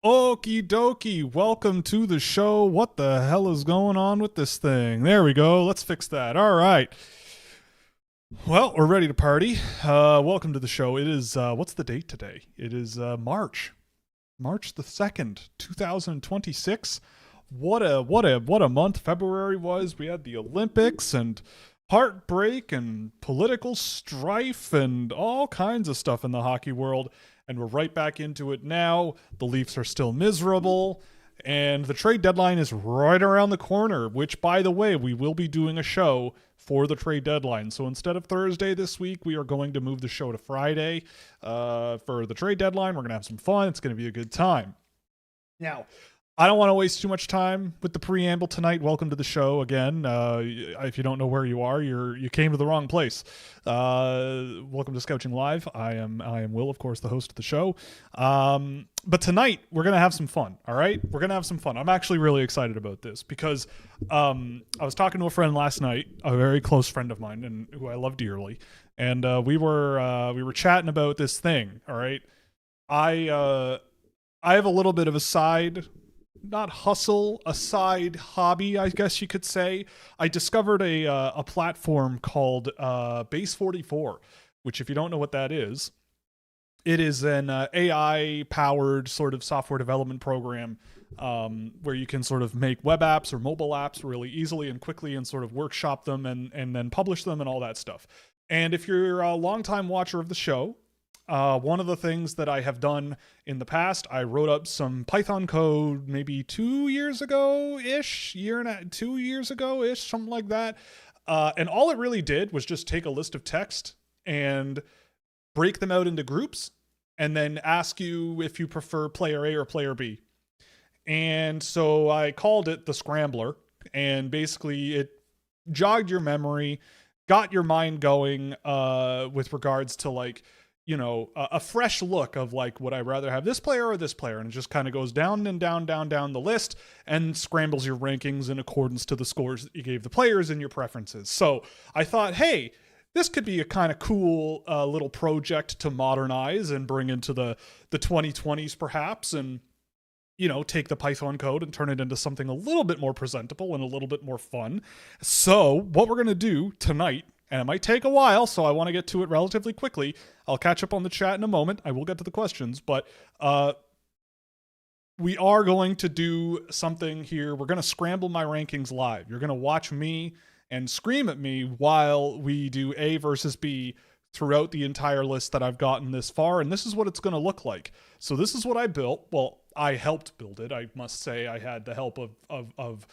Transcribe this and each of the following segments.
Okie dokie, welcome to the show. What the hell is going on with this thing? There we go. Let's fix that. All right. Well, we're ready to party. Welcome to the show. It is, what's the date today? It is March the 2nd, 2026. What a month February was. We had the Olympics and heartbreak and political strife and all kinds of stuff in the hockey world. And we're right back into it now. The Leafs are still miserable. And the trade deadline is right around the corner, which, by the way, we will be doing a show for the trade deadline. So instead of Thursday this week, we are going to move the show to Friday for the trade deadline. We're going to have some fun. It's going to be a good time. Now, I don't want to waste too much time with the preamble tonight. Welcome to the show again. If you don't know where you are, you came to the wrong place. Welcome to Scouching Live. I am Will, of course, the host of the show. But tonight we're gonna have some fun. All right, we're gonna have some fun. I'm actually really excited about this because I was talking to a friend last night, a very close friend of mine, and who I love dearly, and we were chatting about this thing. All right, I have a little bit of a side. Not hustle, a side hobby, I guess you could say. I discovered a platform called Base 44, which, if you don't know what that is, it is an AI-powered sort of software development program where you can sort of make web apps or mobile apps really easily and quickly and sort of workshop them and then publish them and all that stuff. And if you're a longtime watcher of the show, one of the things that I have done in the past, I wrote up some Python code maybe 2 years ago-ish, 2 years ago-ish, something like that. And all it really did was just take a list of text and break them out into groups and then ask you if you prefer player A or player B. And so I called it the Scrambler, and basically it jogged your memory, got your mind going with regards to, like, you know, a fresh look of, like, would I rather have this player or this player? And it just kind of goes down and down the list and scrambles your rankings in accordance to the scores that you gave the players and your preferences. So I thought, hey, this could be a kind of cool little project to modernize and bring into the 2020s perhaps, and, you know, take the Python code and turn it into something a little bit more presentable and a little bit more fun. So what we're going to do tonight, and it might take a while, so I want to get to it relatively quickly. I'll catch up on the chat in a moment. I will get to the questions, but we are going to do something here. We're going to scramble my rankings live. You're going to watch me and scream at me while we do A versus B throughout the entire list that I've gotten this far, and this is what it's going to look like. So this is what I built. Well, I helped build it. I must say I had the help of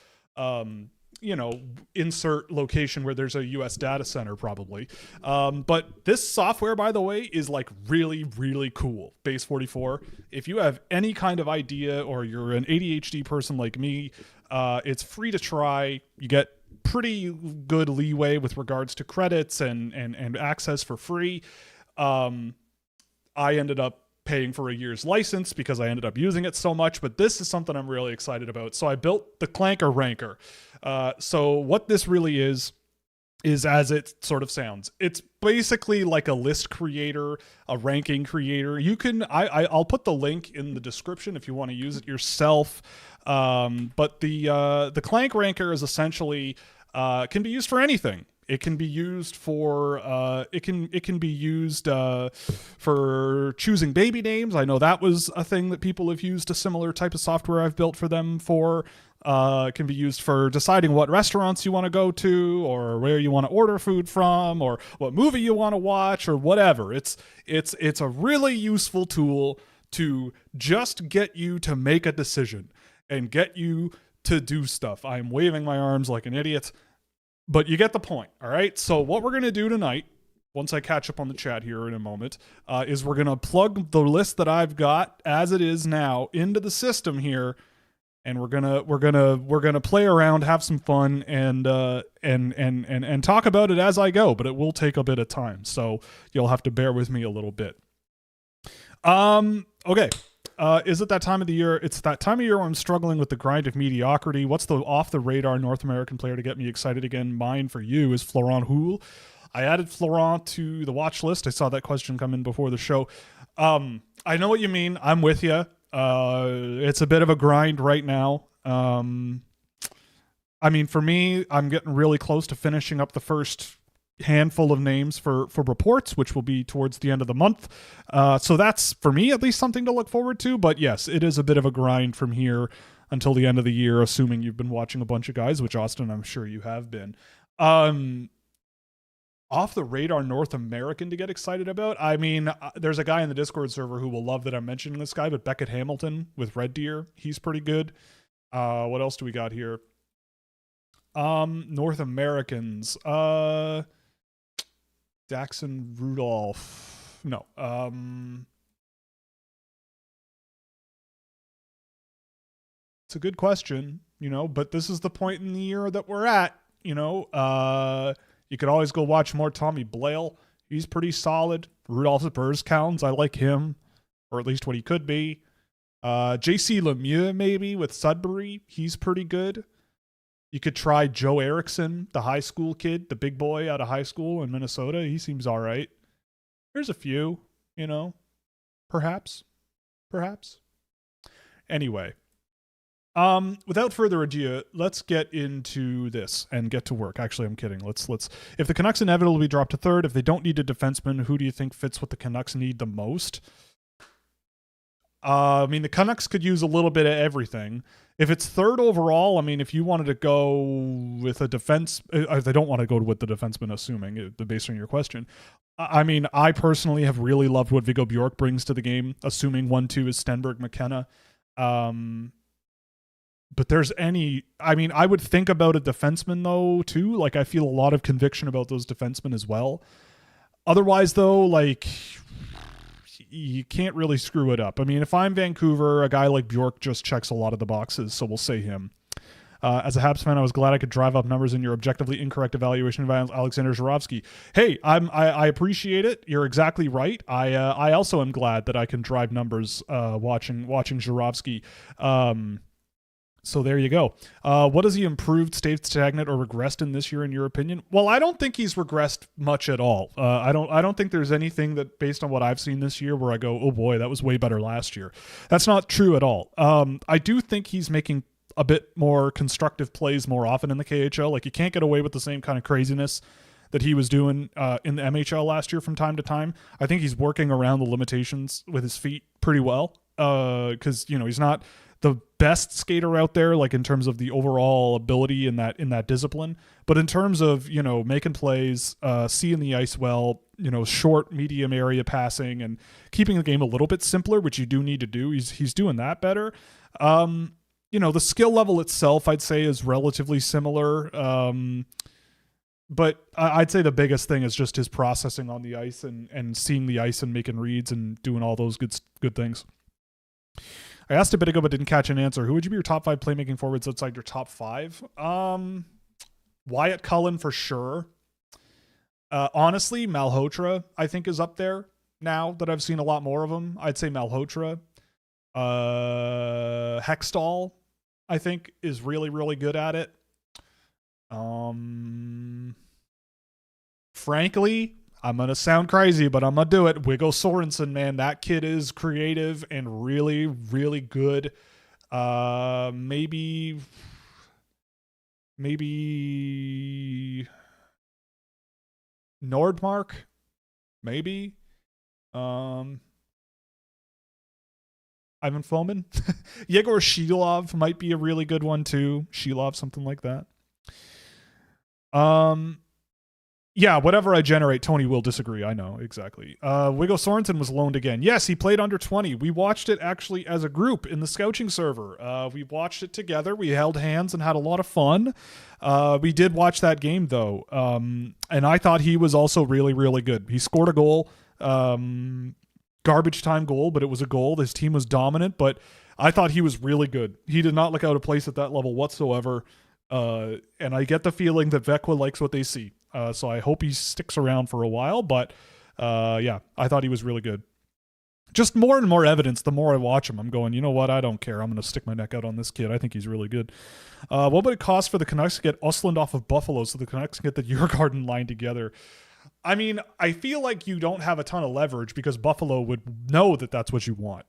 you know, insert location where there's a US data center probably. But this software, by the way, is like really, really cool. Base 44. If you have any kind of idea or you're an ADHD person like me, it's free to try. You get pretty good leeway with regards to credits and access for free. I ended up paying for a year's license because I ended up using it so much, but this is something I'm really excited about. So I built the Clanker Ranker. So what this really is as it sort of sounds. It's basically like a list creator, a ranking creator. You can, I'll put the link in the description if you want to use it yourself. But the Clank Ranker is essentially, can be used for anything. It can be used for it can be used for choosing baby names. I know that was a thing that people have used a similar type of software I've built for them for. It can be used for deciding what restaurants you want to go to, or where you want to order food from, or what movie you want to watch, or whatever. It's a really useful tool to just get you to make a decision and get you to do stuff. I'm waving my arms like an idiot, but you get the point. All right. So what we're going to do tonight, once I catch up on the chat here in a moment, is we're going to plug the list that I've got as it is now into the system here. And we're gonna play around, have some fun, and talk about it as I go. But it will take a bit of time, so you'll have to bear with me a little bit. Okay. Is it that time of the year? It's that time of year where I'm struggling with the grind of mediocrity. What's the off-the-radar North American player to get me excited again? Mine for you is Florent Houle. I added Florent to the watch list. I saw that question come in before the show. I know what you mean. I'm with you. It's a bit of a grind right now. I mean, for me, I'm getting really close to finishing up the first handful of names for reports, which will be towards the end of the month. So that's, for me, at least something to look forward to. But yes, it is a bit of a grind from here until the end of the year, assuming you've been watching a bunch of guys, which, Austin, I'm sure you have been. Off the radar North American to get excited about. I mean, there's a guy in the Discord server who will love that I'm mentioning this guy, but Beckett Hamilton with Red Deer, he's pretty good. What else do we got here? North Americans. Daxon Rudolph. No. It's a good question, but this is the point in the year that we're at, You could always go watch more Tommy Blale. He's pretty solid. Rudolph Burzcounds, I like him, or at least what he could be. JC Lemieux, maybe, with Sudbury. He's pretty good. You could try Joe Erickson, the high school kid, the big boy out of high school in Minnesota. He seems all right. There's a few, Perhaps. Anyway. Without further ado, let's get into this and get to work. Actually, I'm kidding. Let's. If the Canucks inevitably drop to third, if they don't need a defenseman, who do you think fits what the Canucks need the most? I mean, the Canucks could use a little bit of everything. If it's third overall, I mean, if you wanted to go with a defense, if they don't want to go with the defenseman, assuming, based on your question, I mean, I personally have really loved what Viggo Bjork brings to the game, assuming 1-2 is Stenberg McKenna. But I would think about a defenseman, though, too. Like, I feel a lot of conviction about those defensemen as well. Otherwise, though, like, you can't really screw it up. I mean, if I'm Vancouver, a guy like Bjork just checks a lot of the boxes, so we'll say him. As a Habs fan, I was glad I could drive up numbers in your objectively incorrect evaluation of Alexander Zhuravsky. Hey, I appreciate it. You're exactly right. I also am glad that I can drive numbers watching Zhuravsky. So there you go. What has he improved, stayed stagnant, or regressed in this year, in your opinion? Well, I don't think he's regressed much at all. I don't think there's anything that, based on what I've seen this year, where I go, oh boy, that was way better last year. That's not true at all. I do think he's making a bit more constructive plays more often in the KHL. Like, you can't get away with the same kind of craziness that he was doing in the MHL last year from time to time. I think he's working around the limitations with his feet pretty well, because he's not the best skater out there, like in terms of the overall ability in that discipline, but in terms of making plays, seeing the ice well, short medium area passing and keeping the game a little bit simpler, which you do need to do. He's doing that better. The skill level itself, I'd say, is relatively similar. But I'd say the biggest thing is just his processing on the ice and seeing the ice and making reads and doing all those good things. I asked a bit ago but didn't catch an answer. Who would you be your top 5 playmaking forwards outside your top 5? Wyatt Cullen for sure. Honestly, Malhotra, I think, is up there now that I've seen a lot more of him. I'd say Malhotra. Hextall, I think, is really, really good at it. Frankly, I'm going to sound crazy, but I'm going to do it. Wiggo Sorensen, man, that kid is creative and really, really good. Maybe Nordmark, maybe. Ivan Fomin. Yegor Shilov might be a really good one too. Shilov, something like that. Yeah, whatever I generate, Tony will disagree. I know, exactly. Wiggo Sorensen was loaned again. Yes, he played under 20. We watched it actually as a group in the Scouching server. We watched it together. We held hands and had a lot of fun. We did watch that game, though. And I thought he was also really, really good. He scored a goal. Garbage time goal, but it was a goal. His team was dominant, but I thought he was really good. He did not look out of place at that level whatsoever. And I get the feeling that Vekwa likes what they see. So I hope he sticks around for a while, but yeah, I thought he was really good. Just more and more evidence, the more I watch him, I'm going, you know what, I don't care. I'm going to stick my neck out on this kid. I think he's really good. What would it cost for the Canucks to get Östlund off of Buffalo so the Canucks can get the Djurgården line together? I mean, I feel like you don't have a ton of leverage because Buffalo would know that that's what you want.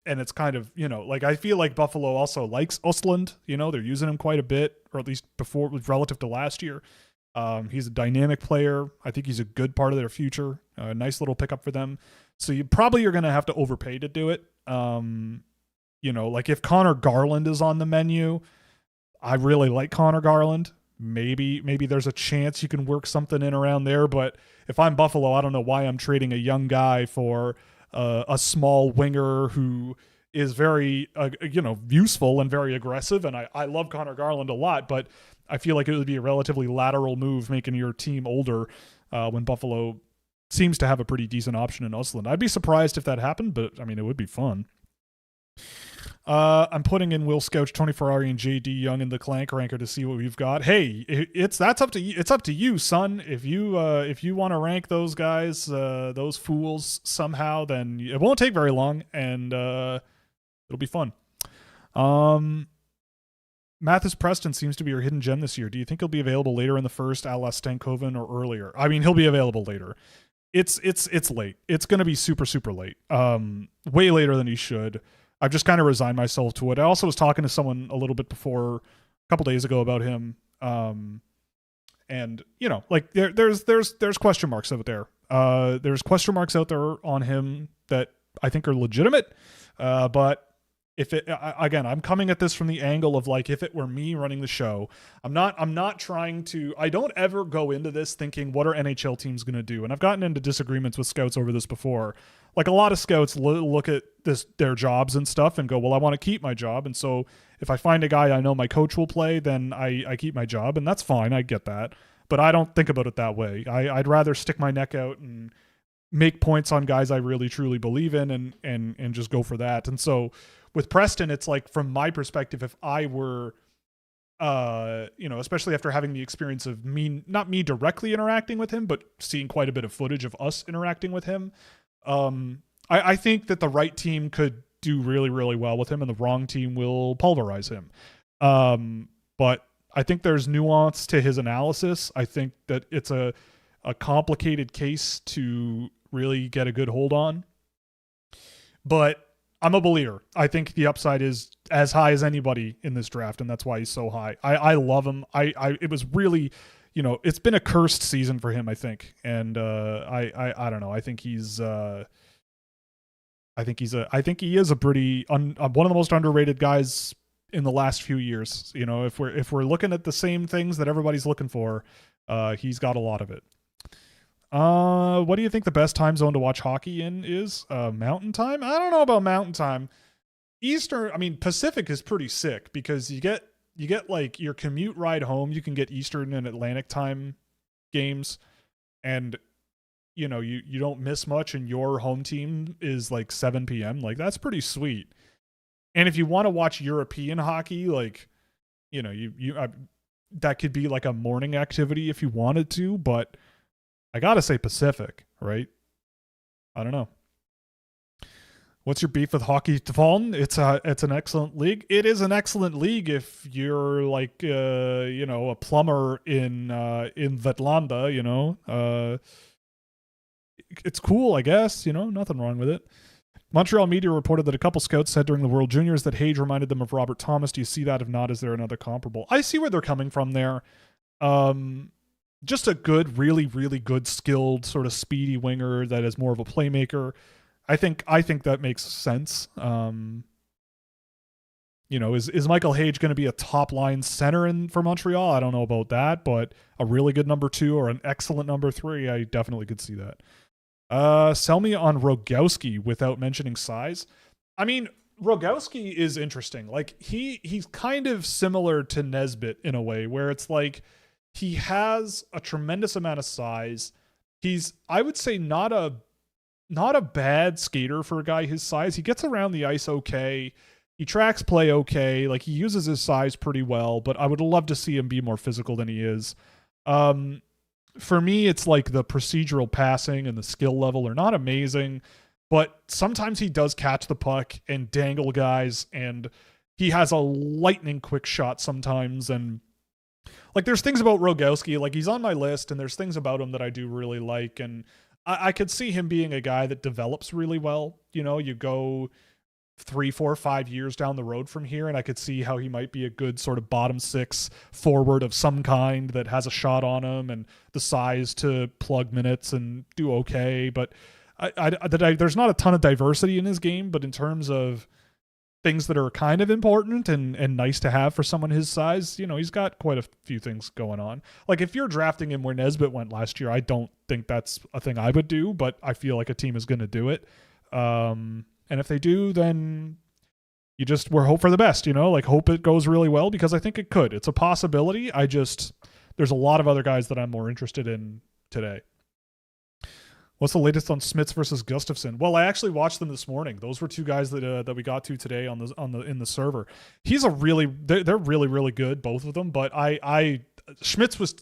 and it's kind of, like I feel like Buffalo also likes Östlund. They're using him quite a bit, or at least before relative to last year. He's a dynamic player. I think he's a good part of their future. A nice little pickup for them. So you probably are going to have to overpay to do it. Like if Connor Garland is on the menu, I really like Connor Garland. Maybe there's a chance you can work something in around there. But if I'm Buffalo, I don't know why I'm trading a young guy for a small winger who is very, useful and very aggressive. And I love Connor Garland a lot, but I feel like it would be a relatively lateral move making your team older when Buffalo seems to have a pretty decent option in Östlund. I'd be surprised if that happened, but I mean, it would be fun. I'm putting in Will Scouch, Tony Ferrari, and JD Young in the Clank ranker to see what we've got. Hey, that's up to you. It's up to you, son. If you want to rank those guys, those fools somehow, then it won't take very long, and it'll be fun. Mathis Preston seems to be your hidden gem this year. Do you think he'll be available later in the first, a la Stankoven, or earlier? I mean, he'll be available later. It's late. It's going to be super, super late. Way later than he should. I've just kind of resigned myself to it. I also was talking to someone a little bit before, a couple days ago, about him. And like there's question marks out there. There's question marks out there on him that I think are legitimate. But if it, again, I'm coming at this from the angle of like, if it were me running the show, I'm not trying to, I don't ever go into this thinking, what are NHL teams going to do? And I've gotten into disagreements with scouts over this before. Like a lot of scouts look at their jobs and stuff and go, well, I want to keep my job. And so if I find a guy I know my coach will play, then I keep my job, and that's fine. I get that. But I don't think about it that way. I'd rather stick my neck out and make points on guys I really truly believe in and just go for that. And so with Preston, it's like, from my perspective, if I were, especially after having the experience of not me directly interacting with him, but seeing quite a bit of footage of us interacting with him, I think that the right team could do really, really well with him, and the wrong team will pulverize him. But I think there's nuance to his analysis. I think that it's a complicated case to really get a good hold on. But I'm a believer. I think the upside is as high as anybody in this draft, and that's why he's so high. I love him. It was really, it's been a cursed season for him, I think. And I don't know. I think he is a pretty one of the most underrated guys in the last few years. If we're looking at the same things that everybody's looking for, he's got a lot of it. What do you think the best time zone to watch hockey in is? Mountain time? I don't know about mountain time. Pacific is pretty sick because you get like your commute ride home. You can get Eastern and Atlantic time games, and you don't miss much, and your home team is like 7 p.m. Like, that's pretty sweet. And if you want to watch European hockey, like, that could be like a morning activity if you wanted to, but I gotta say Pacific, right? I don't know. What's your beef with Hockey Tefallen? It's an excellent league. It is an excellent league if you're like a plumber in Vetlanda, it's cool, I guess, nothing wrong with it. Montreal media reported that a couple scouts said during the World Juniors that Hage reminded them of Robert Thomas. Do you see that? If not, is there another comparable? I see where they're coming from there. Just a good, really, really good, skilled, sort of speedy winger that is more of a playmaker. I think that makes sense. Is Michael Hage going to be a top line center for Montreal? I don't know about that, but a really good number 2 or an excellent number 3, I definitely could see that. Sell me on Rogowski without mentioning size. I mean, Rogowski is interesting. Like, he's kind of similar to Nesbitt in a way, where it's like he has a tremendous amount of size. He's, I would say, not a bad skater for a guy his size. He gets around the ice okay. He tracks play okay. Like, he uses his size pretty well, but I would love to see him be more physical than he is. For me, it's like the procedural passing and the skill level are not amazing, but sometimes he does catch the puck and dangle guys, and he has a lightning quick shot sometimes. And like, there's things about Rogowski, like, he's on my list, and there's things about him that I do really like. And I could see him being a guy that develops really well. You go 3, 4, 5 years down the road from here, and I could see how he might be a good sort of bottom 6 forward of some kind that has a shot on him and the size to plug minutes and do okay. But there's not a ton of diversity in his game, but in terms of things that are kind of important and nice to have for someone his size, he's got quite a few things going on. Like if you're drafting him where Nesbitt went last year, I don't think that's a thing I would do, but I feel like a team is going to do it. And if they do, then we're hope for the best, like hope it goes really well, because I think it could. It's a possibility. There's a lot of other guys that I'm more interested in today. What's the latest on Smits versus Gustafsson? Well, I actually watched them this morning. Those were 2 guys that we got to today in the server. They're really, really good, both of them. But Schmitz was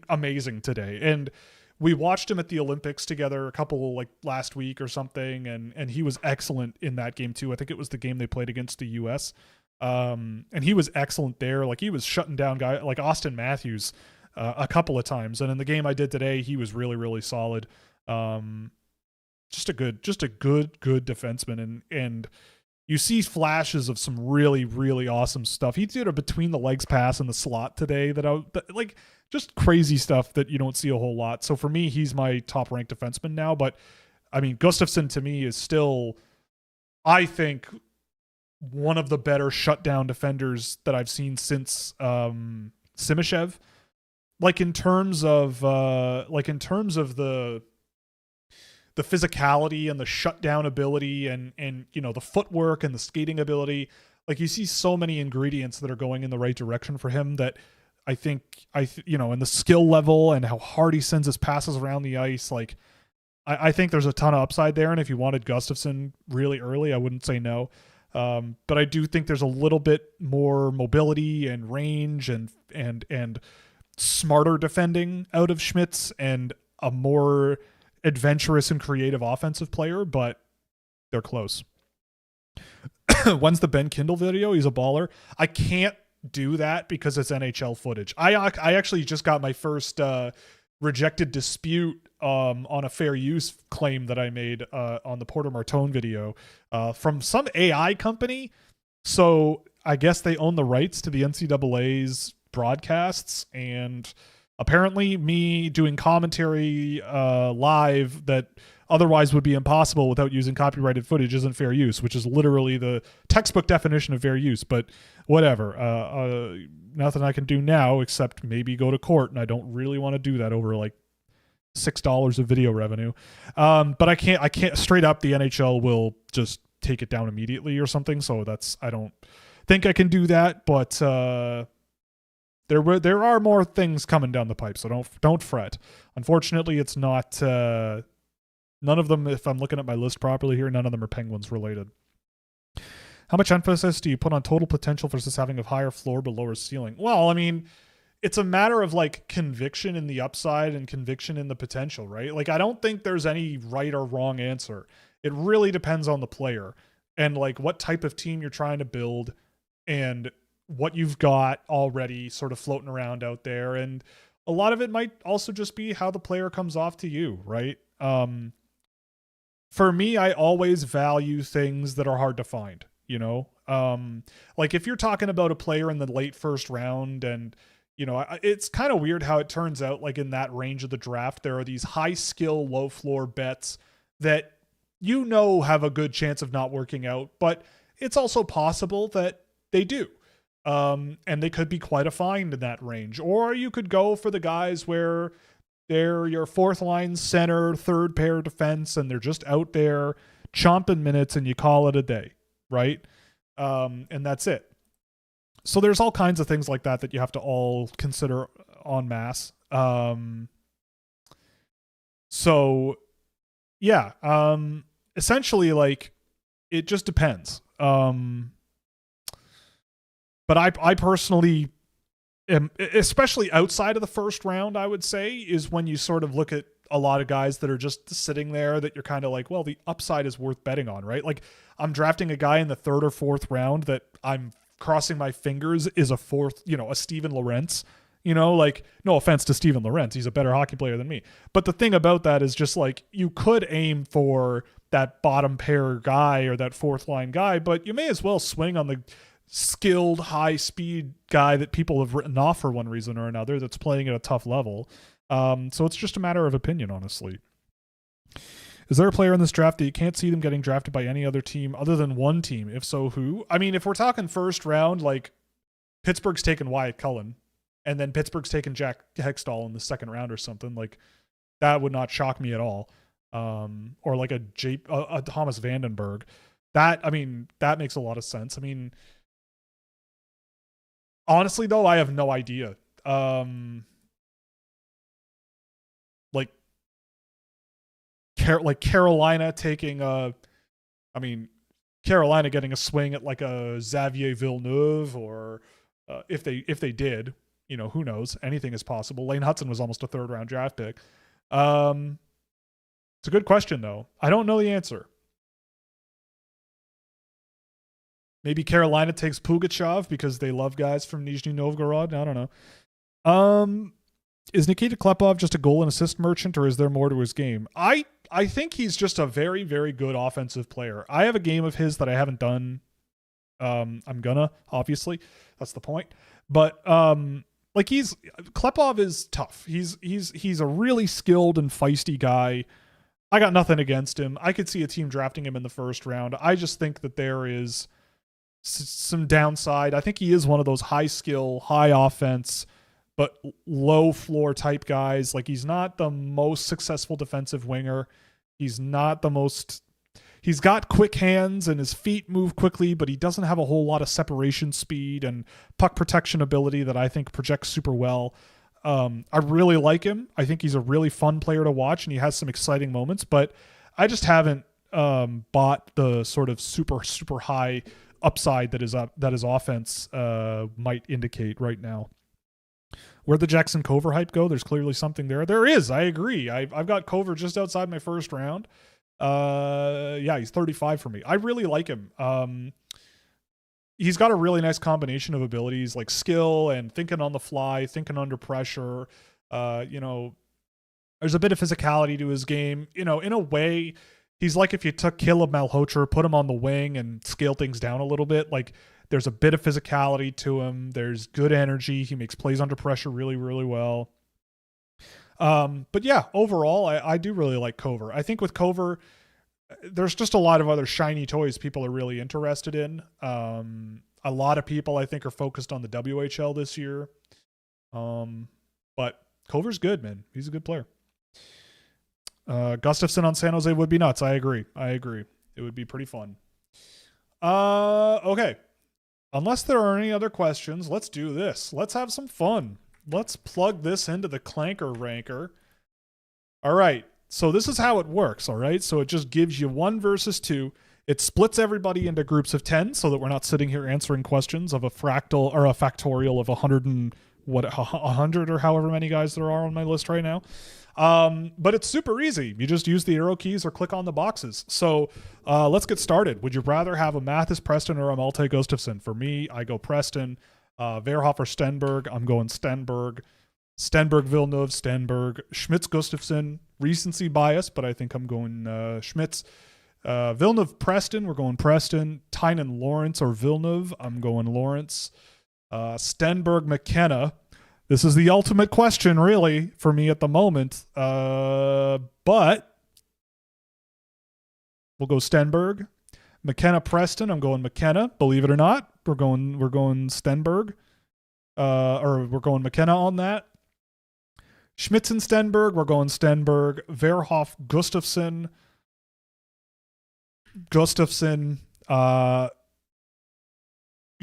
amazing today, and we watched him at the Olympics together a couple like last week or something, and he was excellent in that game too. I think it was the game they played against the US. And he was excellent there. Like he was shutting down guys like Austin Matthews a couple of times. And in the game I did today, he was really, really solid. Just a good defenseman, and you see flashes of some really, really awesome stuff. He did a between the legs pass in the slot today just crazy stuff that you don't see a whole lot. So for me, he's my top ranked defenseman now. But I mean, Gustafsson to me is still, I think, one of the better shutdown defenders that I've seen since Simashev. Like in terms of the physicality and the shutdown ability and the footwork and the skating ability, like you see so many ingredients that are going in the right direction for him that I think and the skill level and how hard he sends his passes around the ice, like I think there's a ton of upside there. And if you wanted Gustafsson really early, I wouldn't say no. But I do think there's a little bit more mobility and range and smarter defending out of Schmitz and a more adventurous and creative offensive player, but they're close. When's the Ben Kindle video? He's a baller. I can't do that because it's NHL footage. I actually just got my first rejected dispute on a fair use claim that I made on the Porter Martone video from some AI company. So I guess they own the rights to the NCAA's broadcasts, and apparently me doing commentary live that otherwise would be impossible without using copyrighted footage isn't fair use, which is literally the textbook definition of fair use. But whatever, nothing I can do now except maybe go to court, and I don't really want to do that over like $6 of video revenue. But I can't straight up, the NHL will just take it down immediately or something. So I don't think I can do that, but there are more things coming down the pipe, so don't fret. Unfortunately, it's not none of them, if I'm looking at my list properly here, none of them are Penguins related. How much emphasis do you put on total potential versus having a higher floor but lower ceiling? Well, I mean, it's a matter of like conviction in the upside and conviction in the potential, right? Like I don't think there's any right or wrong answer. It really depends on the player and like what type of team you're trying to build and what you've got already sort of floating around out there. And a lot of it might also just be how the player comes off to you, right? For me, I always value things that are hard to find, like if you're talking about a player in the late first round and, it's kind of weird how it turns out like in that range of the draft, there are these high skill, low floor bets that, have a good chance of not working out, but it's also possible that they do. And they could be quite a find in that range. Or you could go for the guys where they're your fourth line center, third pair defense, and they're just out there chomping minutes and you call it a day, right? And that's it. So there's all kinds of things like that you have to all consider en masse. So yeah, essentially like it just depends. But I personally am, especially outside of the first round, I would say, is when you sort of look at a lot of guys that are just sitting there that you're kind of like, well, the upside is worth betting on, right? Like I'm drafting a guy in the third or fourth round that I'm crossing my fingers is a fourth, a Steven Lorentz, Like, no offense to Steven Lorentz, he's a better hockey player than me. But the thing about that is just like you could aim for that bottom pair guy or that fourth line guy, but you may as well swing on the skilled, high speed guy that people have written off for one reason or another that's playing at a tough level. So it's just a matter of opinion, honestly. Is there a player in this draft that you can't see them getting drafted by any other team other than one team? If so, who? I mean, if we're talking first round, like Pittsburgh's taken Wyatt Cullen, and then Pittsburgh's taken Jack Hextall in the second round or something, like that would not shock me at all. Or like a Thomas Vandenberg. That makes a lot of sense. I mean, honestly though, I have no idea. Like Carolina taking Carolina getting a swing at like a Xavier Villeneuve, or if they did, who knows? Anything is possible. Lane Hudson was almost a third round draft pick. It's a good question though. I don't know the answer. Maybe Carolina takes Pugachev because they love guys from Nizhny Novgorod. I don't know. Is Nikita Klepov just a goal and assist merchant, or is there more to his game? I think he's just a very, very good offensive player. I have a game of his that I haven't done. I'm gonna, obviously. That's the point. But Klepov is tough. He's a really skilled and feisty guy. I got nothing against him. I could see a team drafting him in the first round. I just think that there is some downside. I think he is one of those high skill, high offense, but low floor type guys. Like, he's not the most successful defensive winger. He's got quick hands and his feet move quickly, but he doesn't have a whole lot of separation speed and puck protection ability that I think projects super well. I really like him. I think he's a really fun player to watch, and he has some exciting moments, but I just haven't bought the sort of super, super high upside that his offense might indicate right now. Where'd the Jackson Cover hype go? There's clearly something there. There is. I agree. I've got Cover just outside my first round. He's 35 for me. I really like him. He's got a really nice combination of abilities, like skill and thinking on the fly, thinking under pressure. There's a bit of physicality to his game. In a way, he's like if you took Caleb Malhotra, put him on the wing and scale things down a little bit. Like, there's a bit of physicality to him. There's good energy. He makes plays under pressure really, really well. But yeah, overall, I do really like Cover. I think with Cover, there's just a lot of other shiny toys people are really interested in. A lot of people, I think, are focused on the WHL this year. But Cover's good, man. He's a good player. Gustafsson on San Jose would be nuts. I agree. It would be pretty fun. Okay. Unless there are any other questions, let's do this. Let's have some fun. Let's plug this into the Clanker Ranker. All right. So this is how it works, all right? So it just gives you 1 versus 2. It splits everybody into groups of 10 so that we're not sitting here answering questions of a fractal or a factorial of 100 or however many guys there are on my list right now. But it's super easy. You just use the arrow keys or click on the boxes. So let's get started. Would you rather have a Mathis Preston or a Malte Gustafsson? For me, I go Preston. Verhoff or Stenberg? I'm going Stenberg. Stenberg, Villeneuve, Stenberg. Schmitz, Gustafsson. Recency bias, but I think I'm going Schmitz. Villeneuve, Preston. We're going Preston. Tynan, Lawrence or Villeneuve? I'm going Lawrence. Stenberg, McKenna. This is the ultimate question, really, for me at the moment. But we'll go Stenberg. McKenna, Preston. I'm going McKenna. Believe it or not, we're going Stenberg. Or we're going McKenna on that. Schmitz and Stenberg. We're going Stenberg. Verhoff, Gustafsson.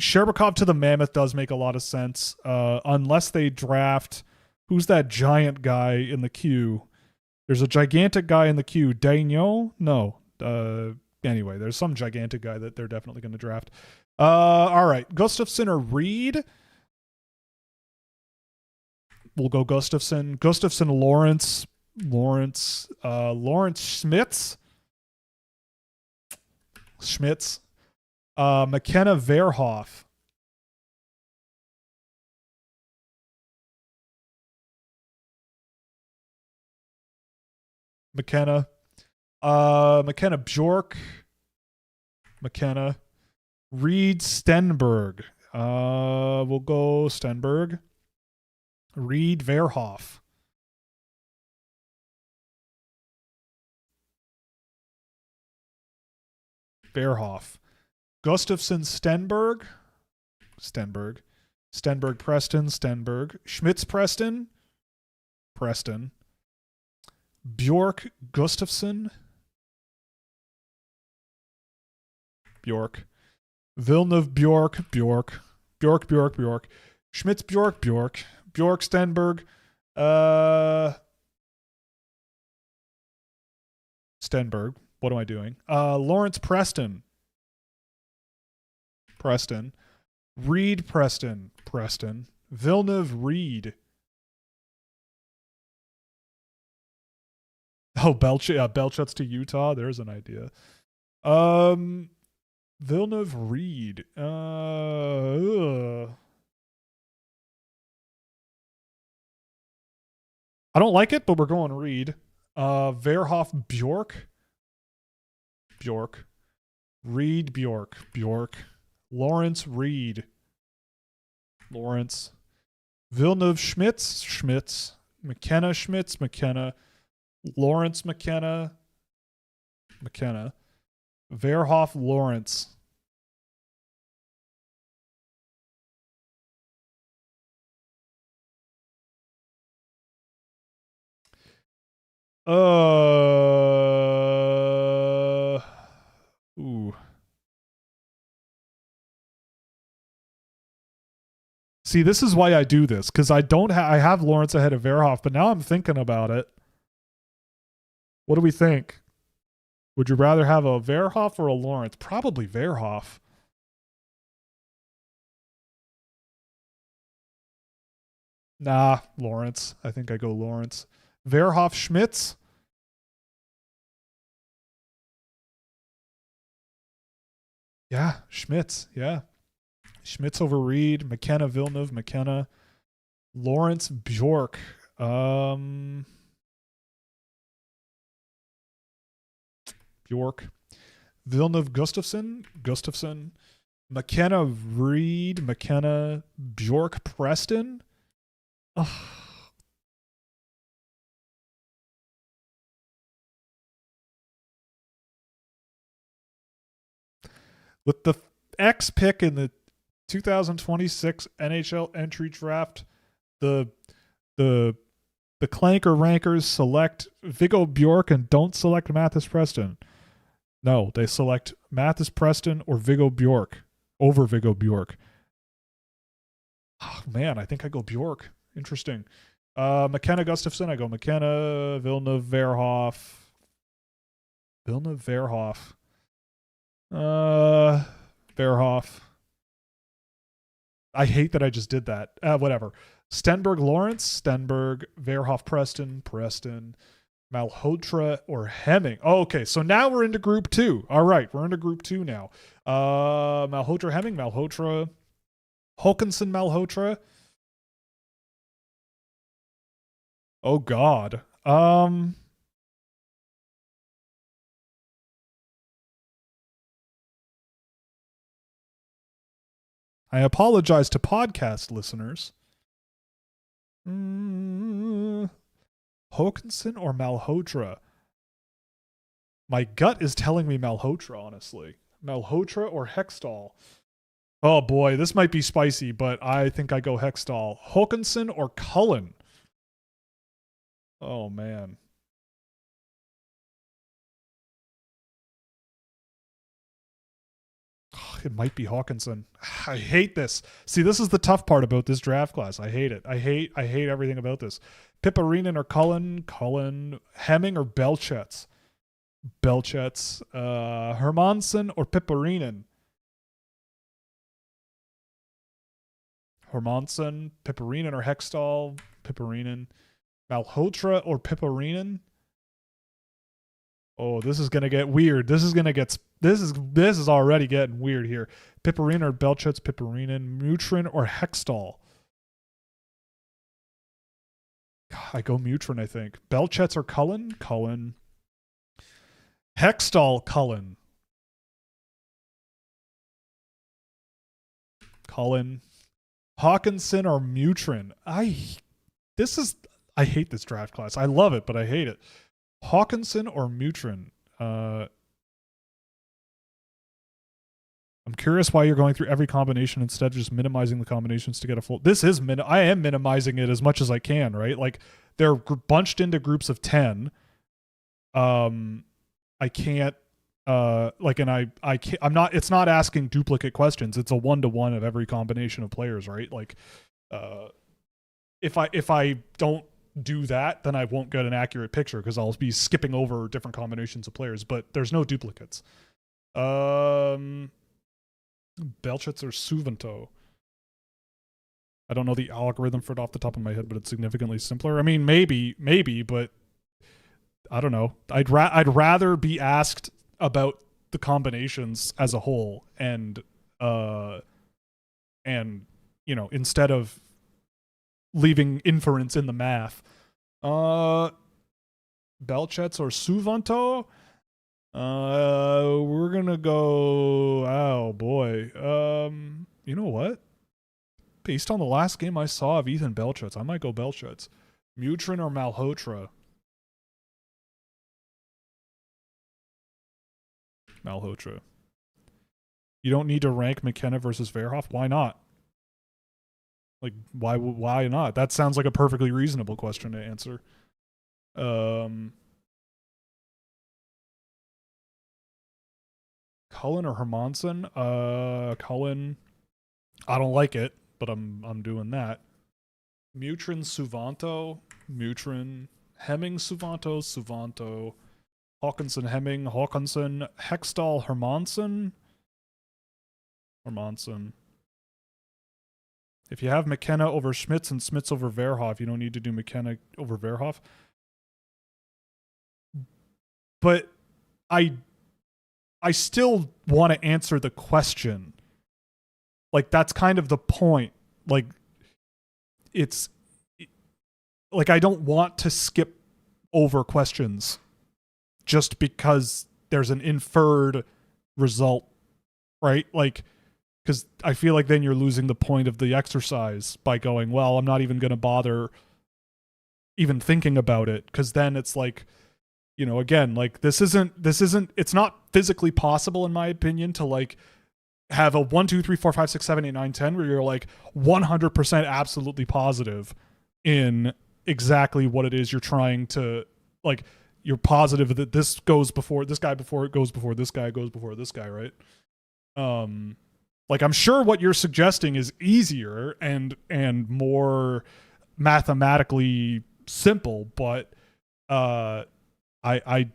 Sherbakov to the Mammoth does make a lot of sense, unless they draft, who's that giant guy in the queue? There's a gigantic guy in the queue. Daigneault? No. Anyway, there's some gigantic guy that they're definitely going to draft. All right. Gustafsson or Reed? We'll go Gustafsson. Gustafsson, Lawrence. Lawrence Schmitz. McKenna, Verhoff. McKenna. McKenna Bjork. McKenna. Reed Stenberg. We'll go Stenberg. Reed Verhoff. Verhoff. Gustafson Stenberg. Stenberg Preston. Stenberg. Schmitz Preston. Bjork Gustafson. Bjork. Villeneuve Bjork. Schmitz Bjork. Bjork Stenberg. Stenberg. What am I doing? Lawrence Preston. Reed Preston. Villeneuve Reed. Oh, Belchut's to Utah. There's an idea. Villeneuve Reed. I don't like it, but we're going Reed. Verhoff Bjork. Reed Bjork. Lawrence Reed. Villeneuve Schmitz. McKenna Schmitz. Lawrence McKenna. Verhoff Lawrence. Ooh. See, this is why I do this, because I have Lawrence ahead of Verhoff, but now I'm thinking about it. What do we think? Would you rather have a Verhoff or a Lawrence? Probably Verhoff. Nah, Lawrence. I think I go Lawrence. Verhoff Schmitz. Yeah, Schmitz. Yeah. Schmitz over Reed. McKenna Villeneuve. Lawrence Bjork. Bjork. Villeneuve Gustafson. McKenna Reed. Bjork Preston. Ugh. With the X pick in the 2026 NHL entry draft, the Clanker rankers select Viggo Bjork and don't select Mathis Preston. No, they select Mathis Preston or Viggo Bjork over Viggo Bjork. Oh, man, I think I go Bjork. Interesting. McKenna Gustafson, I go McKenna. Villeneuve Verhoff. Verhoff. I hate that I just did that. Whatever. Stenberg Lawrence. Verhoff Preston. Malhotra or Hemming. Oh, okay, so now we're into group 2. All right, we're into group 2 now. Malhotra Hemming. Håkansson Malhotra. Oh God. I apologize to podcast listeners. Håkansson or Malhotra? My gut is telling me Malhotra, honestly. Malhotra or Hextall? Oh boy, this might be spicy, but I think I go Hextall. Håkansson or Cullen? Oh man. It might be Håkansson. I hate this. See, this is the tough part about this draft class. I hate it. I hate everything about this. Piparinen or Cullen? Hemming or Belchets? Hermansson or Piparinen? Piparinen or Hextall? Malhotra or Piparinen? Oh, this is gonna get weird. This is already getting weird here. Piparinen or Belchets? Mutrin or Hextall? I go Mutrin, I think. Belchets or Cullen? Hextall, Cullen. Hawkinson or Mutrin. I hate this draft class. I love it, but I hate it. Hawkinson or Mutrin. I'm curious why you're going through every combination instead of just minimizing the combinations to get a full. I am minimizing it as much as I can, right? Like they're bunched into groups of 10. I can't I can't, I'm not, it's not asking duplicate questions. It's a 1-to-1 of every combination of players, right? Like if I don't do that, then I won't get an accurate picture because I'll be skipping over different combinations of players, but there's no duplicates. Belchitz or Suvanto. I don't know the algorithm for it off the top of my head, but it's significantly simpler. I mean, maybe, but I don't know. I'd rather be asked about the combinations as a whole, and instead of leaving inference in the math. Belchets or Suvanto. We're gonna go. Oh boy. You know what? Based on the last game I saw of Ethan Belchets, I might go Belchets. Mutrin or Malhotra. Malhotra. You don't need to rank McKenna versus Verhoff. Why not? Like, why not? That sounds like a perfectly reasonable question to answer. Cullen or Hermansen? Cullen. I don't like it, but I'm doing that. Mutrin, Suvanto. Mutrin. Hemming, Suvanto. Hawkinson, Hemming. Hawkinson. Hextall, Hermansen. If you have McKenna over Schmitz and Schmitz over Verhoff, you don't need to do McKenna over Verhoff. But I still want to answer the question. Like, that's kind of the point. Like, it's like I don't want to skip over questions just because there's an inferred result, right? Like, because I feel like then you're losing the point of the exercise by going, well, I'm not even going to bother even thinking about it, because then it's like, again, like this isn't it's not physically possible, in my opinion, to like have a 1, 2, 3, 4, 5, 6, 7, 8, 9, 10 where you're like 100% absolutely positive in exactly what it is you're trying to, like, you're positive that this goes before this guy, before it goes before this guy, goes before this guy, right? Like, I'm sure what you're suggesting is easier and more mathematically simple, but I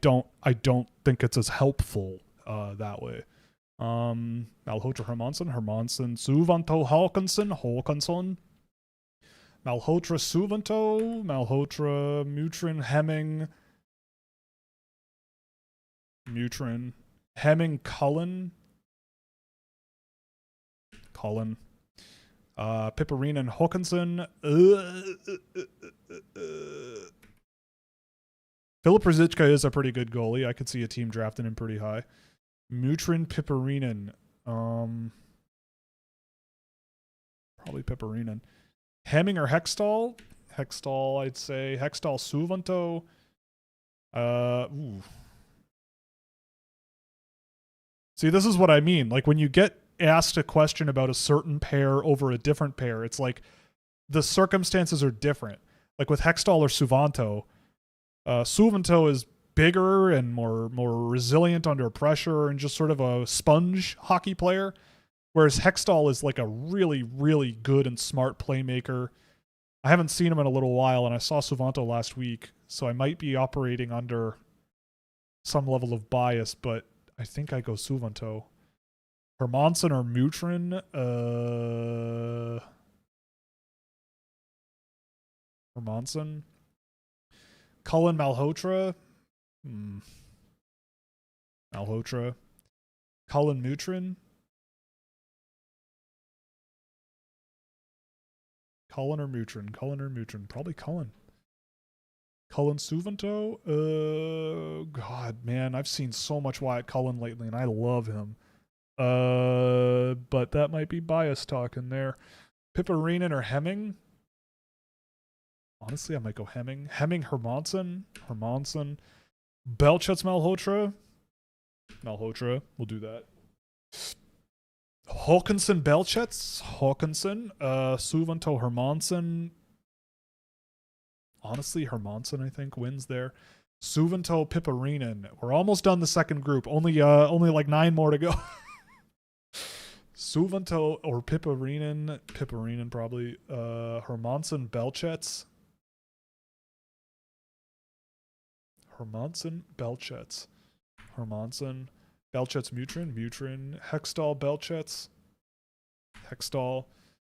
don't think it's as helpful that way. Malhotra, Hermansen, Suvanto, Hawkinson, Malhotra, Suvanto, Malhotra, Mutrin, Hemming, Cullen, Piperinen, Hawkinson. Filip Rzichka is a pretty good goalie. I could see a team drafting him pretty high. Mutrin, Piperinen. Probably Piperinen. Hemming or Hextall? Hextall, I'd say. Hextall, Suvanto. See, this is what I mean. Like, when you get asked a question about a certain pair over a different pair, it's like the circumstances are different. Like with Hextall or Suvanto, Suvanto is bigger and more resilient under pressure and just sort of a sponge hockey player, whereas Hextall is like a really, really good and smart playmaker. I haven't seen him in a little while, and I saw Suvanto last week, so I might be operating under some level of bias, but I think I go Suvanto. Hermansen or Mutrin? Hermansen. Cullen, Malhotra? Malhotra. Cullen, Mutrin? Cullen or Mutrin? Probably Cullen. Cullen Suvanto. God, man, I've seen so much Wyatt Cullen lately, and I love him. But that might be bias talking there. Piparinen or Hemming? Honestly, I might go Hemming. Hemming, Hermanson. Belchet's Malhotra. We'll do that. Håkansson, Belchet's. Suvanto, Hermanson. Honestly, Hermanson, I think, wins there. Suvanto, Piparinen. We're almost done the second group. Only like 9 more to go. Suvanto or Piparinen. Piparinen probably. Hermanson, Belchet's. Belchet's, Mutrin, Hextall, Belchet's, Hextall,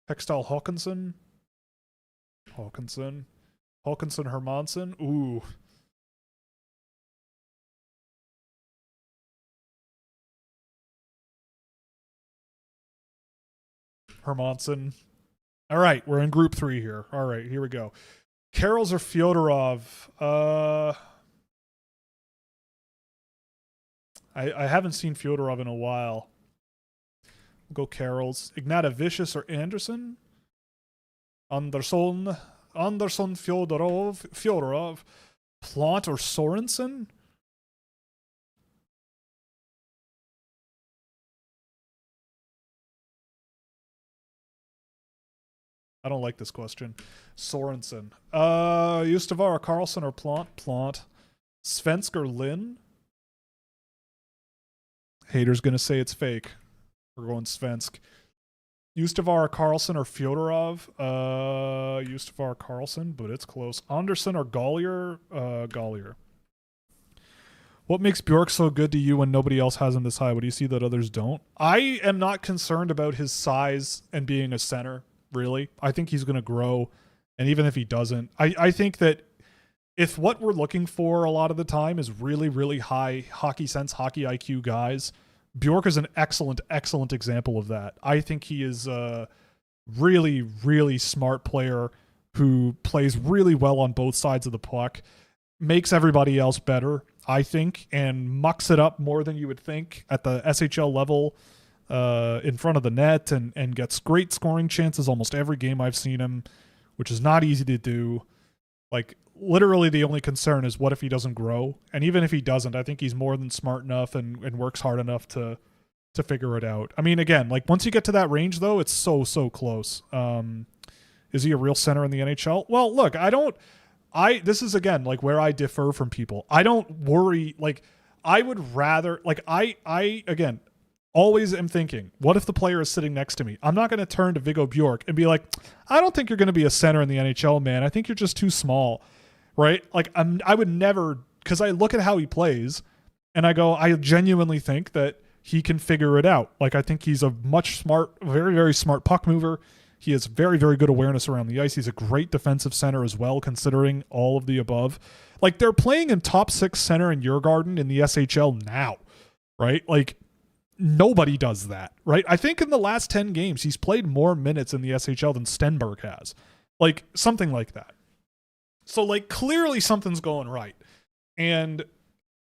Håkansson, Hermanson. Ooh. Hermanson. All right, we're in group 3 here. All right, here we go. Carols or Fyodorov? I haven't seen Fyodorov in a while. We'll go Carols. Ignatavicius or Anderson? Anderson, Fyodorov. Plant or Sorensen? I don't like this question. Sorensen. Justavar or Carlson or Plant? Plant. Svensk or Lynn? Hater's going to say it's fake. We're going Svensk. Justavar, Carlson, or Fyodorov? Justavar, Carlson, but it's close. Anderson or Gollier? Gollier. What makes Bjork so good to you when nobody else has him this high? What do you see that others don't? I am not concerned about his size and being a center, really. I think he's going to grow, and even if he doesn't, I think that if what we're looking for a lot of the time is really, really high hockey sense, hockey IQ guys, Bjork is an excellent, excellent example of that. I think he is a really, really smart player who plays really well on both sides of the puck, makes everybody else better, I think, and mucks it up more than you would think at the SHL level in front of the net and gets great scoring chances almost every game I've seen him, which is not easy to do. Like, literally the only concern is what if he doesn't grow? And even if he doesn't, I think he's more than smart enough and works hard enough to figure it out. I mean, again, like once you get to that range though, it's so close. Is he a real center in the NHL? Well, look, this is again like where I differ from people. I don't worry. Like, I would rather, like, I again always am thinking, what if the player is sitting next to me? I'm not going to turn to Viggo Bjork and be like, I don't think you're going to be a center in the NHL, man. I think you're just too small. Right? Like, I would never, because I look at how he plays and I go, I genuinely think that he can figure it out. Like, I think he's a very, very smart puck mover. He has very, very good awareness around the ice. He's a great defensive center as well, considering all of the above. Like, they're playing in top 6 center in Djurgården in the SHL now, right? Like, nobody does that, right? I think in the last 10 games, he's played more minutes in the SHL than Stenberg has. Like, something like that. So, like, clearly something's going right. And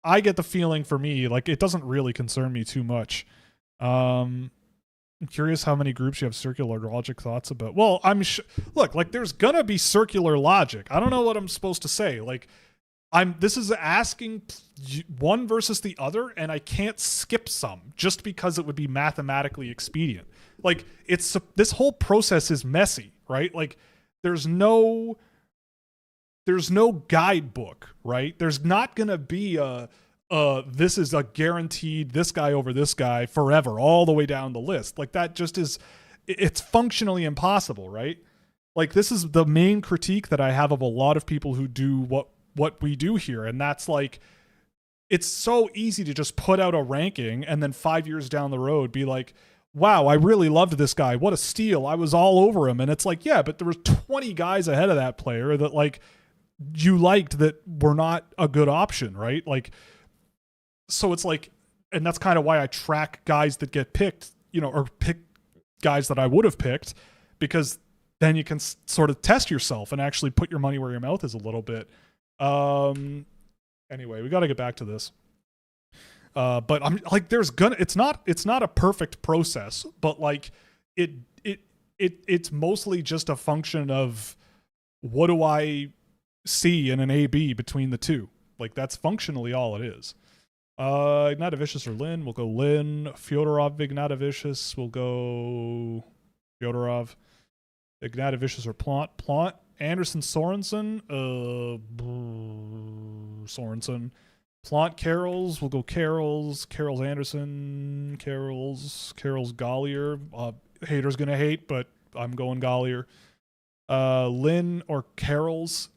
I get the feeling for me, like, it doesn't really concern me too much. I'm curious how many groups you have circular logic thoughts about. Well, look, like, there's gonna be circular logic. I don't know what I'm supposed to say. Like, this is asking one versus the other, and I can't skip some just because it would be mathematically expedient. Like, this whole process is messy, right? Like, there's no guidebook, right? There's not going to be this is a guaranteed this guy over this guy forever, all the way down the list. Like, that just is, it's functionally impossible, right? Like, this is the main critique that I have of a lot of people who do what we do here. And that's like, it's so easy to just put out a ranking and then 5 years down the road be like, wow, I really loved this guy. What a steal. I was all over him. And it's like, yeah, but there was 20 guys ahead of that player that, like, you liked that were not a good option, right? Like, so it's like, and that's kind of why I track guys that get picked, or pick guys that I would have picked, because then you can sort of test yourself and actually put your money where your mouth is a little bit. Anyway, we got to get back to this. But I'm like, it's not a perfect process, but like it's mostly just a function of what do I see in an A/B between the two. Like that's functionally all it is. Ignatavicius or Lin, we'll go Lin. Fyodorov, Ignatavicius, we'll go Fyodorov. Ignatavicius or Plant. Plant. Anderson, Sorensen. Sorensen. Plant, Carols. We'll go Carols. Carols, Anderson. Carols, Gollier. Haters gonna hate, but I'm going Gollier. Lin or Carols.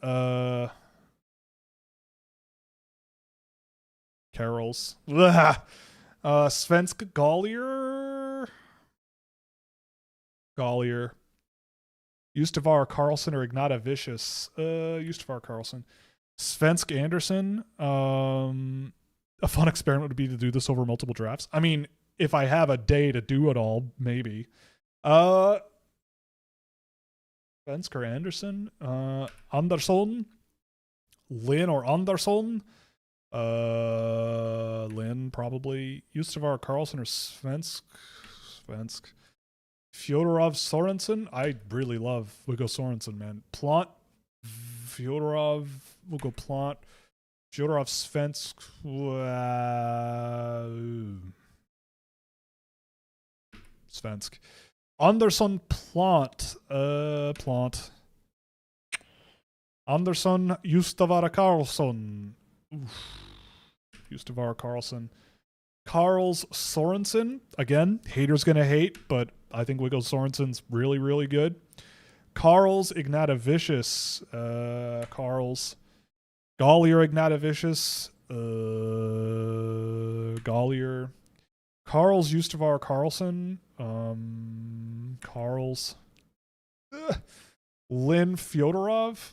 Carols. Svensk, Gollier. Justavar Carlson or Ignatavicius. Justavar Carlson. Svensk Anderson. A fun experiment would be to do this over multiple drafts. I mean, if I have a day to do it all, maybe. Svensk or Anderson. Anderson. Lin or Anderson. Lin probably. Justavar Carlson or Svensk. Fyodorov, Sorensen. I really love. We'll go Sorensen, man. Plant. Fyodorov. We'll go Plant. Fyodorov, Svensk. Svensk. Anderson, Plant. Plant. Anderson, Justavar Carlson. Justavar Carlson. Carls, Sorensen. Again, haters gonna hate, but I think Wiggo Sorensen's really, really good. Carls, Ignatavicius. Carls. Gollier, Ignatavicius. Gollier. Carls, Justavar Carlson. Carls. Lin, Fyodorov.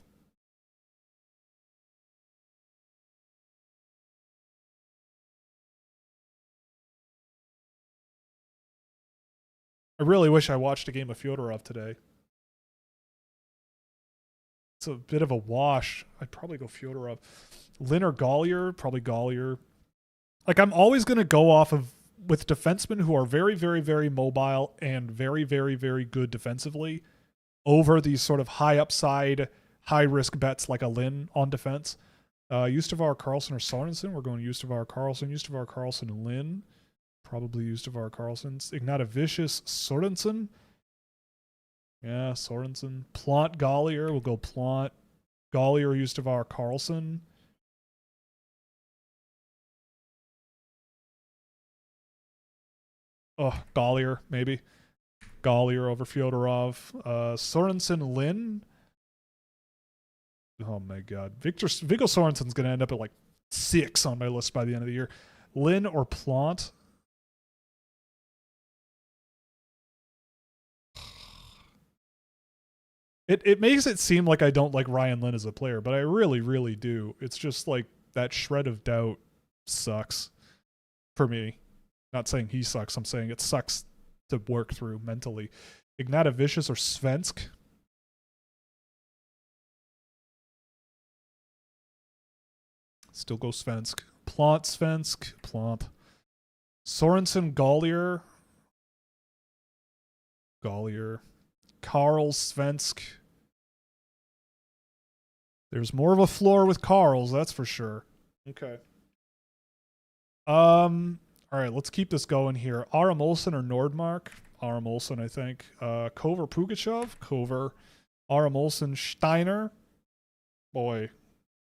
I really wish I watched a game of Fyodorov today. It's a bit of a wash. I'd probably go Fyodorov. Lin or Gollier? Probably Gollier. Like, I'm always going to go off of with defensemen who are very, very, very mobile and very, very, very good defensively over these sort of high upside, high risk bets like a Lin on defense. Justavar Carlson or Sorensen? We're going Justavar Carlson and Lin. Probably Justavar Carlson. Ignatavicius, Sorensen. Yeah, Sorensen. Plant, Gollier. We'll go Plant. Gollier, Justavar Carlson. Oh, Gollier, maybe. Gollier over Fyodorov. Sorensen, Lin. Oh my god. Viggo Sorensen's going to end up at like 6 on my list by the end of the year. Lin or Plant? It makes it seem like I don't like Ryan Lin as a player, but I really, really do. It's just like that shred of doubt sucks for me. Not saying he sucks. I'm saying it sucks to work through mentally. Ignatavicius or Svensk? Still go Svensk. Plant, Svensk. Plant. Sorensen, Gollier. Carl, Svensk. There's more of a floor with Carls, that's for sure. Okay. All right, let's keep this going here. Aram Olsen or Nordmark? Aram Olsen, I think. Kover, Pugachev? Kover. Aram Olsen, Steiner? Boy,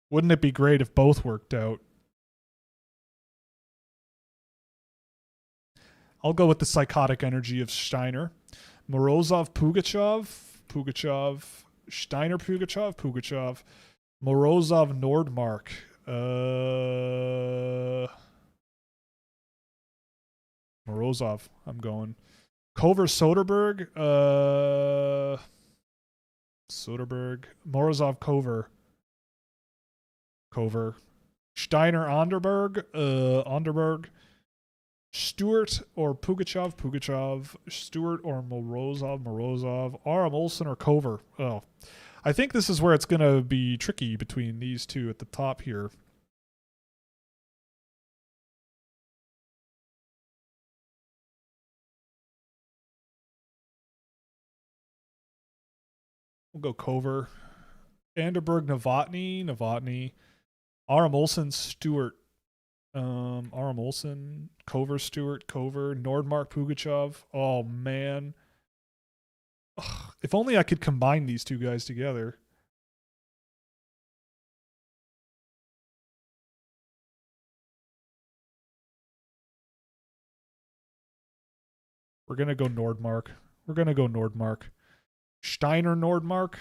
wouldn't it be great if both worked out? I'll go with the psychotic energy of Steiner. Morozov, Pugachev. Steiner, Pugachev. Morozov, Nordmark. Morozov, I'm going. Kover, Soderberg. Morozov, Kover. Steiner, Onderberg. Stewart or Pugachev. Stewart or Morozov. Aram Olsen or Kover. Oh, I think this is where it's going to be tricky between these two at the top here. We'll go Cover. Vanderberg, Novotny, Aram Olsen, Stewart. Aram Olsen, Cover, Stewart, Cover, Nordmark, Pugachev. Oh, man. Ugh, if only I could combine these two guys together. We're going to go Nordmark. Steiner, Nordmark.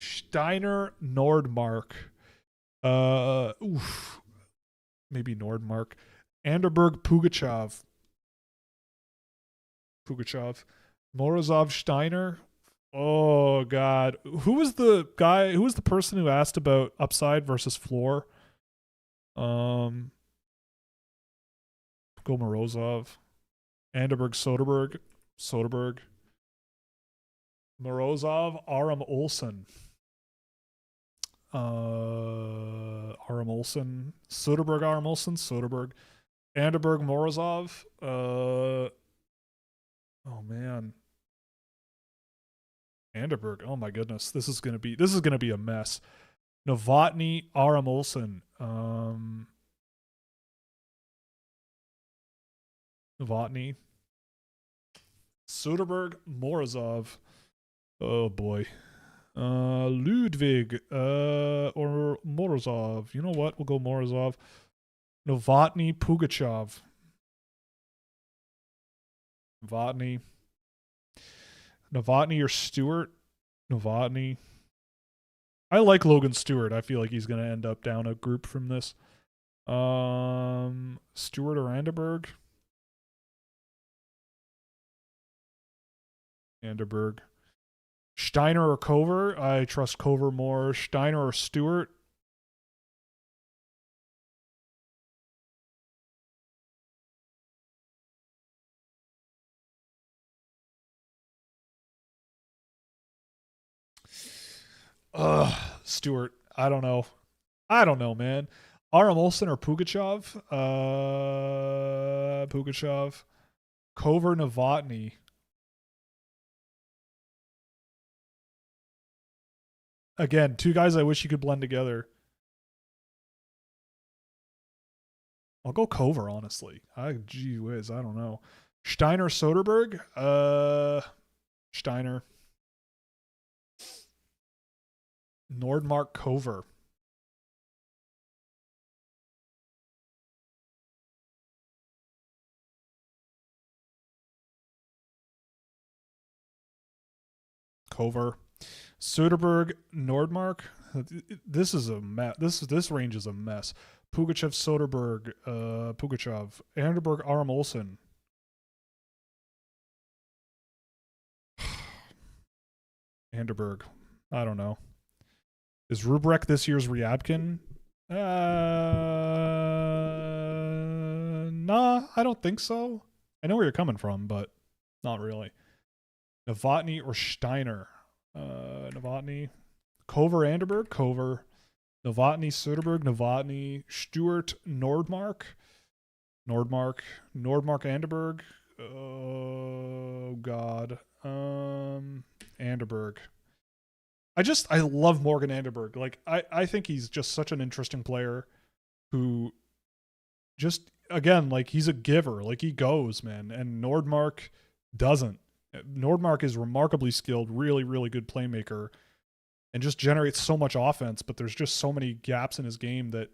Steiner, Nordmark. Maybe Nordmark. Anderberg, Pugachev. Morozov, Steiner. Oh God. Who was the person who asked about upside versus floor? Go Morozov. Anderberg, Soderberg. Morozov, Aram Olsen. Aram Olsen. Soderberg, Aram Olsen, Soderberg. Anderberg, Morozov. Oh man. Anderberg. Oh my goodness. This is gonna be a mess. Novotny, Aram Olsen. Novotny. Soderberg, Morozov. Oh boy. Ludwig, or Morozov. You know what? We'll go Morozov. Novotny, Pugachev. Novotny or Stewart. Novotny. I like Logan Stewart. I feel like he's going to end up down a group from this. Stewart or Anderberg? Anderberg. Steiner or Cover? I trust Cover more. Steiner or Stewart? Stewart. I don't know, man. Aram Olsen or Pugachev? Pugachev. Cover, Novotny. Again, two guys I wish you could blend together. I'll go Cover, honestly. Gee whiz, I don't know. Steiner, Soderberg? Steiner. Nordmark, Cover. Cover. Soderberg, Nordmark. This is a mess. This range is a mess. Pugachev, Soderberg, Pugachev, Anderberg, Aram Olsen. Anderberg. I don't know. Is Rubrek this year's Ryabkin? Nah, I don't think so. I know where you're coming from, but not really. Novotny or Steiner? Novotny. Cover, Anderberg? Cover. Novotny, Soderberg, Novotny, Stewart, Nordmark, Anderberg. Oh God, Anderberg. I love Morgan Anderberg. Like I think he's just such an interesting player, who, just again, like, he's a giver. Like, he goes, man, and Nordmark doesn't. Nordmark is remarkably skilled, really, really good playmaker, and just generates so much offense, but there's just so many gaps in his game that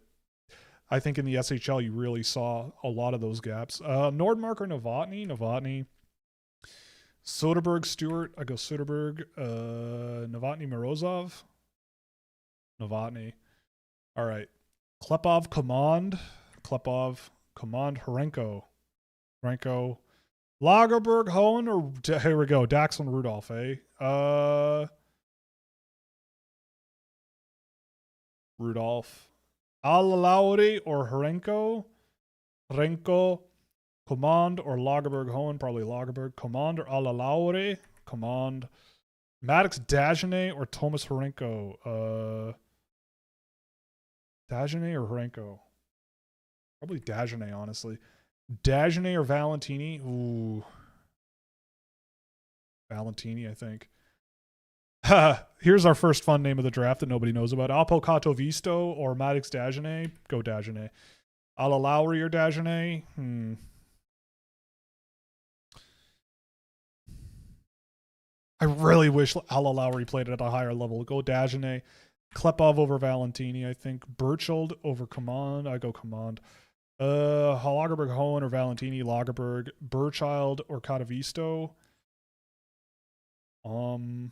I think in the SHL you really saw a lot of those gaps. Nordmark or Novotny? Novotny. Soderberg, Stewart. I go Soderberg. Novotny, Morozov. Novotny. All right. Klepov, Command. Horenko. Lagerberg, Hohen, or here we go. Daxon, Rudolph, eh? Rudolph. Al-Lowry or Horenko? Command or Lagerberg Hohen, probably Lagerberg. Command or Alalaure, Command. Maddox Dagenet or Thomas Horenko? Dagenet or Horenko? Probably Dagenet, honestly. Dagenet or Valentini? Ooh. Valentini, I think. Here's our first fun name of the draft that nobody knows about. Alpo Katovisto or Maddox Dagenet? Go Dagenet. Ala Lowry or Dagenet? I really wish Ala Lowry played at a higher level. Go Dagenet. Klepov over Valentini, I think. Burcheld over Command. I go Command. Lagerberg Hohen or Valentini. Lagerberg. Burchild or Katovisto. Burcheld.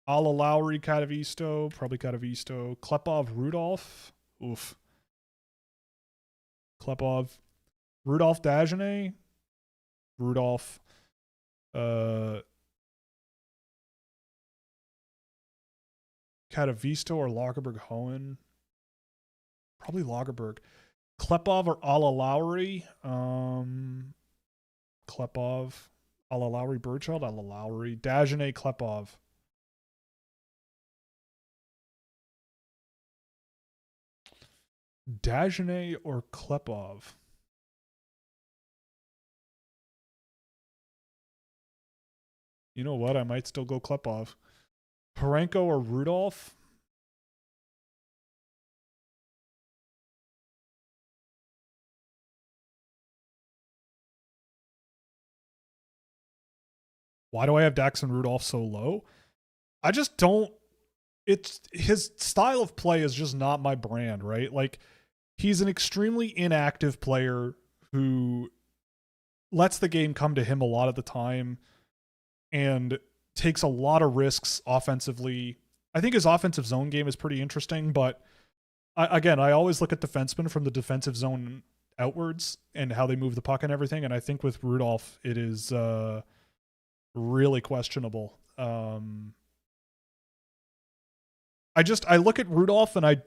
Ala Lowry, Katovisto. Probably Katovisto. Klepov, Rudolph. Oof. Klepov. Rudolph Dagenet. Rudolph. Katovisto or Lagerberg Hohen. Probably Lagerberg. Klepov or Ala Lowry. Klepov. Ala Lowry, Burchild. Ala Lowry. Dagenet, Klepov. Dagenet or Klepov. You know what? I might still go Klepov. Horenko or Rudolph? Why do I have Dax and Rudolph so low? I just don't. It's his style of play is just not my brand, right? Like, he's an extremely inactive player who lets the game come to him a lot of the time and takes a lot of risks offensively. I think his offensive zone game is pretty interesting, but I always look at defensemen from the defensive zone outwards and how they move the puck and everything. And I think with Rudolph, it is really questionable. I look at Rudolph and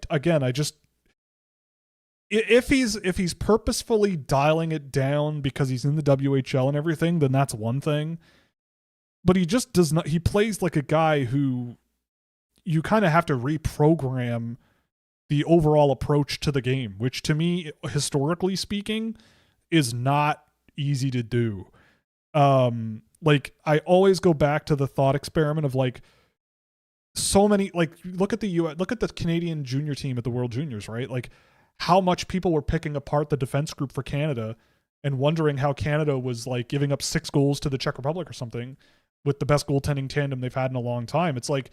if he's purposefully dialing it down because he's in the WHL and everything, then that's one thing. But he just does not. He plays like a guy who you kind of have to reprogram the overall approach to the game, which to me, historically speaking, is not easy to do. Like, I always go back to the thought experiment of like so many, like, look at the Canadian junior team at the World Juniors, right? Like, how much people were picking apart the defense group for Canada and wondering how Canada was like giving up 6 goals to the Czech Republic or something with the best goaltending tandem they've had in a long time. It's like,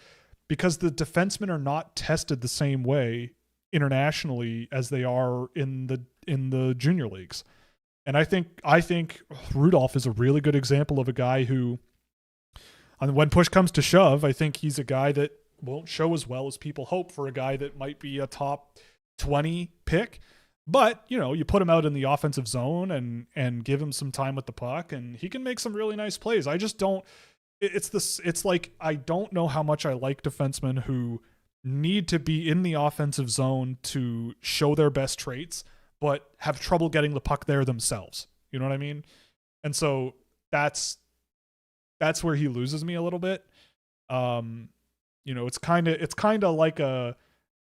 because the defensemen are not tested the same way internationally as they are in the junior leagues. And I think Rudolph is a really good example of a guy who, when push comes to shove, I think he's a guy that won't show as well as people hope for a guy that might be a top 20 pick. But, you know, you put him out in the offensive zone and give him some time with the puck, and he can make some really nice plays. I just don't. It's like, I don't know how much I like defensemen who need to be in the offensive zone to show their best traits, but have trouble getting the puck there themselves. You know what I mean? And so that's where he loses me a little bit. You know, it's kind of like a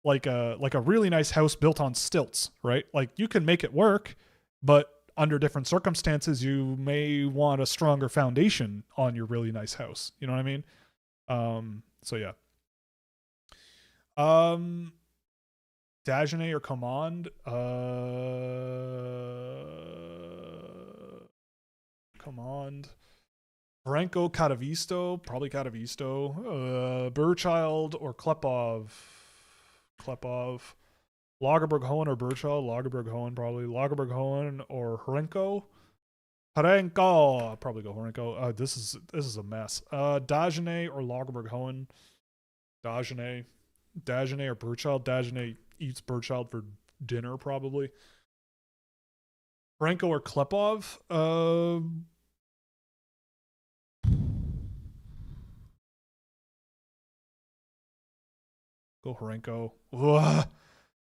really nice house built on stilts, right? Like, you can make it work, but under different circumstances, you may want a stronger foundation on your really nice house. You know what I mean? So yeah. Dagenet or Command? Command. Franco, Katovisto, probably Katovisto. Burchild or Klepov? Klepov. Lagerberg Hohen or Burchild? Lagerberg Hohen, probably. Lagerberg Hohen or Horenko? Horenko. I'll probably go Horenko. This is a mess. Dagenet or Lagerberg Hohen? Dagenet. Dagenet or Burchild? Dagenet eats Burchild for dinner, probably. Horenko or Klepov? Go Horenko.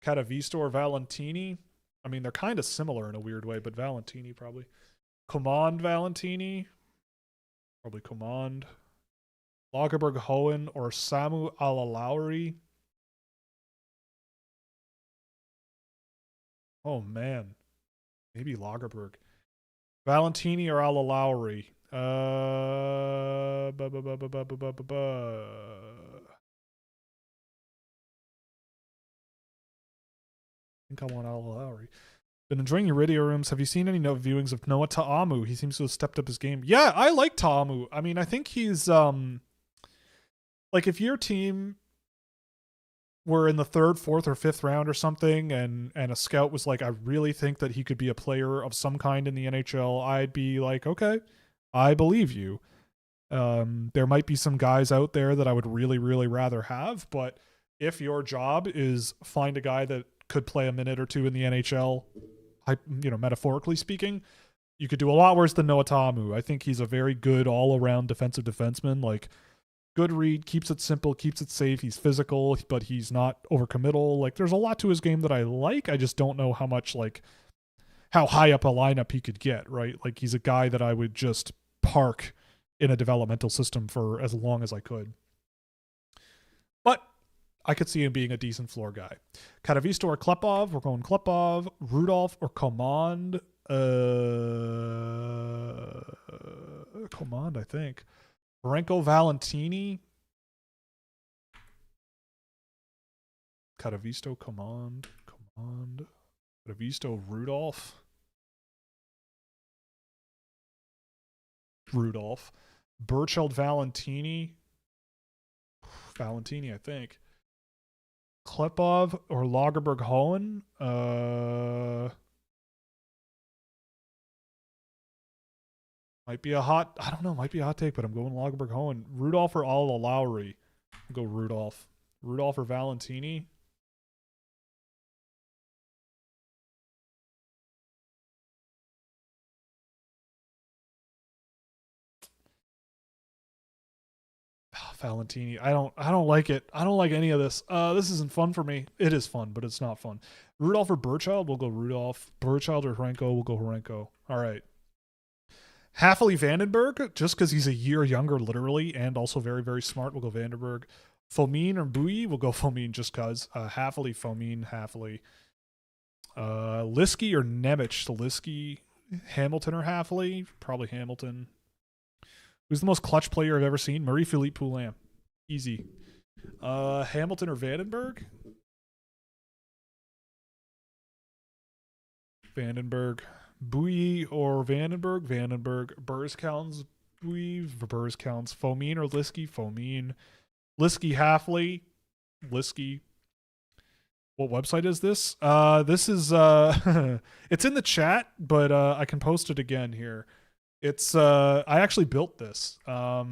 Katovisto or Valentini? I mean, they're kind of similar in a weird way, but Valentini probably. Command Valentini. Probably Command. Lagerberg Hohen or Samu Alalaurie. Oh, man. Maybe Lagerberg. Valentini or Alalaurie. I think I want Alalaurie. Been enjoying your radio rooms. Have you seen any viewings of Noah Ta'amu? He seems to have stepped up his game. Yeah, I like Ta'amu. I mean, I think he's like if your team were in the third, fourth, or fifth round or something, and a scout was like, I really think that he could be a player of some kind in the NHL, I'd be like, okay, I believe you. There might be some guys out there that I would really, really rather have, but if your job is find a guy that could play a minute or two in the NHL, metaphorically speaking, you could do a lot worse than Noah Ta'amu. I think he's a very good all-around defensive defenseman. Like, good read, keeps it simple, keeps it safe. He's physical, but he's not overcommittal. Like, there's a lot to his game that I like. I just don't know how much, like, how high up a lineup he could get, right? Like, he's a guy that I would just park in a developmental system for as long as I could. But I could see him being a decent floor guy. Katavisto or Klepov? We're going Klepov. Rudolph or Command? Command, I think. Marenko Valentini? Katavisto, Command. Katavisto, Rudolph. Burcheld, Valentini, I think. Klepov or Lagerberg Hohen. Might be a hot take, but I'm going Lagerberg Hohen. Rudolph or Alalaurie. I'll go Rudolph. Rudolph or Valentini. Valentini. I don't like it. I don't like any of this. This isn't fun for me. It is fun, but it's not fun. Rudolph or Burchild? We'll go Rudolph. Burchild or Horenko? We'll go Horenko. All right. Hafley Vandenberg, just because he's a year younger, literally, and also very, very smart. We'll go Vandenberg. Fomin or Bowie? We'll go Fomin just because. Hafley, Fomin, Hafley. Liskey or Nemec? Liskey, Hamilton or Hafley? Probably Hamilton. Who's the most clutch player I've ever seen? Marie-Philippe Poulin. Easy. Hamilton or Vandenberg? Vandenberg. Bowie or Vandenberg? Vandenberg. Burrs-Counts, Bowie. Burrs-Counts. Fomin or Liskey? Fomin. Liskey, Hafley. Liskey. What website is this? This is it's in the chat, but I can post it again here. It's I actually built this. I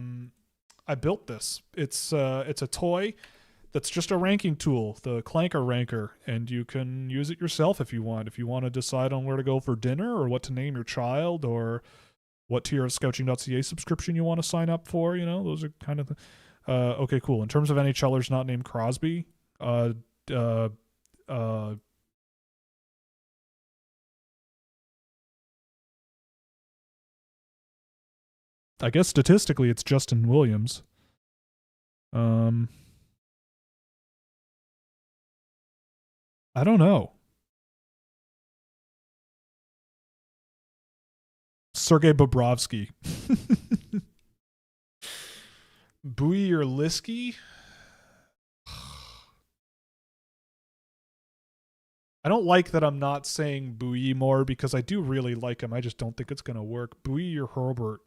built this. It's a toy that's just a ranking tool, the Clanker Ranker, and you can use it yourself if you want. If you want to decide on where to go for dinner or what to name your child or what tier of Scouching.ca subscription you want to sign up for, those are kind of okay, cool. In terms of NHLers not named Crosby, I guess statistically it's Justin Williams. I don't know. Sergei Bobrovsky. Bowie or Liskey? I don't like that I'm not saying Bowie more because I do really like him. I just don't think it's going to work. Bowie or Hurlburt?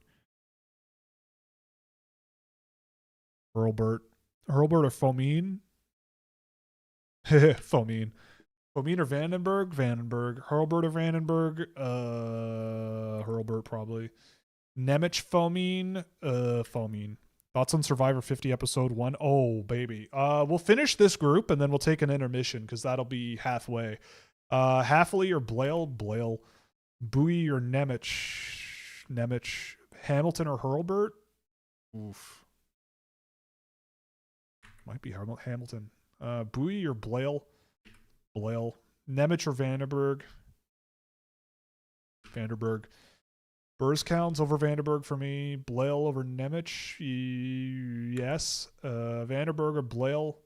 Hurlburt or Fomin? Fomin. Fomin or Vandenberg? Vandenberg. Hurlburt or Vandenberg? Hurlburt probably. Nemec, Fomin? Fomin. Thoughts on Survivor 50 episode 1? Oh, baby. We'll finish this group and then we'll take an intermission because that'll be halfway. Hafley or Blale? Bowie or Nemec? Hamilton or Hurlburt? Oof. Might be Hamilton. Bowie or Blale? Nemec or Vandenberg? Vanderberg. Burzkowns over Vanderberg for me. Blale over Nemec. Yes. Vanderberg or Blale.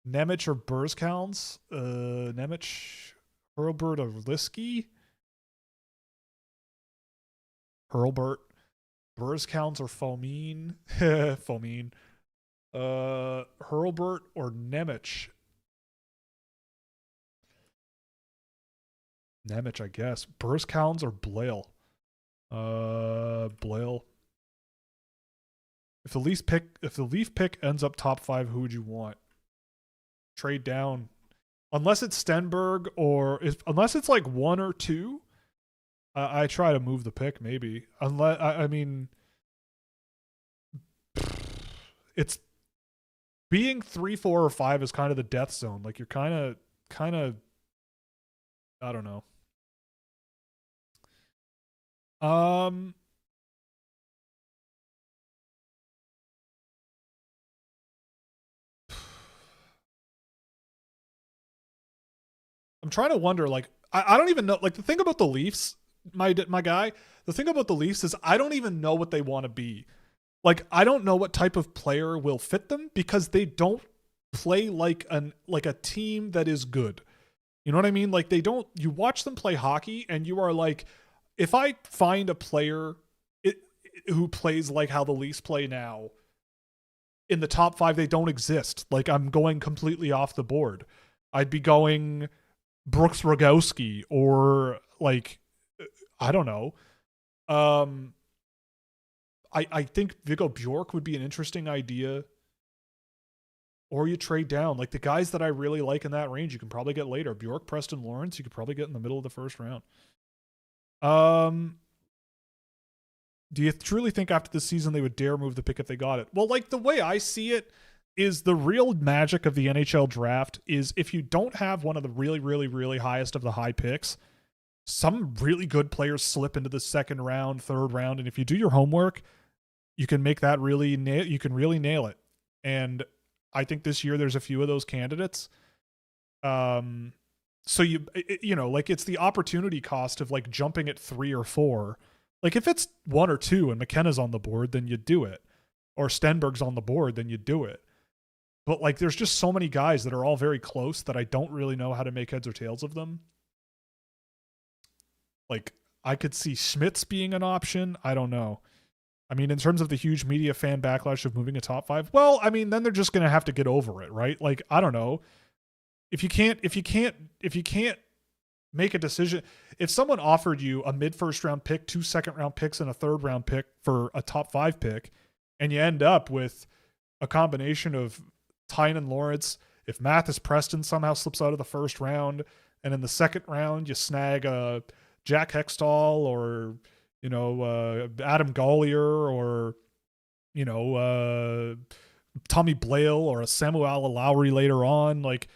Nemec or Burzkowns. Nemec. Hurlburt or Liskey. Hurlburt. Burzkowns or Fomin. Fomin. Hurlburt or Nemec. Nemec, I guess. Burzkowns or Blale. Blale. If the Leaf pick ends up top 5, who would you want? Trade down. Unless it's Stenberg unless it's like 1 or 2, I try to move the pick maybe. Unless I mean, it's being 3, 4, or 5 is kind of the death zone. Like you're kind of I don't know. I'm trying to wonder, like, I don't even know. Like, the thing about the Leafs, my guy, the thing about the Leafs is I don't even know what they want to be. Like, I don't know what type of player will fit them because they don't play like a team that is good. You know what I mean? Like, you watch them play hockey and you are like, if I find a player who plays like how the Leafs play now in the top 5, they don't exist. Like, I'm going completely off the board. I'd be going Brooks Rogowski or like, I don't know. I think Viggo Bjork would be an interesting idea. Or you trade down. Like the guys that I really like in that range, you can probably get later. Bjork, Preston Lawrence, you could probably get in the middle of the first round. Do you truly think after this season they would dare move the pick if they got it? Well, like the way I see it is the real magic of the NHL draft is if you don't have one of the really, really, really highest of the high picks, some really good players slip into the second round, third round, and if you do your homework, you can make that really nail it. And I think this year there's a few of those candidates. So like it's the opportunity cost of like jumping at 3 or 4. Like if it's 1 or 2 and McKenna's on the board, then you do it. Or Stenberg's on the board, then you do it. But like there's just so many guys that are all very close that I don't really know how to make heads or tails of them. Like I could see Schmitz being an option. I don't know. I mean, in terms of the huge media fan backlash of moving a top 5, well, I mean, then they're just going to have to get over it, right? Like, I don't know. If you can't make a decision, if someone offered you a mid-first round pick, 2 second-round picks, and a third-round pick for a top 5 pick, and you end up with a combination of Tynan Lawrence, if Mathis Preston somehow slips out of the first round, and in the second round you snag a Jack Hextall or Adam Gollier or Tommy Blale or a Samuel Lowry later on, like,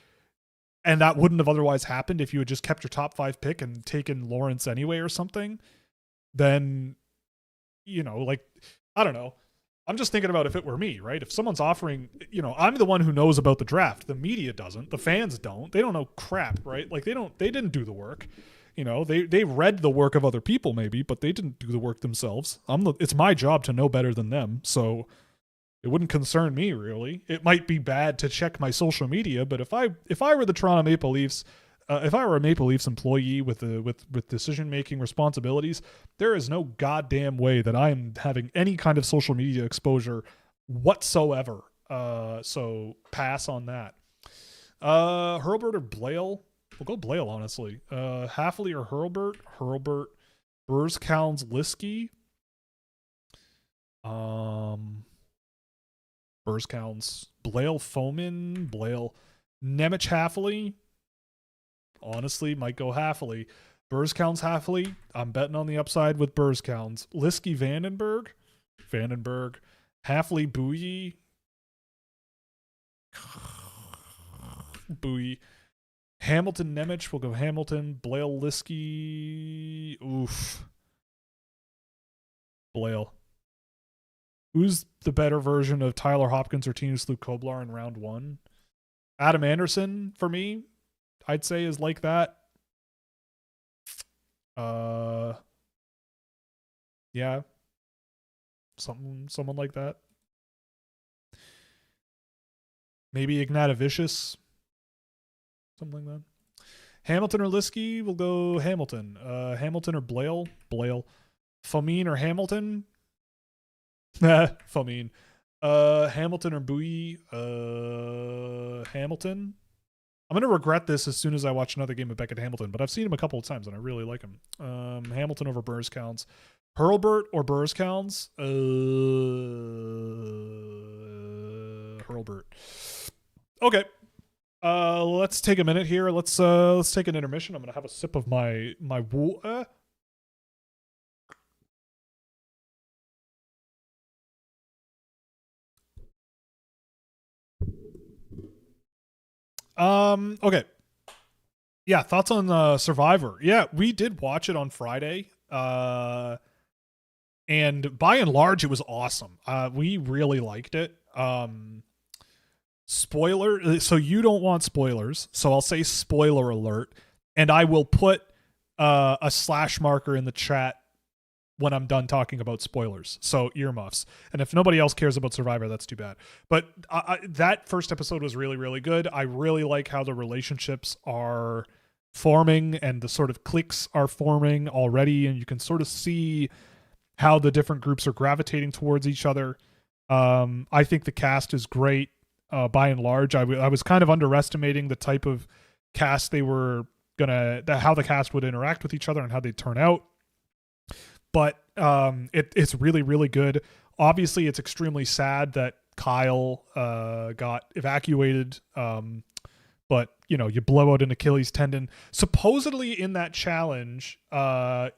and that wouldn't have otherwise happened if you had just kept your top 5 pick and taken Lawrence anyway or something, then like, I don't know. I'm just thinking about if it were me, right? If someone's offering, I'm the one who knows about the draft. The media doesn't. The fans don't. They don't know crap, right? Like they didn't do the work. They read the work of other people maybe, but they didn't do the work themselves. It's my job to know better than them, so it wouldn't concern me really. It might be bad to check my social media, but if I were the Toronto Maple Leafs, if I were a Maple Leafs employee with decision making responsibilities, there is no goddamn way that I am having any kind of social media exposure whatsoever. So pass on that. Hurlburt or Blale? We'll go Blale, honestly. Hafley or Hurlburt? Hurlburt. Burzkowns, Liskey. Burzkowns. Blale, Fomin. Blale. Nemec, Hafley. Honestly, might go Hafley. Burzkowns, Hafley. I'm betting on the upside with Burzkowns. Liskey, Vandenberg. Hafley, Bouilly. Bouilly. Hamilton, Nemec. We'll go Hamilton. Blale, Liskey. Oof. Blale. Who's the better version of Tyler Hopkins or Tinus Luke Koblar in round 1? Adam Anderson, for me, I'd say is like that. Yeah, someone like that. Maybe Ignatavicius, something like that. Hamilton or Liskey? We'll go Hamilton. Hamilton or Blale? Blale. Famine or Hamilton? Famine. Hamilton or Bowie? Hamilton. I'm gonna regret this as soon as I watch another game of Beckett Hamilton, but I've seen him a couple of times and I really like him. Hamilton over Burscounds. Hurlburt or Burscounds? Hurlburt. Okay. Let's take a minute here. Let's take an intermission. I'm gonna have a sip of my water. Okay. Yeah, thoughts on Survivor. Yeah, we did watch it on Friday. And by and large, it was awesome. We really liked it. Spoiler. So you don't want spoilers. So I'll say spoiler alert. And I will put a slash marker in the chat when I'm done talking about spoilers. So earmuffs. And if nobody else cares about Survivor, that's too bad. But that first episode was really, really good. I really like how the relationships are forming and the sort of cliques are forming already. And you can sort of see how the different groups are gravitating towards each other. I think the cast is great by and large. I was kind of underestimating the type of cast they were how the cast would interact with each other and how they'd turn out. But it's really, really good. Obviously, it's extremely sad that Kyle got evacuated. But, you know, you blow out an Achilles tendon. Supposedly in that challenge, the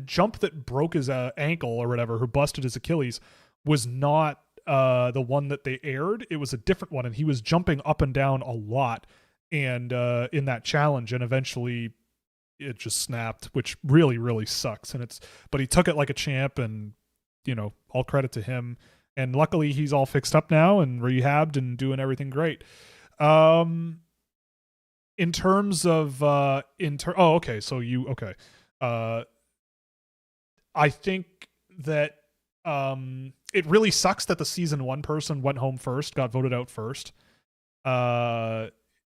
jump that broke his ankle or whatever, who busted his Achilles, was not the one that they aired. It was a different one, and he was jumping up and down a lot and in that challenge, and eventually it just snapped, which really, really sucks. But he took it like a champ, and, you know, all credit to him. And luckily he's all fixed up now and rehabbed and doing everything great. In terms of I think that it really sucks that the season 1 person went home first, got voted out first.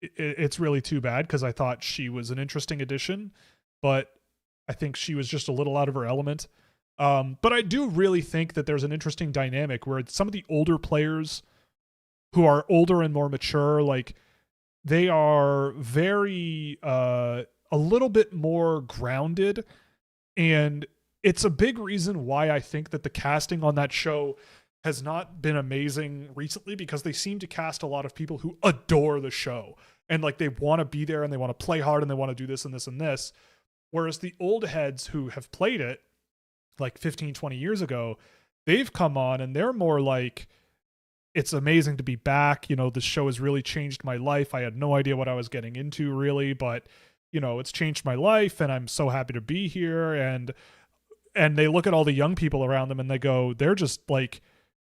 It's really too bad because I thought she was an interesting addition, but I think she was just a little out of her element. But I do really think that there's an interesting dynamic where some of the older players who are older and more mature, like, they are very a little bit more grounded, and it's a big reason why I think that the casting on that show has not been amazing recently, because they seem to cast a lot of people who adore the show and, like, they want to be there and they want to play hard and they want to do this and this and this, whereas the old heads who have played it like 15, 20 years ago, they've come on and they're more like, it's amazing to be back. You know, this show has really changed my life. I had no idea what I was getting into, really, but, you know, it's changed my life and I'm so happy to be here. And they look at all the young people around them and they go, they're just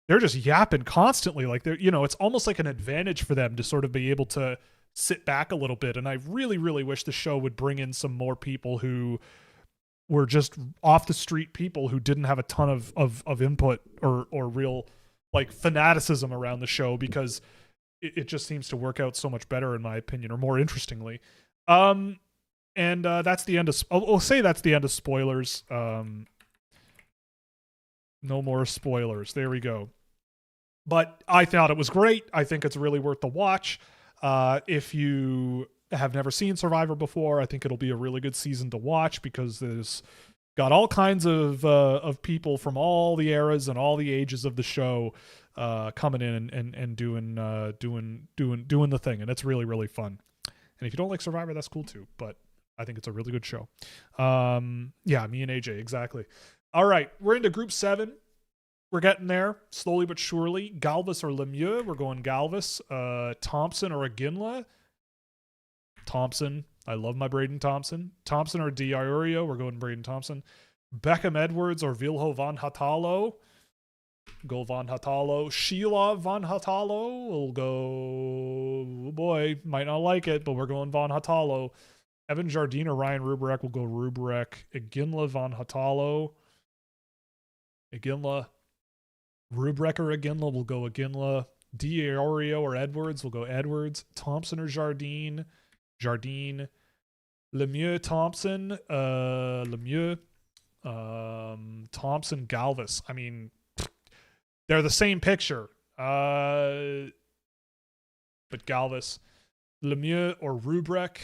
yapping constantly. Like, they're, you know, it's almost like an advantage for them to sort of be able to sit back a little bit. And I really, really wish the show would bring in some more people who were just off the street people who didn't have a ton of input or real, like, fanaticism around the show, because it just seems to work out so much better, in my opinion, or more interestingly. And that's the end of, I'll say that's the end of spoilers. No more spoilers. There we go. But I thought it was great. I think it's really worth the watch. If you have never seen Survivor before, I think it'll be a really good season to watch, because there's got all kinds of people from all the eras and all the ages of the show coming in and doing the thing, and it's really, really fun. And if you don't like Survivor, that's cool too, but I think it's a really good show. Yeah, me and AJ, exactly. All right, we're into Group 7. We're getting there, slowly but surely. Galvis or Lemieux? We're going Galvis. Thompson or Aginla? Thompson. I love my Braden Thompson. Thompson or Diario? We're going Braden Thompson. Beckham Edwards or Vilho Van Hatalo? Go Van Hatalo. Sheila Van Hatalo? We'll go, oh boy, might not like it, but we're going Van Hatalo. Evan Jardine or Ryan Rubrek will go Rubrek. Iginla Von Hatalo. Iginla. Rubrek or Iginla will go Iginla. D'Orio or Edwards will go Edwards. Thompson or Jardine. Jardine. Lemieux Thompson. Lemieux. Thompson Galvis. I mean, they're the same picture. But Galvis. Lemieux or Rubrek.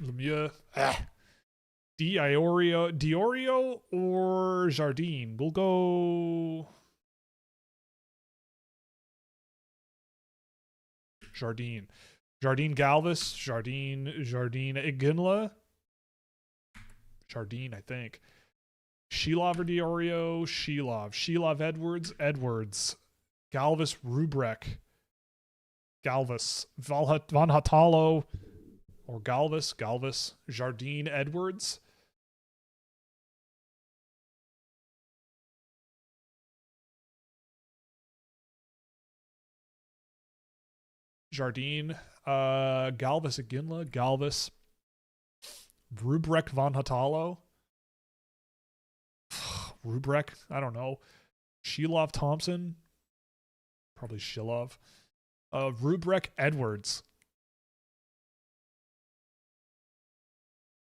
Lemieux. D'Orio or Jardine. We'll go Jardine. Jardine Galvis. Jardine Iginla. Jardine, I think. Shilov or D'Orio. Shilov Edwards. Galvis Rubrek. Galvis. Von Hatalo or Galvis. Jardine Edwards. Jardine. Galvis Iginla. Galvis. Rubrek Von Hatalo. Rubrek. I don't know. Shilov Thompson. Probably Shilov. Rubrek Edwards.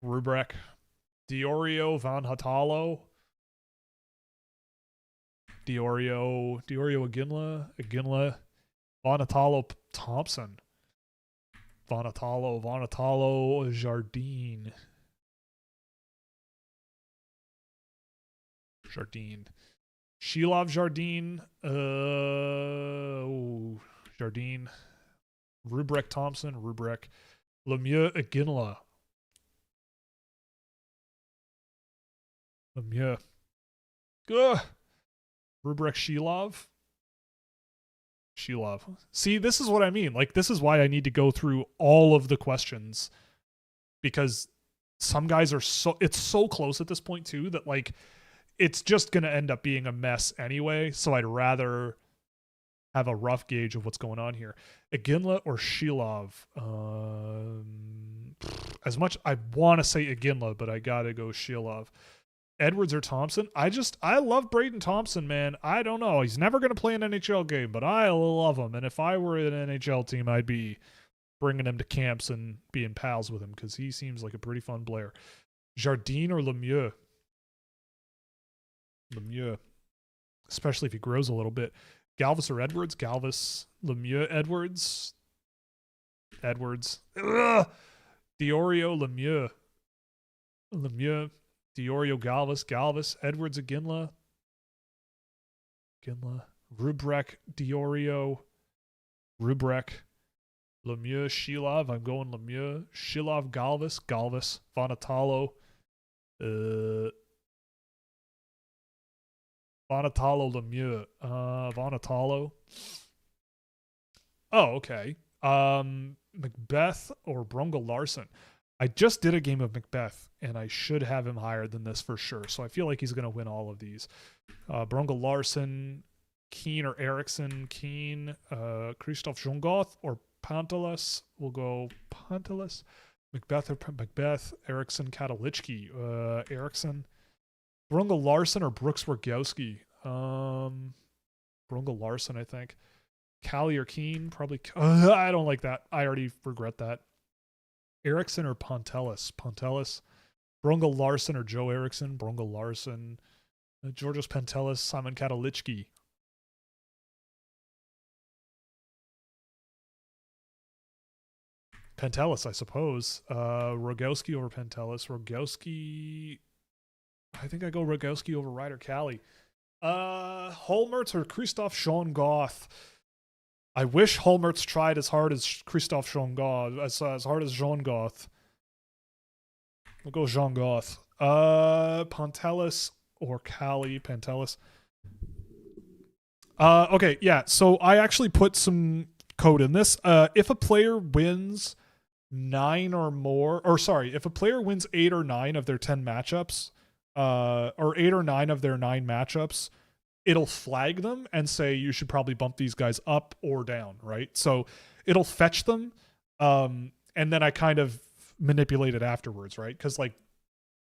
Rubrek. D'Orio Von Hatalo. D'Orio Iginla. Von Hatalo Thompson. Von Hatalo Jardine. Shilov Jardine. Jardine. Rubrek Thompson. Lemieux Iginla. Lemieux. Rubrek Shilov. See, this is what I mean. Like, this is why I need to go through all of the questions, because some guys are it's so close at this point too that like it's just going to end up being a mess anyway. So I'd rather have a rough gauge of what's going on here. Iginla or Shilov? As much I want to say Iginla, but I got to go Shilov. Edwards or Thompson? I love Braden Thompson, man. I don't know. He's never going to play an NHL game, but I love him. And if I were an NHL team, I'd be bringing him to camps and being pals with him because he seems like a pretty fun player. Jardine or Lemieux? Lemieux. Especially if he grows a little bit. Galvis or Edwards? Galvis. Lemieux, Edwards. Ugh! D'Orio, Lemieux. D'Orio, Galvis. Edwards, Iginla. Rubrek, D'Orio. Lemieux, Shilov. I'm going Lemieux. Shilov, Galvis. Von Hatalo. Lemieux. Von Hatalo. Oh, okay. Macbeth or Brungle Larson. I just did a game of Macbeth, and I should have him higher than this for sure. So I feel like he's going to win all of these. Brungle Larson, Keane or Eriksson. Keane, Christophe Jongoth or Pantelis. We'll go Pantelis. Macbeth or Macbeth. Eriksson, Katalichki. Eriksson. Brungle Larson or Brooks Rogowski. Brungle Larson, I think. Callie or Keane, probably. I don't like that. I already regret that. Eriksson or Pontelis? Brungle Larson or Joe Eriksson? Brungle Larson. Georgios Pantelis, Simon Katalichki. Pantelis, I suppose. Rogowski over Pantelis. Rogowski. I think I go Rogowski over Ryder Callie. Holmertz or Christophe Jongoth? I wish Holmertz tried as hard as Christophe Jongoth, as hard as Jongoth. We'll go Jongoth. Pantelis or Callie. Pantelis. Okay, yeah. So I actually put some code in this. If a player wins 9 or more, or sorry, if a player wins 8 or 9 of their 10 matchups, or 8 or 9 of their 9 matchups, it'll flag them and say you should probably bump these guys up or down, right? So it'll fetch them, and then I kind of manipulate it afterwards, right? Because like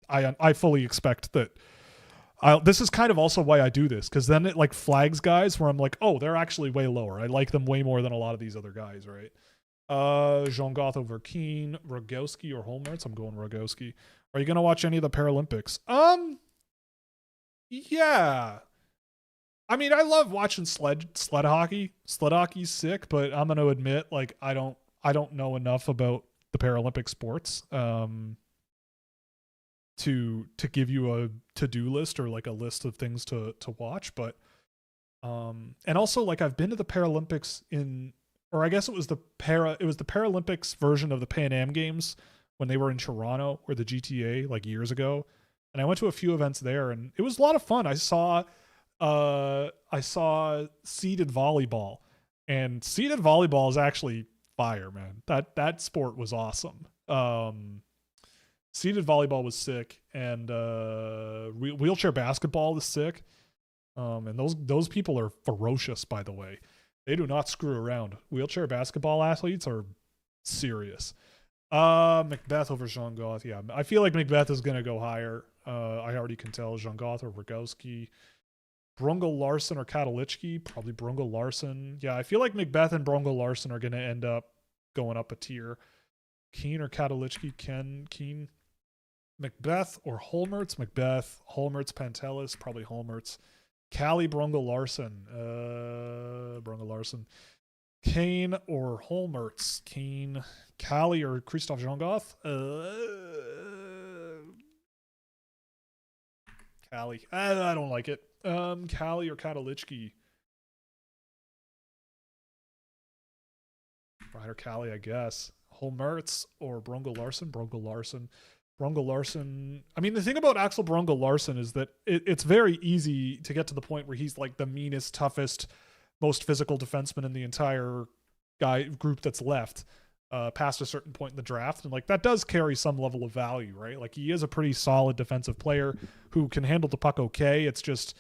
I fully expect that. This is kind of also why I do this, because then it like flags guys where I'm like, oh, they're actually way lower. I like them way more than a lot of these other guys, right? Jean Goth over Keen, Rogowski or Holmertz. I'm going Rogowski. Are you gonna watch any of the Paralympics? Yeah. I mean, I love watching sled hockey. Sled hockey's sick, but I'm gonna admit, like, I don't know enough about the Paralympic sports. To give you a to-do list or like a list of things to watch, but and also like I've been to the Paralympics or I guess it was the Paralympics version of the Pan Am Games when they were in Toronto or the GTA like years ago, and I went to a few events there and it was a lot of fun. I saw seated volleyball, and seated volleyball is actually fire, man. That sport was awesome. Seated volleyball was sick, and wheelchair basketball is sick. And those people are ferocious, by the way. They do not screw around. Wheelchair basketball athletes are serious. Macbeth over Jean Goth. Yeah, I feel like Macbeth is going to go higher. I already can tell. Jean Goth or Rogowski. Brungle Larson or Katalichki. Probably Brungle Larson. Yeah, I feel like Macbeth and Brungle Larson are going to end up going up a tier. Keen or Katalichki. Keen. Macbeth or Holmertz. Macbeth. Holmertz, Pantelis. Probably Holmertz. Callie, Brungle Larson. Brungle Larson. Kane or Holmertz. Kane. Callie or Christoph Jongoth. Callie. I don't like it. Callie or Katalichki. Ryder Callie, I guess. Holmertz or Brungle Larson. Brungle Larson. Brungle Larson. I mean, the thing about Axel Brungle Larson is that it's very easy to get to the point where he's like the meanest, toughest, most physical defenseman in the entire group that's left past a certain point in the draft. And like that does carry some level of value, right? Like he is a pretty solid defensive player who can handle the puck okay. It's just,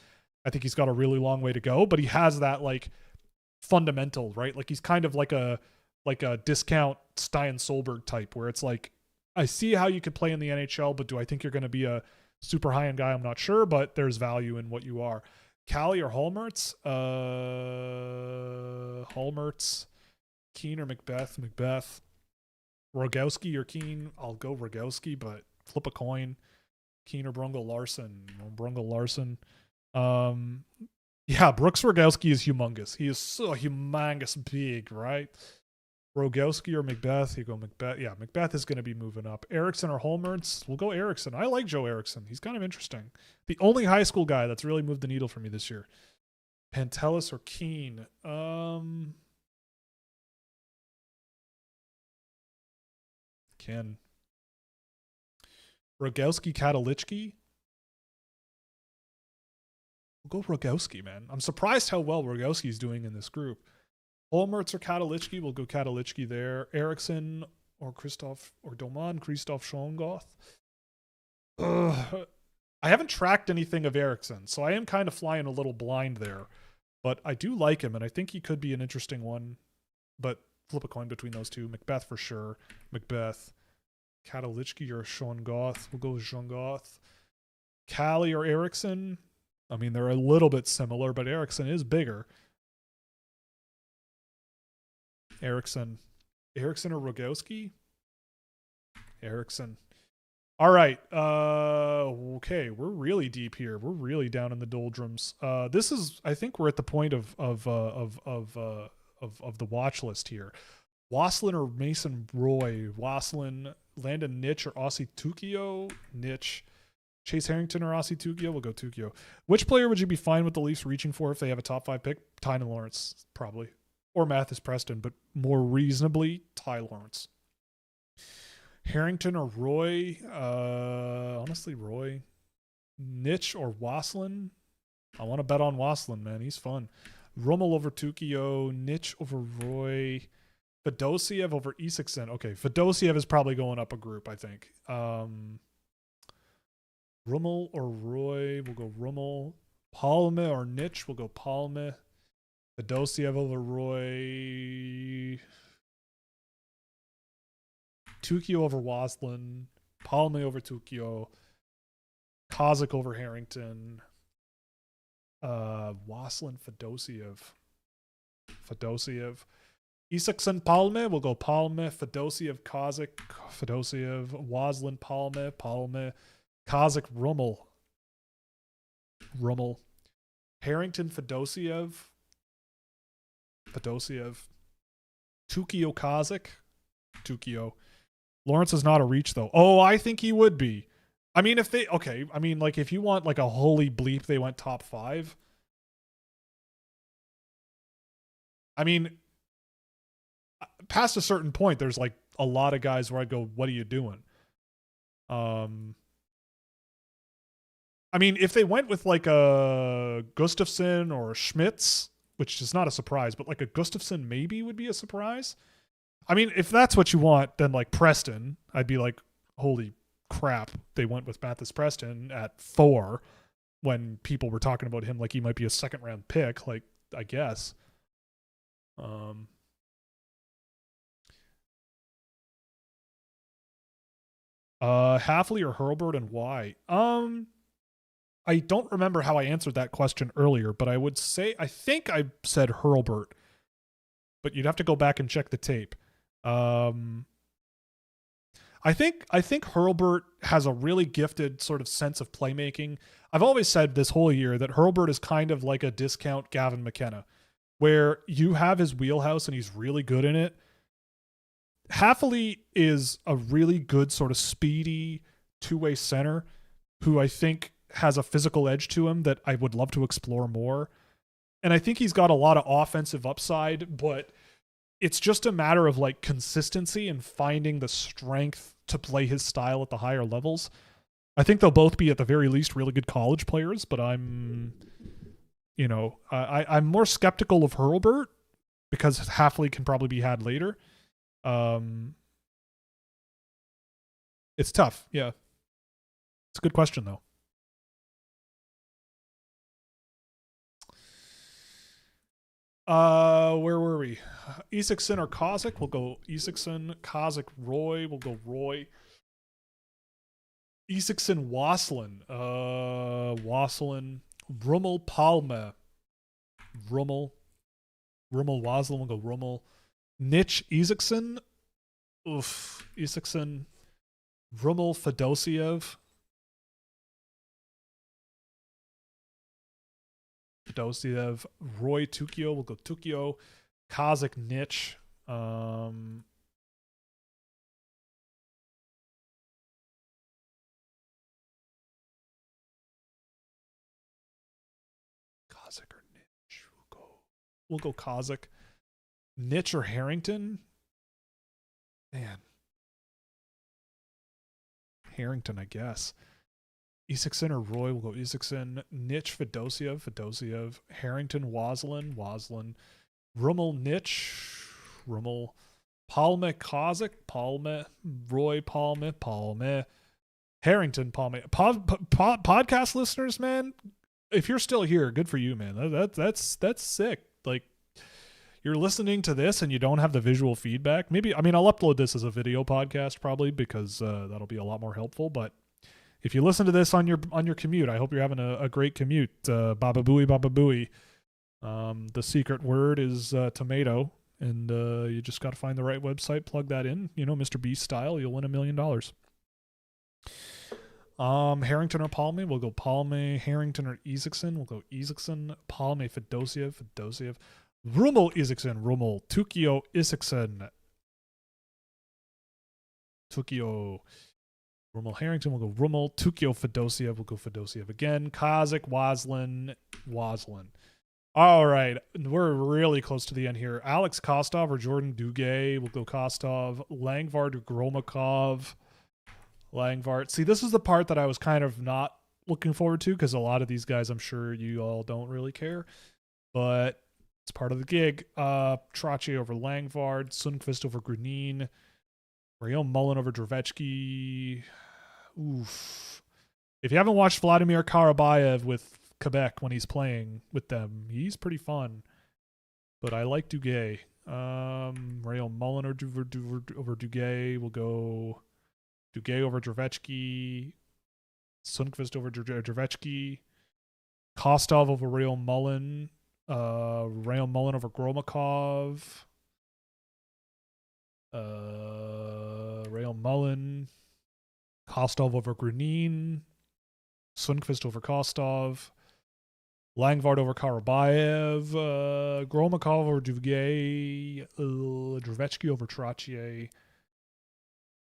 I think he's got a really long way to go, but he has that like fundamental, right? Like he's kind of like a discount Stein Solberg type where it's like, I see how you could play in the NHL, but do I think you're going to be a super high-end guy? I'm not sure, but there's value in what you are. Callie or Holmertz? Holmertz. Keen or Macbeth? Macbeth. Rogowski or Keen? I'll go Rogowski, but flip a coin. Keen or Brungle Larson? Brungle Larson. Yeah, Brooks Rogowski is humongous. He is so humongous big, right? Rogowski or Macbeth? You go Macbeth. Yeah, Macbeth is going to be moving up. Erickson or Holmertz? We'll go Erickson. I like Joe Erickson. He's kind of interesting. The only high school guy that's really moved the needle for me this year. Pantelis or Keen? Ken. Rogowski, Katalichki? We'll go Rogowski, man. I'm surprised how well Rogowski's doing in this group. Holmertz or Katalichki? We'll go Katalichki there. Erickson or Christoph or Doman, Christoph Schongoth. I haven't tracked anything of Erickson, so I am kind of flying a little blind there. But I do like him, and I think he could be an interesting one. But flip a coin between those two. Macbeth for sure. Macbeth. Katalichki or Schongoth? We'll go with Schongoth. Callie or Erickson? I mean, they're a little bit similar, but Erickson is bigger. Erickson or Rogowski? Erickson. All right. Okay, we're really deep here. We're really down in the doldrums. This is, I think, we're at the point of the watch list here. Waslin or Mason Roy? Waslin, Landon Nitch or Aussie Tukio? Nitch. Chase Harrington or Aussie Tukio? We'll go Tukio. Which player would you be fine with the Leafs reaching for if they have a top 5 pick? Tynan Lawrence, probably. Or Mathis Preston, but more reasonably, Ty Lawrence. Harrington or Roy? Honestly, Roy. Nitch or Waslin? I want to bet on Waslin, man. He's fun. Rummel over Tukio. Nitch over Roy. Fedosiev over Isaksen. Okay, Fedosiev is probably going up a group, I think. Rummel or Roy? We'll go Rummel. Palme or Nitch? We'll go Palme. Fedosiev over Roy. Tukio over Waslin, Palme over Tukio, Kozik over Harrington, Waslin, Fedosiev, Isakson, Palme. We'll go Palme, Fedosiev, Kozik, Fedosiev, Waslin, Palme, Kozik, Rummel, Harrington, Fedosiev, Tukio, Kozik, Lawrence is not a reach though. Oh, I think he would be. I mean, if you want like a holy bleep, they went top 5. I mean, past a certain point, there's like a lot of guys where I go, what are you doing? I mean, if they went with like a Gustafsson or a Schmitz, which is not a surprise, but like a Gustafsson maybe would be a surprise. I mean, if that's what you want, then like Preston, I'd be like, holy crap, they went with Mathis Preston at 4 when people were talking about him like he might be a second round pick, like, I guess. Halfley or Hurlburt, and why? I don't remember how I answered that question earlier, but I would say, I think I said Hurlburt, but you'd have to go back and check the tape. I think Hurlburt has a really gifted sort of sense of playmaking. I've always said this whole year that Hurlburt is kind of like a discount Gavin McKenna, where you have his wheelhouse and he's really good in it. Halfley is a really good sort of speedy two-way center who I think has a physical edge to him that I would love to explore more. And I think he's got a lot of offensive upside, but it's just a matter of like consistency and finding the strength to play his style at the higher levels. I think they'll both be at the very least really good college players, but I'm more skeptical of Hurlburt because Halfley can probably be had later. It's tough. Yeah. It's a good question though. Where were we? Isakson or Kozik? We'll go Isakson. Kozik, Roy. We'll go Roy. Isakson, Waslin. Waslin. Rummel, Palme. Rummel, Waslin. We'll go Rummel. Niche, Isakson. Oof. Isakson. Rummel, Fedosiev. Roy, Tukio. We'll go Tukio. Kozik, Niche. Kozik or Niche. We'll go Kozik. Niche or Harrington? Man. Harrington, I guess. Isakson or Roy? We'll go Isakson. Niche, Fedosiev. Harrington, Waslin. Rummel, Niche. Rummel. Palme, Kozik. Palme. Roy, Palme. Harrington, Palme. Podcast listeners, man, if you're still here, good for you, man. That's sick. Like, you're listening to this and you don't have the visual feedback. Maybe, I mean, I'll upload this as a video podcast probably because that'll be a lot more helpful. But if you listen to this on your commute, I hope you're having a great commute. Baba Booey. The secret word is tomato, and you just got to find the right website, plug that in, Mr. Beast style, you'll win $1 million. Harrington or Palme? We'll go Palme. Harrington or Isakson? We'll go Isakson. Palme, Fedosiev. Rummel, Isakson. Rummel. Tukio, Isakson. Tukio. Rummel, Harrington. We'll go Rummel. Tukio, Fedosiev. We'll go Fedosiev again. Kozik, Waslin. All right. We're really close to the end here. Alex Kostov or Jordan Duguay? We'll go Kostov. Langvard or Gromikov? Langvard. See, this is the part that I was kind of not looking forward to because a lot of these guys, I'm sure you all don't really care, but it's part of the gig. Trottier over Langvard. Sundqvist over Grunin. Rayon Mullen over Dravetsky. Oof. If you haven't watched Vladimir Karabayev with Quebec when he's playing with them, he's pretty fun. But I like Duguay. Rail Mullen over Duguay. We'll go Duguay over Drevechky. Sundqvist over Drevechky. Kostov over Rail Mullen. Rail Mullen over Gromikov. Rail Mullen. Kostov over Grunin. Sundqvist over Kostov. Langvard over Karabayev. Gromikov over Duguay. Drevechky over Trottier.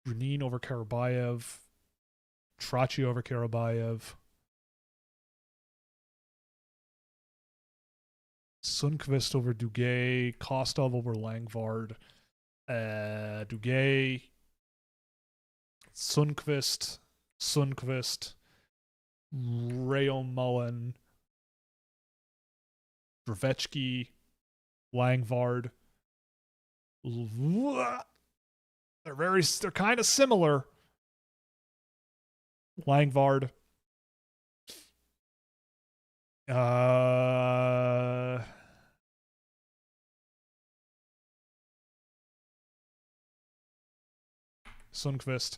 Grunin over Karabayev. Trottier over Karabayev. Sundqvist over Duguay. Kostov over Langvard. Duguay. Sundqvist. Rayo Mullen. Drevechky. Langvard. They're kind of similar. Langvard. Sundqvist.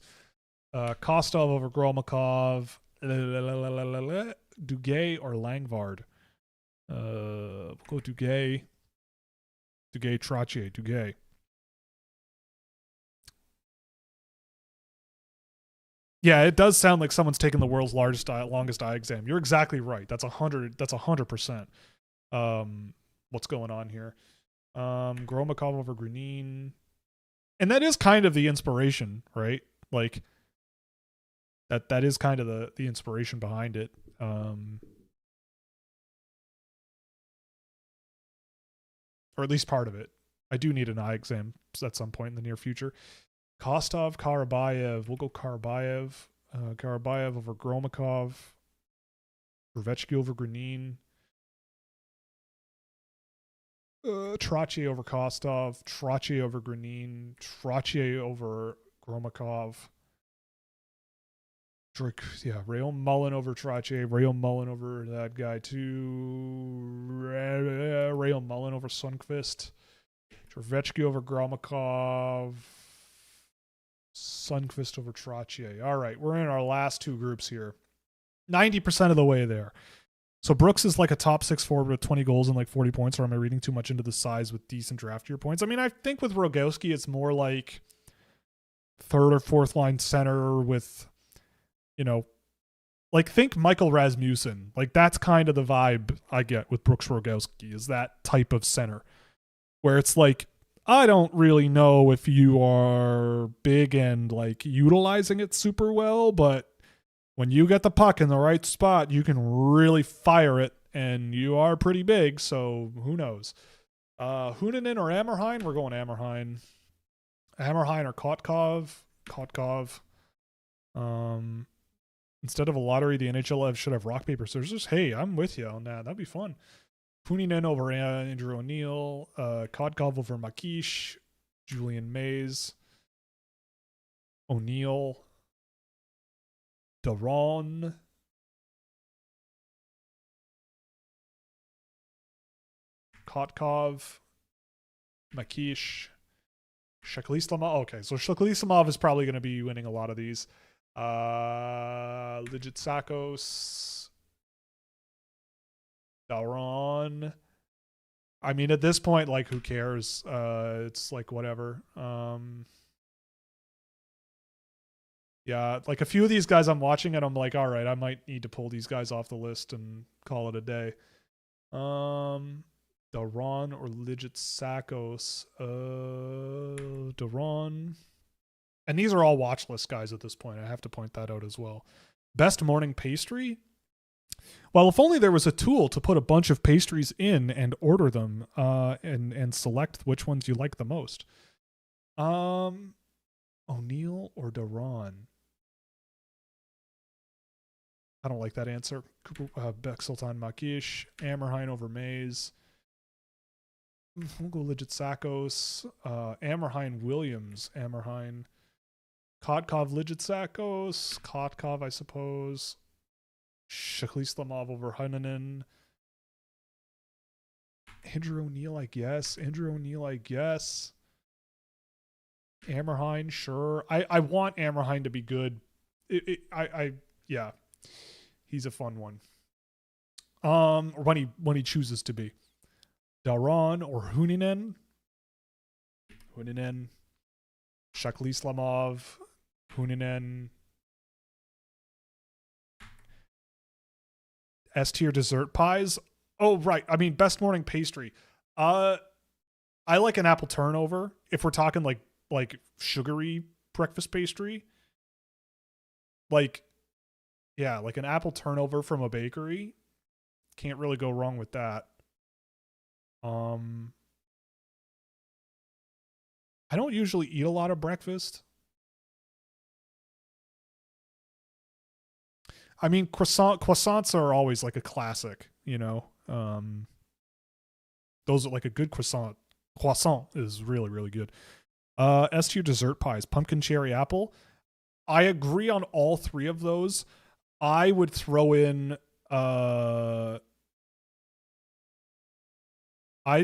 Kostov over Gromikov. Duguay or Langvard. We'll go Duguay. Duguay, Trottier, Duguay. Yeah, it does sound like someone's taken the world's longest eye exam. You're exactly right. That's 100%. What's going on here? Gromikov over Grunin. And that is kind of the inspiration, right? Like that is kind of the inspiration behind it. Or at least part of it. I do need an eye exam at some point in the near future. Kostov, Karabayev. We'll go Karabayev. Karabayev over Gromikov. Drevechky over Grunin. Trottier over Kostov. Trottier over Grunin. Trottier over Gromikov. Rayo Mullen over Trottier. Rayo Mullen over that guy too. Rayo Mullen over Sundqvist. Drevechky over Gromikov. Sundqvist over Trottier. All right, we're in our last two groups here. 90% of the way there. So Brooks is like a top 6 forward with 20 goals and like 40 points, or am I reading too much into the size with decent draft year points? I mean, I think with Rogowski, it's more like third or fourth line center with, like think Michael Rasmussen. Like that's kind of the vibe I get with Brooks Rogowski, is that type of center where it's like, I don't really know if you are big and like utilizing it super well, but when you get the puck in the right spot, you can really fire it, and you are pretty big, so who knows? Hunanen or Ammerhein? We're going Ammerhein. Ammerhein or Kotkov? Kotkov. Instead of a lottery, the NHL should have rock, paper, scissors. Hey, I'm with you on that. That'd be fun. Puninen over Andrew O'Neill. Kotkov over Makish. Julian Mays. O'Neill. Daron. Kotkov. Makish. Sheklislamov. Okay, so Sheklislamov is probably going to be winning a lot of these. Ligitsakos. Daron. I mean, at this point, like, who cares? It's like whatever. Yeah, like a few of these guys I'm watching and I'm like, all right, I might need to pull these guys off the list and call it a day. Daron or Ligitsakos. Daron. And these are all watch list guys at this point. I have to point that out as well. Best morning pastry? Well, if only there was a tool to put a bunch of pastries in and order them and select which ones you like the most. O'Neill or Daron? I don't like that answer. Beck Sultan Makish. Ammerhein over Mays. We'll go Ligitsakos. Ammerhein Williams. Ammerhein. Kotkov Ligitsakos. Kotkov, I suppose. Sheklislamov over Hunanen. Andrew O'Neill, I guess. Ammerhein, sure. I want Ammerhein to be good. Yeah, he's a fun one. When he chooses to be. Daron or Huninen. Shakli Islamov, Huninen. S tier dessert pies. Oh, right. I mean, best morning pastry. I like an apple turnover. If we're talking like sugary breakfast pastry. Like, yeah, like an apple turnover from a bakery. Can't really go wrong with that. I don't usually eat a lot of breakfast. I mean, croissants are always like a classic, you know. Those are like a good croissant. Croissant is really, really good. S tier dessert pies, pumpkin cherry apple. I agree on all three of those. I would throw in I'd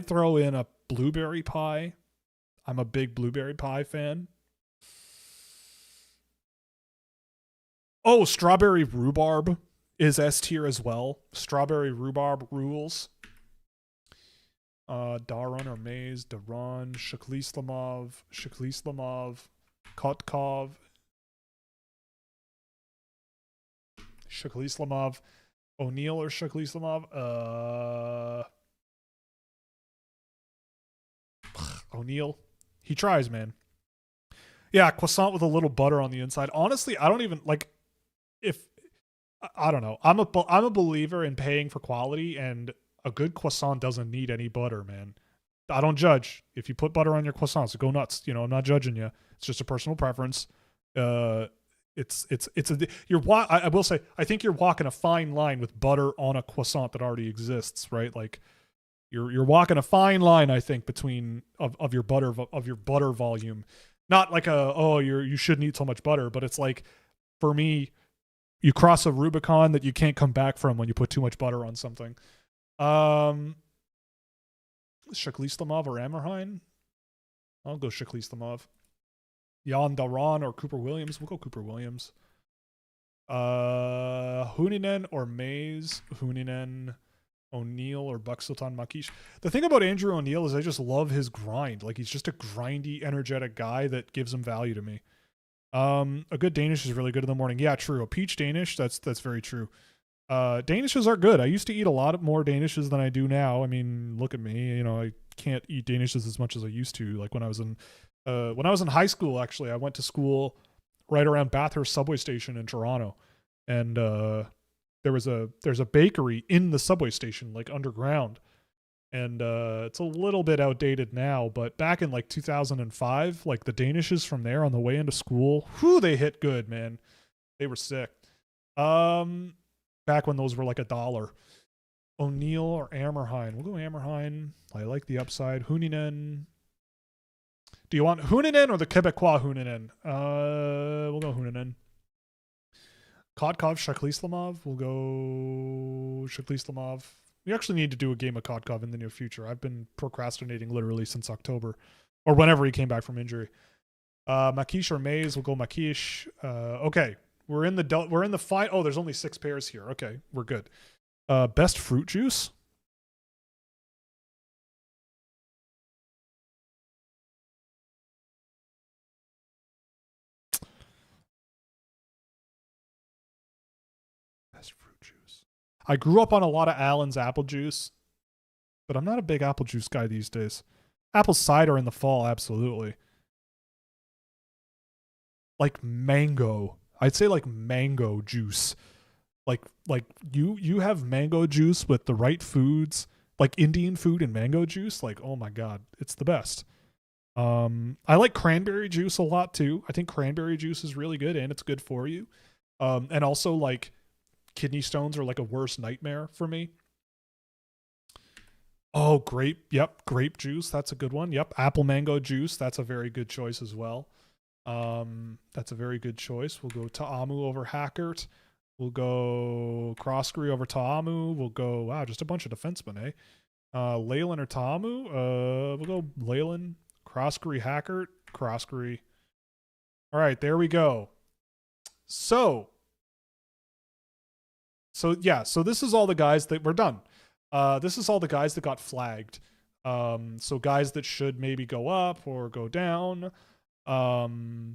throw in a blueberry pie. I'm a big blueberry pie fan. Oh, strawberry rhubarb is S tier as well. Strawberry rhubarb rules. Daron or Maze, Daron, Shaklislamov, Kotkov, Shaklislamov, O'Neill or Shaklislamov. O'Neill. He tries, man. Yeah, croissant with a little butter on the inside. Honestly, I don't even like if I don't know. I'm a believer in paying for quality, and a good croissant doesn't need any butter, man. I don't judge. If you put butter on your croissants, go nuts. You know, I'm not judging you. It's just a personal preference. I will say, I think you're walking a fine line with butter on a croissant that already exists, right? Like you're walking a fine line, I think, between of your butter volume. Not like you shouldn't eat so much butter, but it's like, for me, you cross a Rubicon that you can't come back from when you put too much butter on something. Shaklislamov or Ammerhein? I'll go Shaklislamov. Jan Daron or Cooper Williams? We'll go Cooper Williams. Huninen or Maze? Huninen. O'Neill or Buxelton Makish. The thing about Andrew O'Neill is I just love his grind. Like, he's just a grindy, energetic guy that gives him value to me. A good Danish is really good in the morning. Yeah, true. A peach Danish, that's very true. Danishes are good. I used to eat a lot more Danishes than I do now. I mean, look at me. You know, I can't eat Danishes as much as I used to. Like when I was in high school, actually, I went to school right around Bathurst subway station in Toronto, and there's a bakery in the subway station, like underground, and it's a little bit outdated now, but back in like 2005, like the Danishes from there on the way into school, whew, they hit good, man. They were sick. Back when those were like $1. O'Neill or Ammerhein? We'll go Ammerhein. I like the upside. Huninen. Do you want Huninen or the Quebecois Huninen? We'll go Huninen. Kotkov, Shaklislamov. We'll go Shaklislamov. We actually need to do a game of Kotkov in the near future. I've been procrastinating literally since October, or whenever he came back from injury. Makish or Maze? We'll go Makish. Okay. We're in the fight. Oh, there's only 6 pairs here. Okay, we're good. Best fruit juice. Best fruit juice. I grew up on a lot of Allen's apple juice, but I'm not a big apple juice guy these days. Apple cider in the fall, absolutely. Like mango. I'd say like mango juice. Like you have mango juice with the right foods, like Indian food and mango juice. Like, oh my god, it's the best. I like cranberry juice a lot too. I think cranberry juice is really good and it's good for you. And also like kidney stones are like a worse nightmare for me. Oh, grape. Yep, grape juice. That's a good one. Yep, apple mango juice. That's a very good choice as well. That's a very good choice. We'll go Ta'amu over Hackert. We'll go Crossgree over Ta'amu. We'll go, wow, just a bunch of defensemen, eh? Leyland or Tamu? We'll go Leyland. Croskery Hackert. Croskery. All right, there we go. So this is all the guys that were done. This is all the guys that got flagged. So guys that should maybe go up or go down,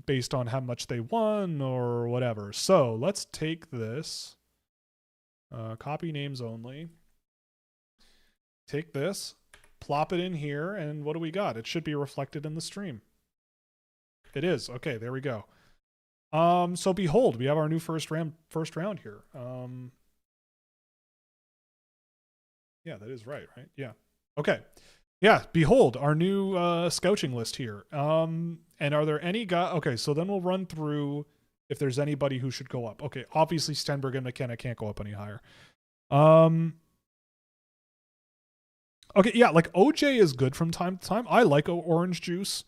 based on how much they won or whatever. So let's take this. Copy names only. Take this, plop it in here, and what do we got? It should be reflected in the stream. It is. Okay, there we go. So behold, we have our new first round here. Yeah, that is right? Yeah. Okay. Yeah, behold, our new scouching list here. And are there any guys? Okay, so then we'll run through if there's anybody who should go up. Okay, obviously Stenberg and McKenna can't go up any higher. Okay, yeah, like OJ is good from time to time. I like Orange Juice.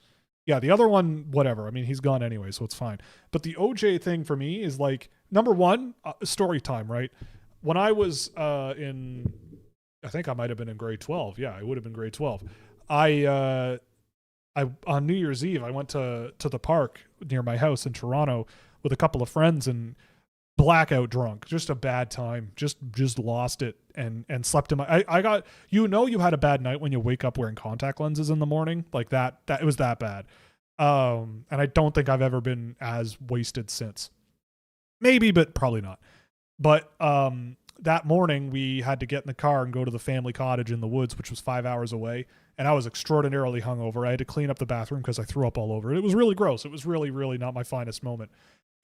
Yeah, the other one, whatever. I mean, he's gone anyway, so it's fine. But the OJ thing for me is like, number one, story time, right? When I was I think I might have been in grade 12. Yeah, I would have been grade 12. I on New Year's Eve, I went to the park near my house in Toronto with a couple of friends and blackout drunk, just a bad time, just lost it and slept in my, I got, you had a bad night when you wake up wearing contact lenses in the morning, like that it was that bad. And I don't think I've ever been as wasted since. Maybe, but probably not. But that morning we had to get in the car and go to the family cottage in the woods, which was 5 hours away. And I was extraordinarily hungover. I had to clean up the bathroom because I threw up all over it. It was really gross. It was really, really not my finest moment.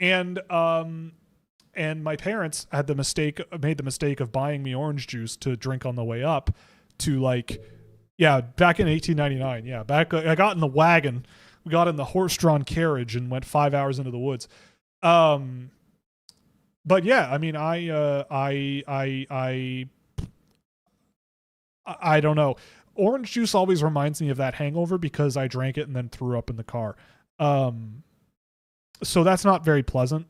And my parents made the mistake of buying me orange juice to drink on the way up to back in 1899. Yeah. I got in the wagon, we got in the horse-drawn carriage and went 5 hours into the woods. But yeah, I mean, I don't know. Orange juice always reminds me of that hangover because I drank it and then threw up in the car. So that's not very pleasant.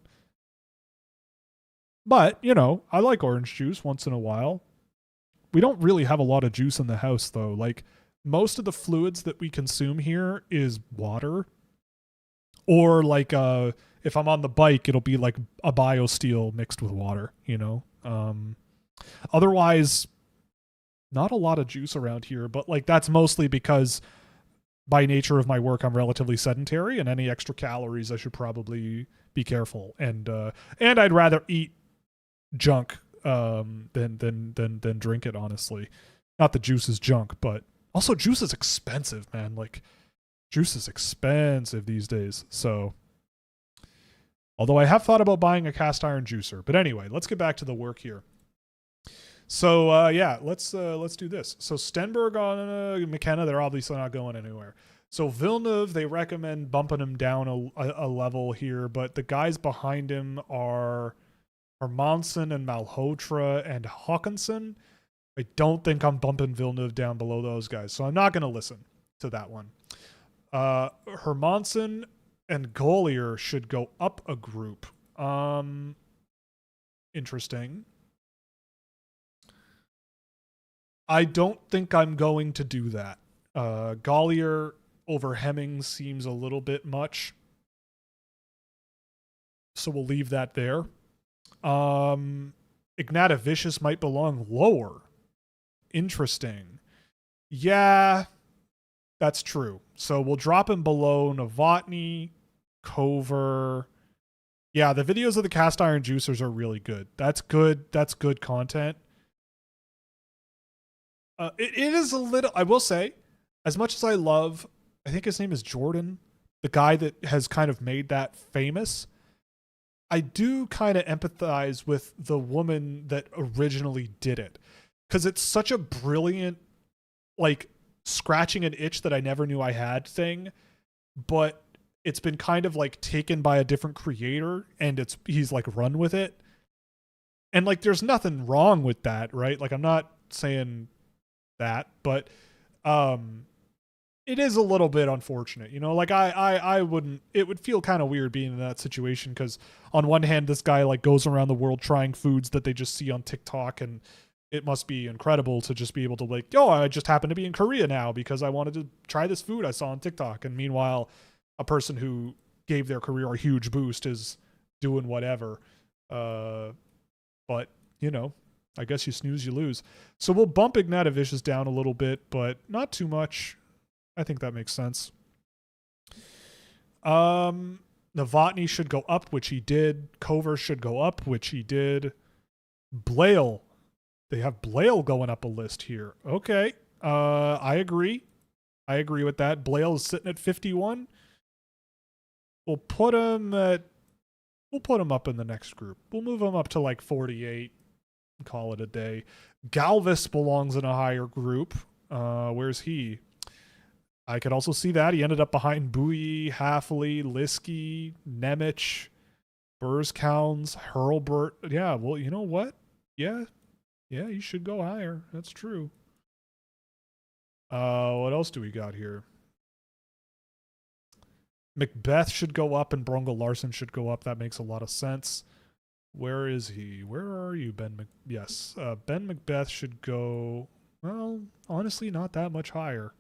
But, I like orange juice once in a while. We don't really have a lot of juice in the house, though. Like, most of the fluids that we consume here is water. Or, if I'm on the bike, it'll be like a BioSteel mixed with water, Otherwise, not a lot of juice around here. But, that's mostly because by nature of my work, I'm relatively sedentary. And any extra calories, I should probably be careful. And I'd rather eat junk than drink it, honestly. Not that juice is junk, but also juice is expensive, man. Like, juice is expensive these days. So, although I have thought about buying a cast iron juicer. But anyway, let's get back to the work here. So let's do this. So Stenberg on McKenna, they're obviously not going anywhere. So Villeneuve, they recommend bumping him down a level here, but the guys behind him are Hermansen and Malhotra and Hawkinson. I don't think I'm bumping Villeneuve down below those guys, so I'm not going to listen to that one. Hermansen and Golier should go up a group. Interesting. I don't think I'm going to do that. Golier over Hemming seems a little bit much, so we'll leave that there. Ignatavicius might belong lower. Interesting. Yeah, that's true. So we'll drop him below Novotny, Cover. Yeah, the videos of the cast iron juicers are really good. That's good. That's good content. It is a little, I will say, as much as I love, I think his name is Jordan, the guy that has kind of made that famous, I do kind of empathize with the woman that originally did it. Because it's such a brilliant, scratching an itch that I never knew I had thing. But it's been kind of taken by a different creator and he's run with it. And there's nothing wrong with that, right? I'm not saying that, but it is a little bit unfortunate, I wouldn't, it would feel kind of weird being in that situation, because on one hand this guy goes around the world trying foods that they just see on TikTok and it must be incredible to just be able to like, oh, I just happen to be in Korea now because I wanted to try this food I saw on TikTok. And meanwhile, a person who gave their career a huge boost is doing whatever. But, you know, I guess you snooze, you lose. So we'll bump Ignatevicius down a little bit, but not too much. I think that makes sense. Novotny should go up, which he did. Cover should go up, which he did. Blale. They have Blale going up a list here. Okay. I agree. I agree with that. Blale is sitting at 51. We'll put him up in the next group. We'll move him up to like 48 and call it a day. Galvis belongs in a higher group. Where's he? I could also see that. He ended up behind Bowie, Halfley, Liskey, Nemec, Burzkowns, Hurlburt. Yeah, well, you know what? Yeah, he should go higher. That's true. What else do we got here? Macbeth should go up and Brungle Larson should go up. That makes a lot of sense. Where is he? Where are you, Ben? Yes, Ben Macbeth should go, well, honestly, not that much higher.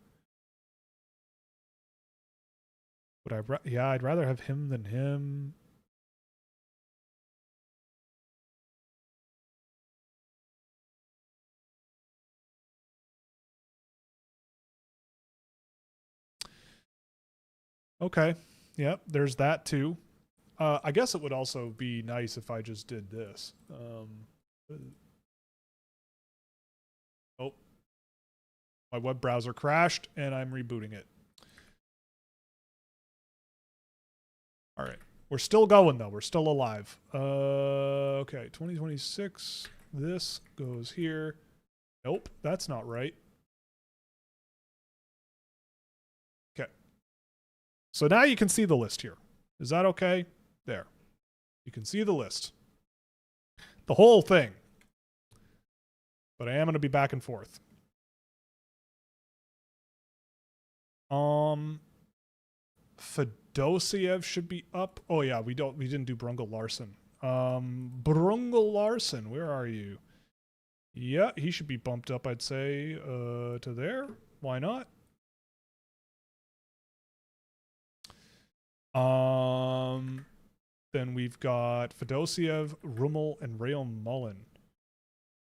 But I'd rather have him than him. Okay. Yep, there's that too. I guess it would also be nice if I just did this. Oh. My web browser crashed and I'm rebooting it. All right. We're still going though. We're still alive. Okay, 2026. This goes here. Nope, that's not right. Okay. So now you can see the list here. Is that okay? There. You can see the list. The whole thing. But I am going to be back and forth. Fedosiev should be up. Oh yeah, we didn't do Brungle Larson. Brungle Larson, where are you? Yeah, he should be bumped up, I'd say, to there. Why not? Then we've got Fedosiev, Rummel, and Rail Mullen.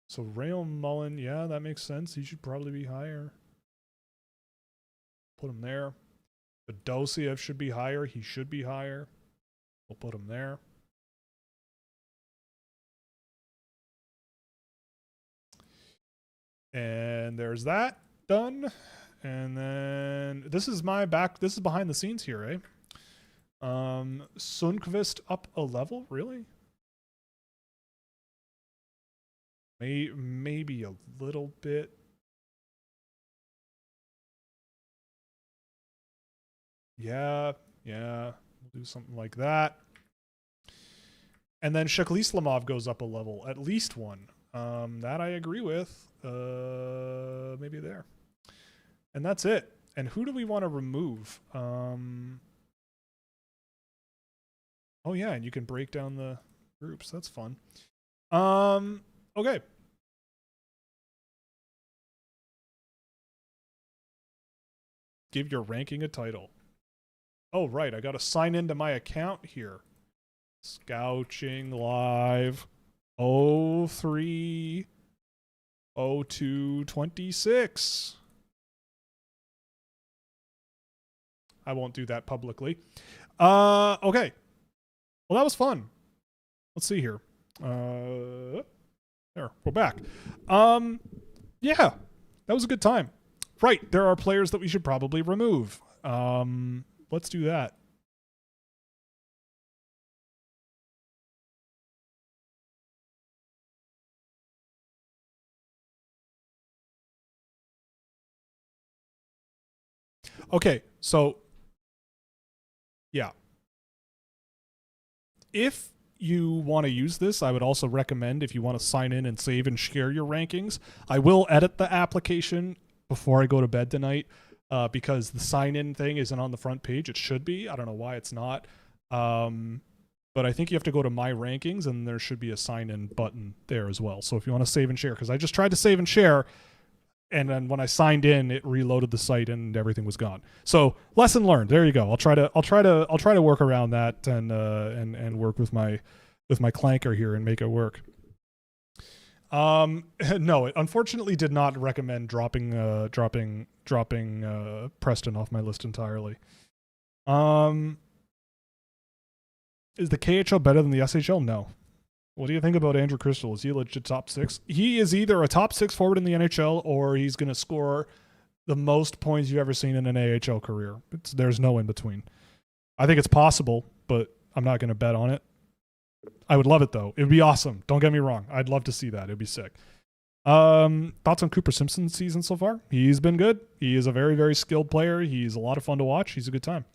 So Rail Mullen, yeah, that makes sense. He should probably be higher. Put him there. Fedosiev should be higher. He should be higher. We'll put him there. And there's that done. And then this is behind the scenes here, eh? Sundqvist up a level, really? Maybe a little bit. Yeah, we'll do something like that. And then Sheklislamov goes up a level, at least one. That I agree with. Maybe there. And that's it. And who do we want to remove? Oh yeah, and you can break down the groups. That's fun. Okay. Give your ranking a title. Oh, right. I got to sign into my account here. Scouching live 03/02/26. I won't do that publicly. Okay. Well, that was fun. Let's see here. There, we're back. Yeah, that was a good time. Right, there are players that we should probably remove. Let's do that. Okay, so yeah. If you want to use this, I would also recommend, if you want to sign in and save and share your rankings, I will edit the application before I go to bed tonight, because the sign in thing isn't on the front page. It should be. I don't know why it's not. But but I think you have to go to my rankings and there should be a sign in button there as well. So if you want to save and share, because I just tried to save and share, and then when I signed in, it reloaded the site and everything was gone. So lesson learned. There you go. I'll try to work around that and work with my clanker here and make it work. No, it unfortunately did not recommend dropping Preston off my list entirely. Is the KHL better than the SHL? No. What do you think about Andrew Crystal? Is he a legit top 6? He is either a top 6 forward in the NHL or he's going to score the most points you've ever seen in an AHL career. There's no in between. I think it's possible, but I'm not going to bet on it. I would love it, though. It would be awesome. Don't get me wrong. I'd love to see that. It would be sick. Thoughts on Cooper Simpson's season so far? He's been good. He is a very, very skilled player. He's a lot of fun to watch. He's a good time.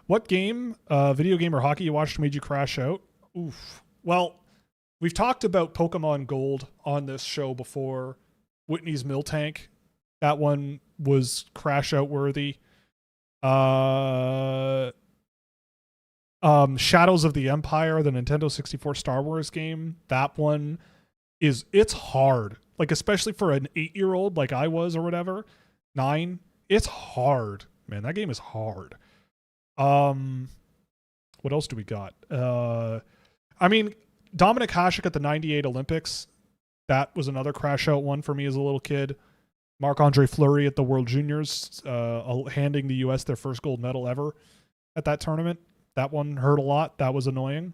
What game, video game or hockey you watched made you crash out? Oof. Well, we've talked about Pokemon Gold on this show before. Whitney's Mill Tank. That one was crash out worthy. Shadows of the Empire, the Nintendo 64 Star Wars game. That one it's hard. Like, especially for an 8-year-old like I was or whatever, 9, it's hard. Man, that game is hard. What else do we got? I mean, Dominic Hasek at the 98 Olympics, that was another crash out one for me as a little kid. Marc-Andre Fleury at the World Juniors, handing the U.S. their first gold medal ever at that tournament. That one hurt a lot. That was annoying.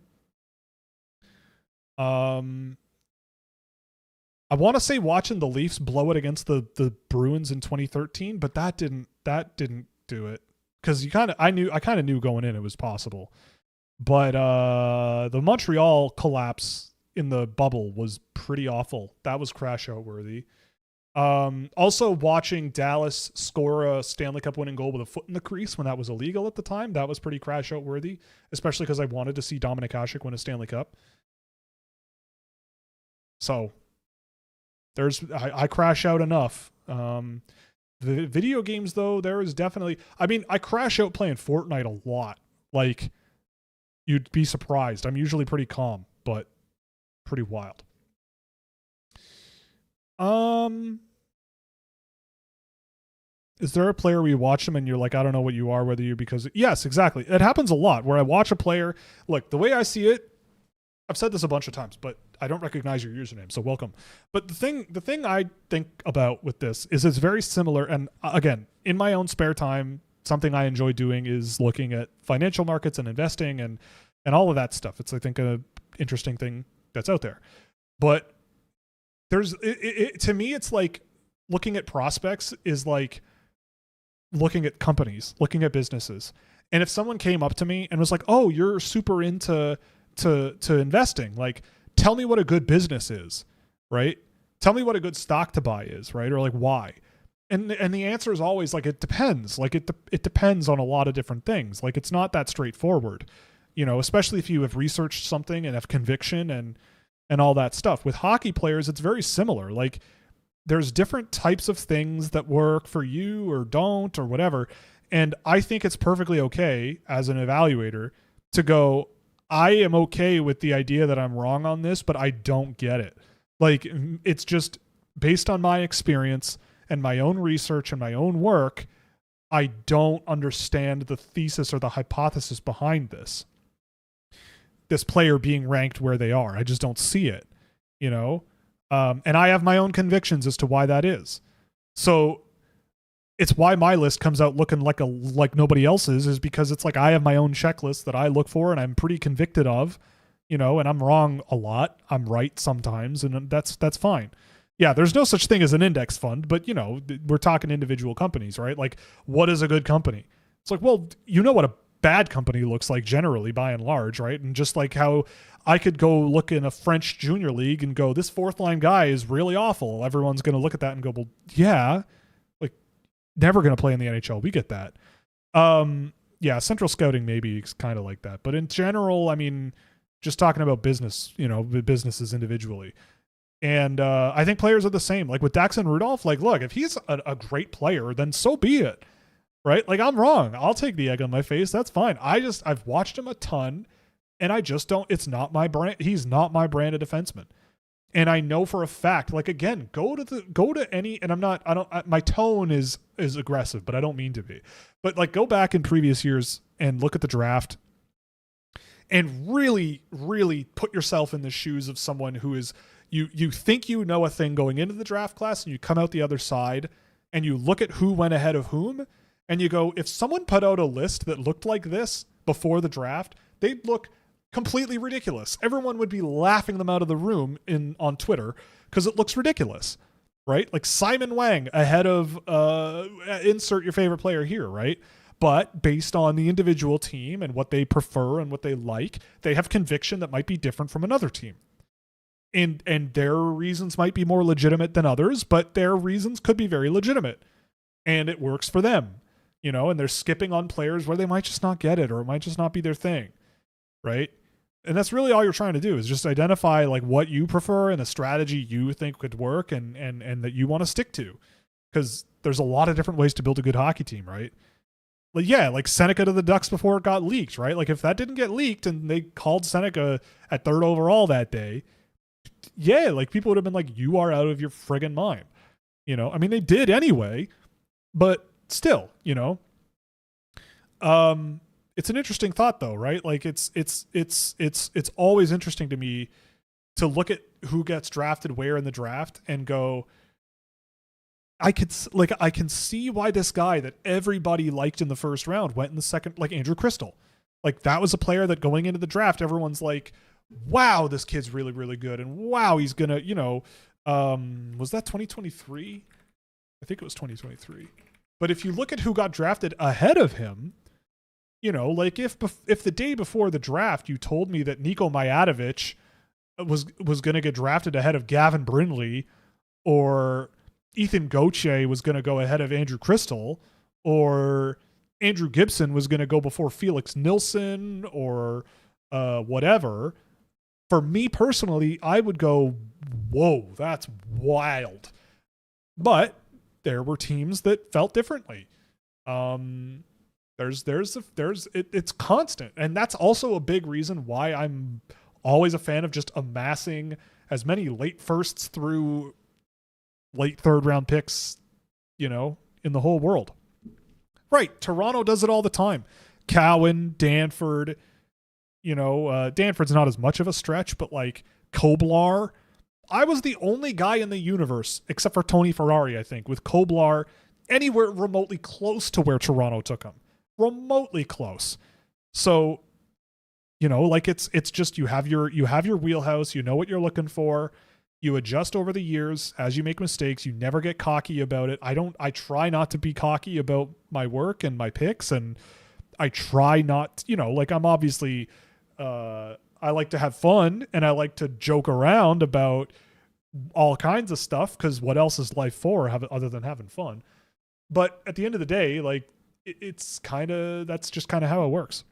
I want to say watching the Leafs blow it against the Bruins in 2013, but that didn't do it. Because I kind of knew going in it was possible. But the Montreal collapse in the bubble was pretty awful. That was crash out worthy. Also watching Dallas score a Stanley Cup winning goal with a foot in the crease when that was illegal at the time, that was pretty crash out worthy, especially because I wanted to see Dominic Hasek win a Stanley Cup. So I crash out enough. The video games, though, there is definitely... I mean, I crash out playing Fortnite a lot. Like, you'd be surprised. I'm usually pretty calm, but pretty wild. Is there a player where you watch them and you're like, I don't know what you are, whether you... Because, yes, exactly. It happens a lot, where I watch a player... Look, the way I see it, I've said this a bunch of times, but I don't recognize your username, so welcome. But the thing I think about with this is it's very similar, and again, in my own spare time, something I enjoy doing is looking at financial markets and investing and all of that stuff. It's, I think, an interesting thing that's out there. But there's to me, it's like looking at prospects is like looking at companies, looking at businesses. And if someone came up to me and was like, "Oh, you're super into investing, like, tell me what a good business is," right? Tell me what a good stock to buy is, right? Or like, why? And the answer is always like, it depends. Like it depends on a lot of different things. Like, it's not that straightforward, you know, especially if you have researched something and have conviction and all that stuff. With hockey players, it's very similar. Like, there's different types of things that work for you or don't or whatever. And I think it's perfectly okay as an evaluator to go, I am okay with the idea that I'm wrong on this, but I don't get it. Like, it's just based on my experience and my own research and my own work, I don't understand the thesis or the hypothesis behind this player being ranked where they are. I just don't see it, you know? And I have my own convictions as to why that is. So it's why my list comes out looking like nobody else's, is because it's like I have my own checklist that I look for and I'm pretty convicted of, you know, and I'm wrong a lot. I'm right sometimes, and that's fine. Yeah, there's no such thing as an index fund, but, you know, we're talking individual companies, right? Like, what is a good company? It's like, well, you know what a bad company looks like generally, by and large, right? And just like how I could go look in a French junior league and go, this fourth line guy is really awful. Everyone's going to look at that and go, well, yeah, like, never going to play in the NHL. We get that. Yeah, central scouting maybe is kind of like that. But in general, I mean, just talking about business, you know, businesses individually. And I think players are the same. Like with Daxon Rudolph, like, look, if he's a great player, then so be it, right? Like, I'm wrong. I'll take the egg on my face. That's fine. I've watched him a ton. And I just don't, it's not my brand. He's not my brand of defenseman. And I know for a fact, like, again, go to any, and my tone is aggressive, but I don't mean to be, but like go back in previous years and look at the draft and really, really put yourself in the shoes of someone who is, you think you know a thing going into the draft class, and you come out the other side and you look at who went ahead of whom, and you go, if someone put out a list that looked like this before the draft, they'd look completely ridiculous. Everyone would be laughing them out of the room on Twitter because it looks ridiculous, right? Like Simon Wang ahead of insert your favorite player here, right? But based on the individual team and what they prefer and what they like, they have conviction that might be different from another team. And their reasons might be more legitimate than others, but their reasons could be very legitimate. And it works for them, you know, and they're skipping on players where they might just not get it or it might just not be their thing, right? And that's really all you're trying to do is just identify like what you prefer and a strategy you think could work and that you want to stick to. Because there's a lot of different ways to build a good hockey team, right? Like, yeah, like Seneca to the Ducks before it got leaked, right? Like if that didn't get leaked and they called Seneca at 3rd overall that day, yeah, like people would have been like, you are out of your friggin' mind. You know, I mean, they did anyway, but still, you know, it's an interesting thought though, right? Like it's always interesting to me to look at who gets drafted where in the draft and go, I can see why this guy that everybody liked in the first round went in the second, like Andrew Crystal. Like that was a player that going into the draft, everyone's like, wow, this kid's really, really good. And wow, he's going to, you know, was that 2023? I think it was 2023. But if you look at who got drafted ahead of him, you know, like if the day before the draft, you told me that Niko Mijatovic was going to get drafted ahead of Gavin Brindley, or Ethan Gauthier was going to go ahead of Andrew Crystal, or Andrew Gibson was going to go before Felix Nilsson, or whatever, for me personally, I would go, whoa, that's wild. But there were teams that felt differently. It's constant. And that's also a big reason why I'm always a fan of just amassing as many late firsts through late 3rd round picks, you know, in the whole world. Right. Toronto does it all the time. Cowan, Danford, you know, Danford's not as much of a stretch, but like Koblar. I was the only guy in the universe, except for Tony Ferrari, I think, with Koblar anywhere remotely close to where Toronto took him. Remotely close. So, you know, like it's just you have your wheelhouse, you know what you're looking for. You adjust over the years as you make mistakes. You never get cocky about it. I try not to be cocky about my work and my picks, and I try not, you know, like I'm obviously, I like to have fun and I like to joke around about all kinds of stuff, because what else is life for other than having fun? But at the end of the day, like that's just kind of how it works.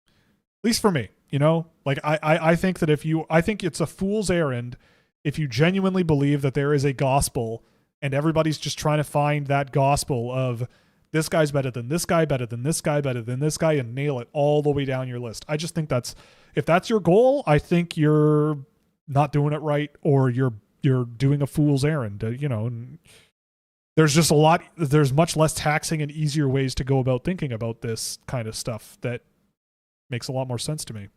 At least for me, you know, like I think that I think it's a fool's errand if you genuinely believe that there is a gospel and everybody's just trying to find that gospel of this guy's better than this guy, better than this guy, better than this guy, and nail it all the way down your list. I just think if that's your goal, I think you're not doing it right, or you're doing a fool's errand, you know, and there's much less taxing and easier ways to go about thinking about this kind of stuff that makes a lot more sense to me.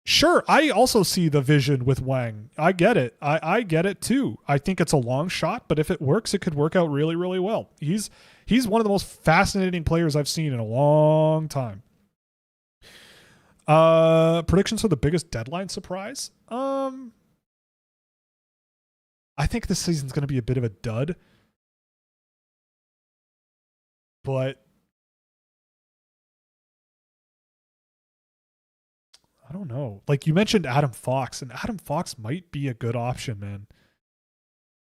Sure, I also see the vision with Wang. I get it. I get it too. I think it's a long shot, but if it works, it could work out really, really well. He's one of the most fascinating players I've seen in a long time. Predictions for the biggest deadline surprise? I think this season's going to be a bit of a dud. But I don't know. Like you mentioned Adam Fox, and Adam Fox might be a good option, man.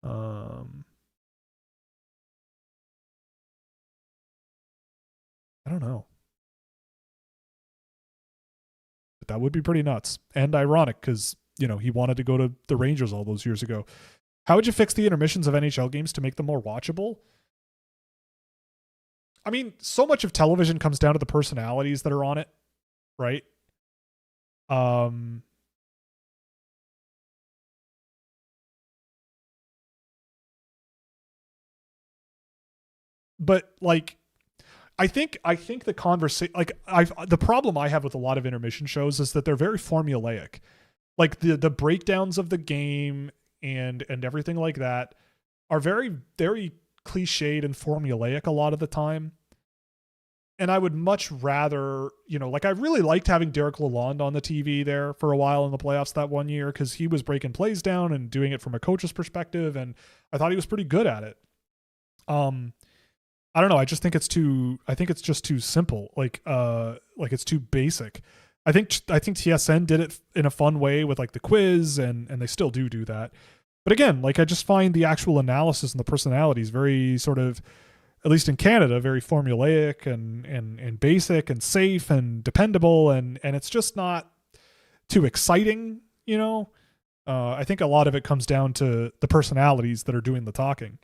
I don't know. But that would be pretty nuts and ironic, because, you know, he wanted to go to the Rangers all those years ago. How would you fix the intermissions of NHL games to make them more watchable? I mean, so much of television comes down to the personalities that are on it, right? But like, I think the conversation, like, the problem I have with a lot of intermission shows is that they're very formulaic. Like the breakdowns of the game and everything like that are very, very cliched and formulaic a lot of the time. And I would much rather, like, I really liked having Derek Lalonde on the TV there for a while in the playoffs that one year, because he was breaking plays down and doing it from a coach's perspective, and I thought he was pretty good at it. I don't know. I just think it's just too simple. Like it's too basic. I think TSN did it in a fun way with like the quiz, and they still do that. But again, like, I just find the actual analysis and the personalities very sort of, at least in Canada, very formulaic and basic and safe and dependable, and it's just not too exciting, I think a lot of it comes down to the personalities that are doing the talking.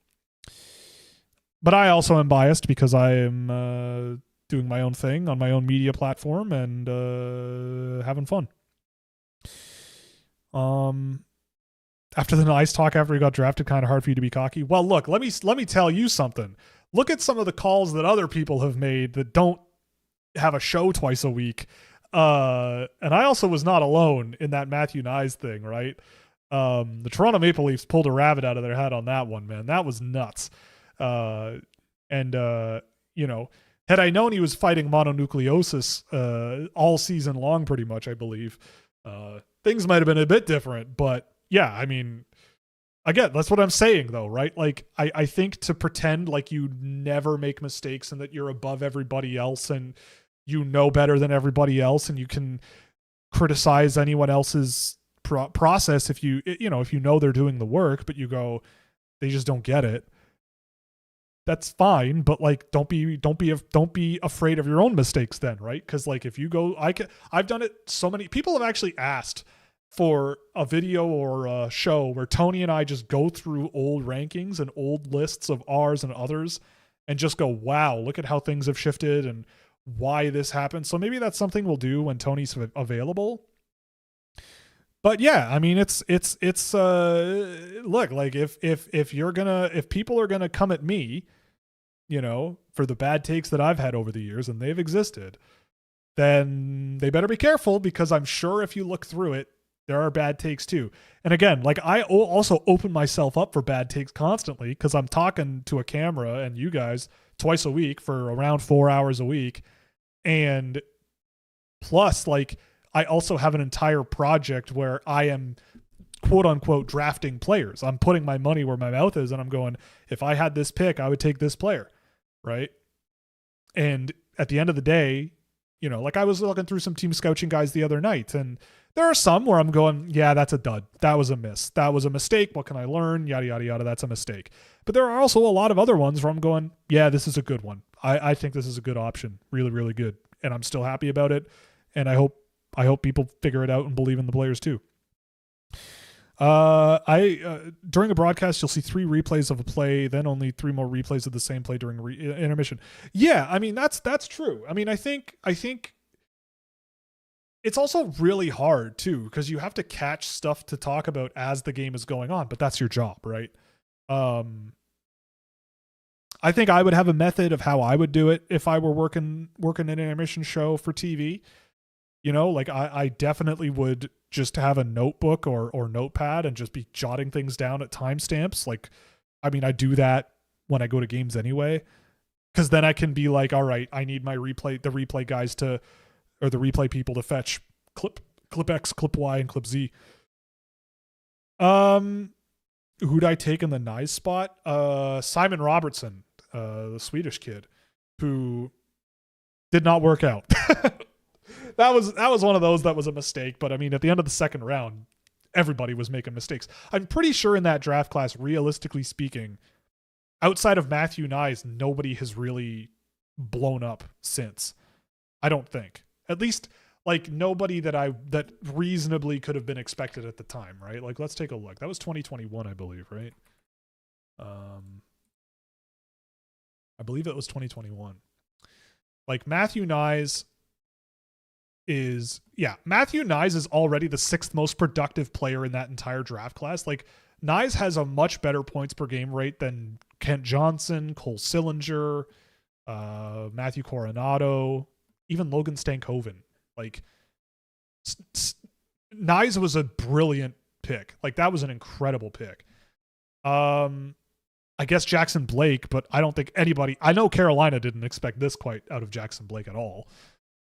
But I also am biased because I am doing my own thing on my own media platform and having fun. After the nice talk after he got drafted, kind of hard for you to be cocky. Well, look, let me tell you something. Look at some of the calls that other people have made that don't have a show twice a week. And I also was not alone in that Matthew Nyes thing, right? The Toronto Maple Leafs pulled a rabbit out of their hat on that one, man. That was nuts. Had I known he was fighting mononucleosis all season long, pretty much, I believe, things might have been a bit different. But yeah, I mean, again, that's what I'm saying, though, right? Like, I think to pretend like you never make mistakes and that you're above everybody else and you know better than everybody else and you can criticize anyone else's process if you know they're doing the work, but you go, they just don't get it. That's fine, but like, don't be afraid of your own mistakes then, right? Because like, if you go, I've done it. So many people have actually asked for a video or a show where Tony and I just go through old rankings and old lists of ours and others and just go, wow, look at how things have shifted and why this happened. So maybe that's something we'll do when Tony's available. But yeah, I mean, it's look, like, if people are gonna come at me, for the bad takes that I've had over the years, and they've existed, then they better be careful, because I'm sure if you look through it, there are bad takes too. And again, like, I also open myself up for bad takes constantly, because I'm talking to a camera and you guys twice a week for around 4 hours a week. And plus, like, I also have an entire project where I am, quote unquote, drafting players. I'm putting my money where my mouth is, and I'm going, if I had this pick, I would take this player, right? And at the end of the day, like, I was looking through some team scouting guys the other night, and there are some where I'm going, yeah, that's a dud. That was a miss. That was a mistake. What can I learn? Yada, yada, yada. That's a mistake. But there are also a lot of other ones where I'm going, yeah, this is a good one. I think this is a good option. Really, really good. And I'm still happy about it. And I hope people figure it out and believe in the players too. During a broadcast, you'll see 3 replays of a play, then only 3 more replays of the same play during intermission. Yeah, I mean, that's true. I mean, I think it's also really hard too, because you have to catch stuff to talk about as the game is going on, but that's your job, right? I think I would have a method of how I would do it if I were working an intermission show for TV. Like, I definitely would just have a notebook or notepad and just be jotting things down at timestamps. Like, I mean, I do that when I go to games anyway, because then I can be like, all right, I need the replay guys or the replay people to fetch clip X, clip Y, and clip Z. Who'd I take in the Nyes spot? Simon Robertson, the Swedish kid, who did not work out. That was one of those that was a mistake. But I mean, at the end of the second round, everybody was making mistakes. I'm pretty sure in that draft class, realistically speaking, outside of Matthew Nyes, nobody has really blown up since. I don't think. At least, like, nobody that reasonably could have been expected at the time, right? Like, let's take a look. That was 2021, I believe, right? I believe it was 2021. Like Matthew Nyes Matthew Nyes is already the sixth most productive player in that entire draft class. Like Nyes has a much better points per game rate than Kent Johnson, Cole Sillinger, Matthew Coronado, even Logan Stankoven. Like Nyes was a brilliant pick. Like that was an incredible pick. I guess Jackson Blake, but I don't think I know Carolina didn't expect this quite out of Jackson Blake at all.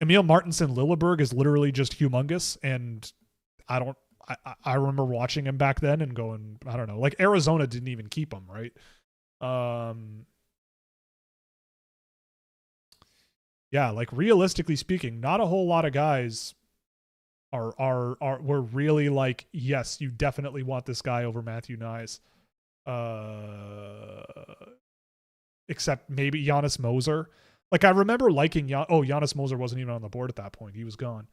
Emil Martinson Lilleberg is literally just humongous, and I remember watching him back then and going, I don't know, like Arizona didn't even keep him, right? Yeah, like realistically speaking, not a whole lot of guys were really like, yes, you definitely want this guy over Matthew Nyes. Except maybe Giannis Moser. Like I remember liking Giannis Moser wasn't even on the board at that point. He was gone.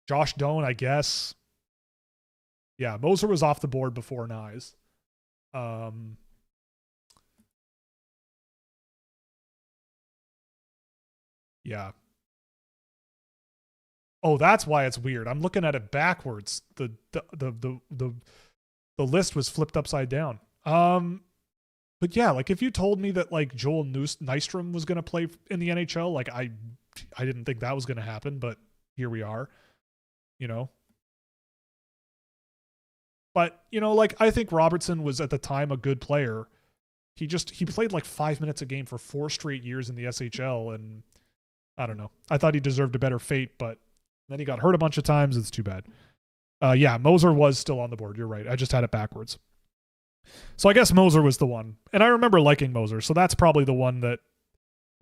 Josh Doan, I guess. Yeah, Moser was off the board before Nyes. Yeah. Oh, that's why it's weird. I'm looking at it backwards. The list was flipped upside down. But yeah, like if you told me that like Joel Nystrom was going to play in the NHL, like I didn't think that was going to happen, but here we are, you know. But, you know, like I think Robertson was at the time a good player. He played like 5 minutes a game for 4 straight years in the SHL, and I don't know. I thought he deserved a better fate, but then he got hurt a bunch of times. It's too bad. Yeah, Moser was still on the board. You're right. I just had it backwards. So I guess Moser was the one. And I remember liking Moser. So that's probably the one that,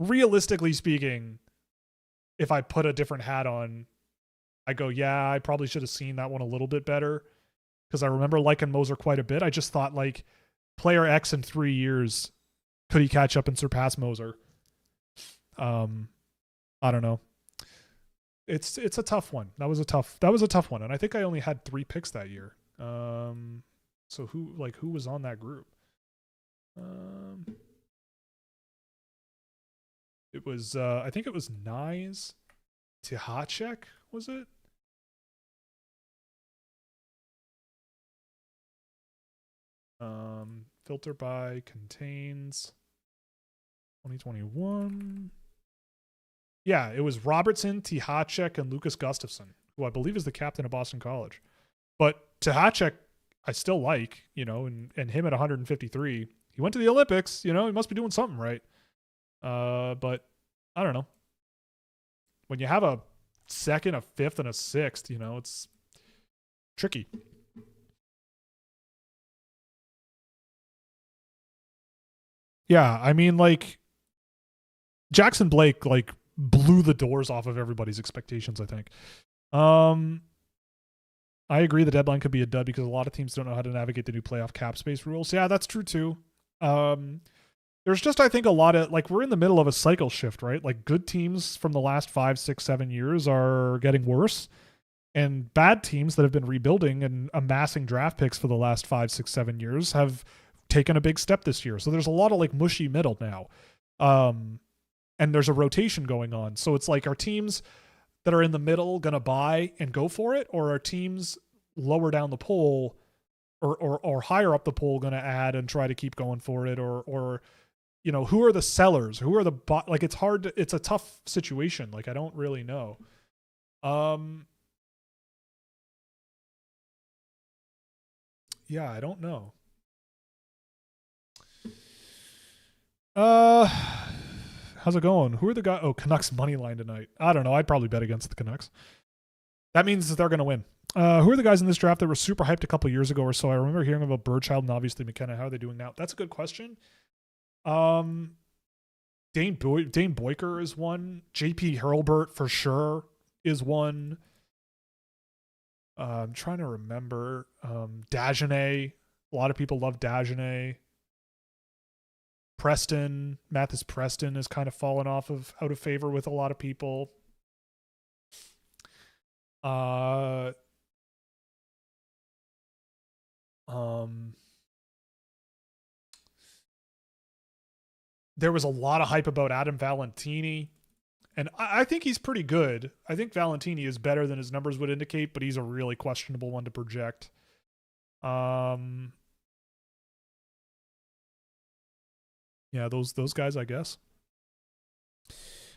realistically speaking, if I put a different hat on, I go, yeah, I probably should have seen that one a little bit better. Because I remember liking Moser quite a bit. I just thought, like, player X in 3 years, could he catch up and surpass Moser? I don't know. It's a tough one. That was a tough one. And I think I only had 3 picks that year. So who was on that group? It was I think it was Nyes, Tihacek, was it? Filter by contains 2021. Yeah, it was Robertson, Tihacek, and Lucas Gustafsson, who I believe is the captain of Boston College. But Tihacek, I still like, you know, and him at 153. He went to the Olympics, you know, he must be doing something right. But I don't know. When you have a second, a fifth, and a sixth, you know, it's tricky. Yeah, I mean, like, Jackson Blake, like, blew the doors off of everybody's expectations, I think. I agree the deadline could be a dud because a lot of teams don't know how to navigate the new playoff cap space rules. Yeah, that's true too. There's just, I think, a lot of, like, we're in the middle of a cycle shift, right? Like, good teams from the last 5, 6, 7 years are getting worse. And bad teams that have been rebuilding and amassing draft picks for the last 5, 6, 7 years have taken a big step this year. So there's a lot of like mushy middle now. And there's a rotation going on. So it's like, are teams that are in the middle going to buy and go for it? Or are teams lower down the poll or higher up the poll going to add and try to keep going for it? Or, you know, who are the sellers? Who are the like, it's hard to, it's a tough situation. Like, I don't really know. Yeah, I don't know. How's it going? Who are the guys? Oh, Canucks money line tonight. I don't know. I'd probably bet against the Canucks. That means that they're going to win. Who are the guys in this draft that were super hyped a couple years ago or so? I remember hearing about Birdchild and obviously McKenna. How are they doing now? That's a good question. Dane Boyker is one. JP Hurlburt for sure is one. I'm trying to remember. Dagenet. A lot of people love Dagenet. Mathis Preston has kind of fallen out of favor with a lot of people. there was a lot of hype about Adam Valentini, and I think he's pretty good. I think Valentini is better than his numbers would indicate, but he's a really questionable one to project. Yeah, those guys, I guess.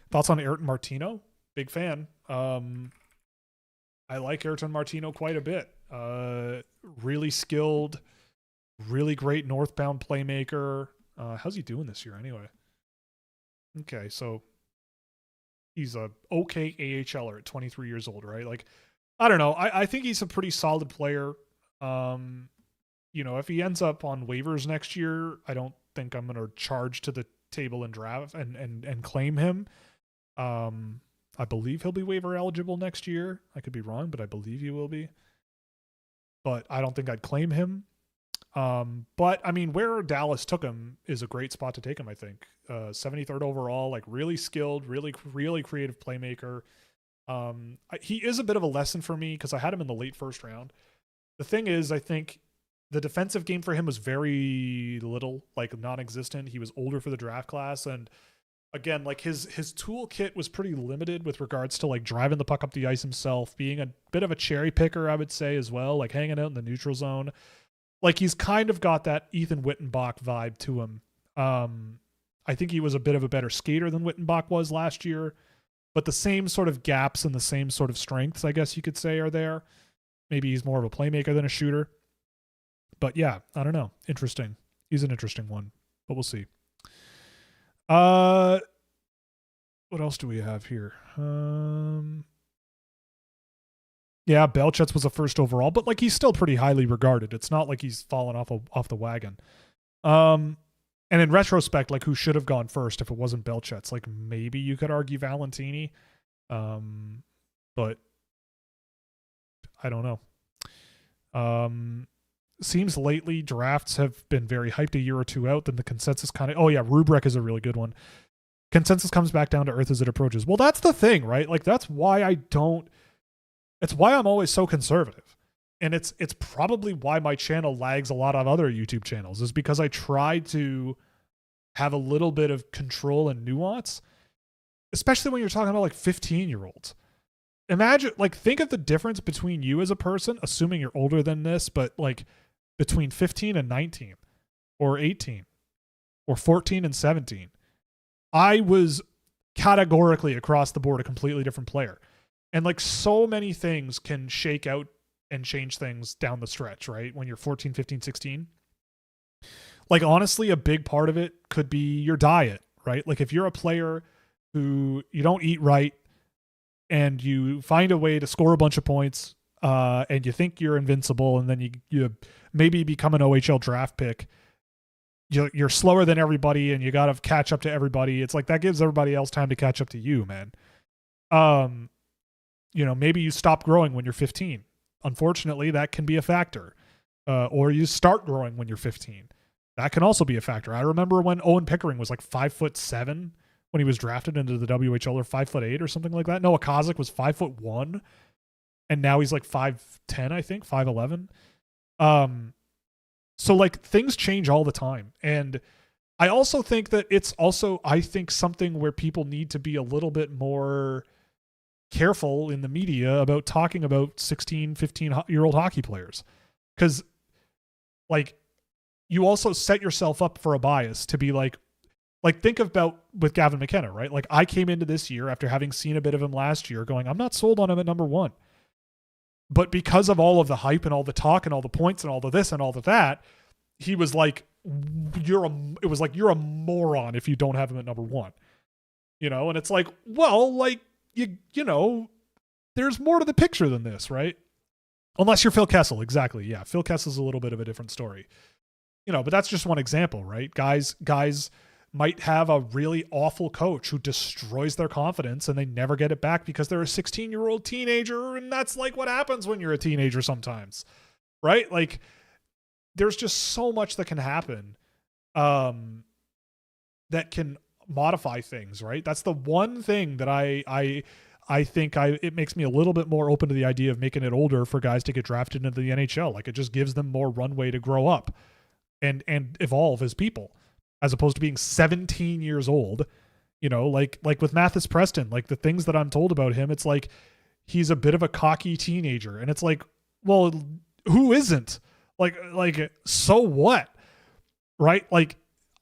Thoughts on Ayrton Martino? Big fan. I like Ayrton Martino quite a bit. Really skilled, really great northbound playmaker. How's he doing this year anyway? Okay, so he's a okay AHLer at 23 years old, right? Like, I don't know. I think he's a pretty solid player. If he ends up on waivers next year, I don't think I'm going to charge to the table and draft and claim him. I believe he'll be waiver eligible next year. I could be wrong, but I believe he will be. But I don't think I'd claim him. But I mean, where Dallas took him is a great spot to take him, I think. 73rd overall, like really skilled, really creative playmaker. He is a bit of a lesson for me because I had him in the late first round. The thing is, I think the defensive game for him was very little, like non-existent. He was older for the draft class, and again, like his toolkit was pretty limited with regards to like driving the puck up the ice himself, being a bit of a cherry picker, I would say, as well, like hanging out in the neutral zone. Like he's kind of got that Ethan Wittenbach vibe to him. I think he was a bit of a better skater than Wittenbach was last year, but the same sort of gaps and the same sort of strengths, I guess you could say, are there. Maybe he's more of a playmaker than a shooter. But yeah, I don't know. Interesting. He's an interesting one, but we'll see. What else do we have here? Yeah, Belchetz was a first overall, but like he's still pretty highly regarded. It's not like he's fallen off the wagon. And in retrospect, like who should have gone first if it wasn't Belchetz? Like maybe you could argue Valentini, but I don't know. Seems lately drafts have been very hyped a year or two out. Then the consensus kind of, Rubrek is a really good one. Consensus comes back down to earth as it approaches. Well, that's the thing, right? Like that's why it's why I'm always so conservative. And it's probably why my channel lags a lot of other YouTube channels, is because I try to have a little bit of control and nuance, especially when you're talking about like 15-year-olds. Imagine, like, think of the difference between you as a person, assuming you're older than this, but like between 15 and 19 or 18 or 14 and 17. I was categorically across the board a completely different player. And like so many things can shake out and change things down the stretch, right? When you're 14, 15, 16. Like honestly, a big part of it could be your diet, right? Like if you're a player who you don't eat right and you find a way to score a bunch of points and you think you're invincible, and then you maybe become an OHL draft pick, you're slower than everybody and you got to catch up to everybody. It's like that gives everybody else time to catch up to you, man. Maybe you stop growing when you're 15. Unfortunately, that can be a factor. Or you start growing when you're 15. That can also be a factor. I remember when Owen Pickering was like 5'7" when he was drafted into the WHL, or 5'8" or something like that. Noah Kozik was 5'1", and now he's like 5'10", I think, 5'11". So like things change all the time. And I also think that it's also, I think, something where people need to be a little bit more careful in the media about talking about 16, 15-year-old hockey players. Because like you also set yourself up for a bias to be like think about with Gavin McKenna, right? Like I came into this year after having seen a bit of him last year going, I'm not sold on him at number 1. But because of all of the hype and all the talk and all the points and all of this and all of that, he was like, you're a moron if you don't have him at number 1. And it's like, well, like you know, there's more to the picture than this, right? Unless you're Phil Kessel. Exactly. Yeah. Phil Kessel's a little bit of a different story, but that's just one example, right? Guys might have a really awful coach who destroys their confidence and they never get it back because they're a 16-year-old teenager. And that's like what happens when you're a teenager sometimes, right? Like there's just so much that can happen that can modify things, right? That's the one thing that I think it makes me a little bit more open to the idea of making it older for guys to get drafted into the NHL. Like it just gives them more runway to grow up and evolve as people, as opposed to being 17 years old. Like with Mathis Preston, like the things that I'm told about him, it's like he's a bit of a cocky teenager. And it's like, well, who isn't? Like so what? Right? Like,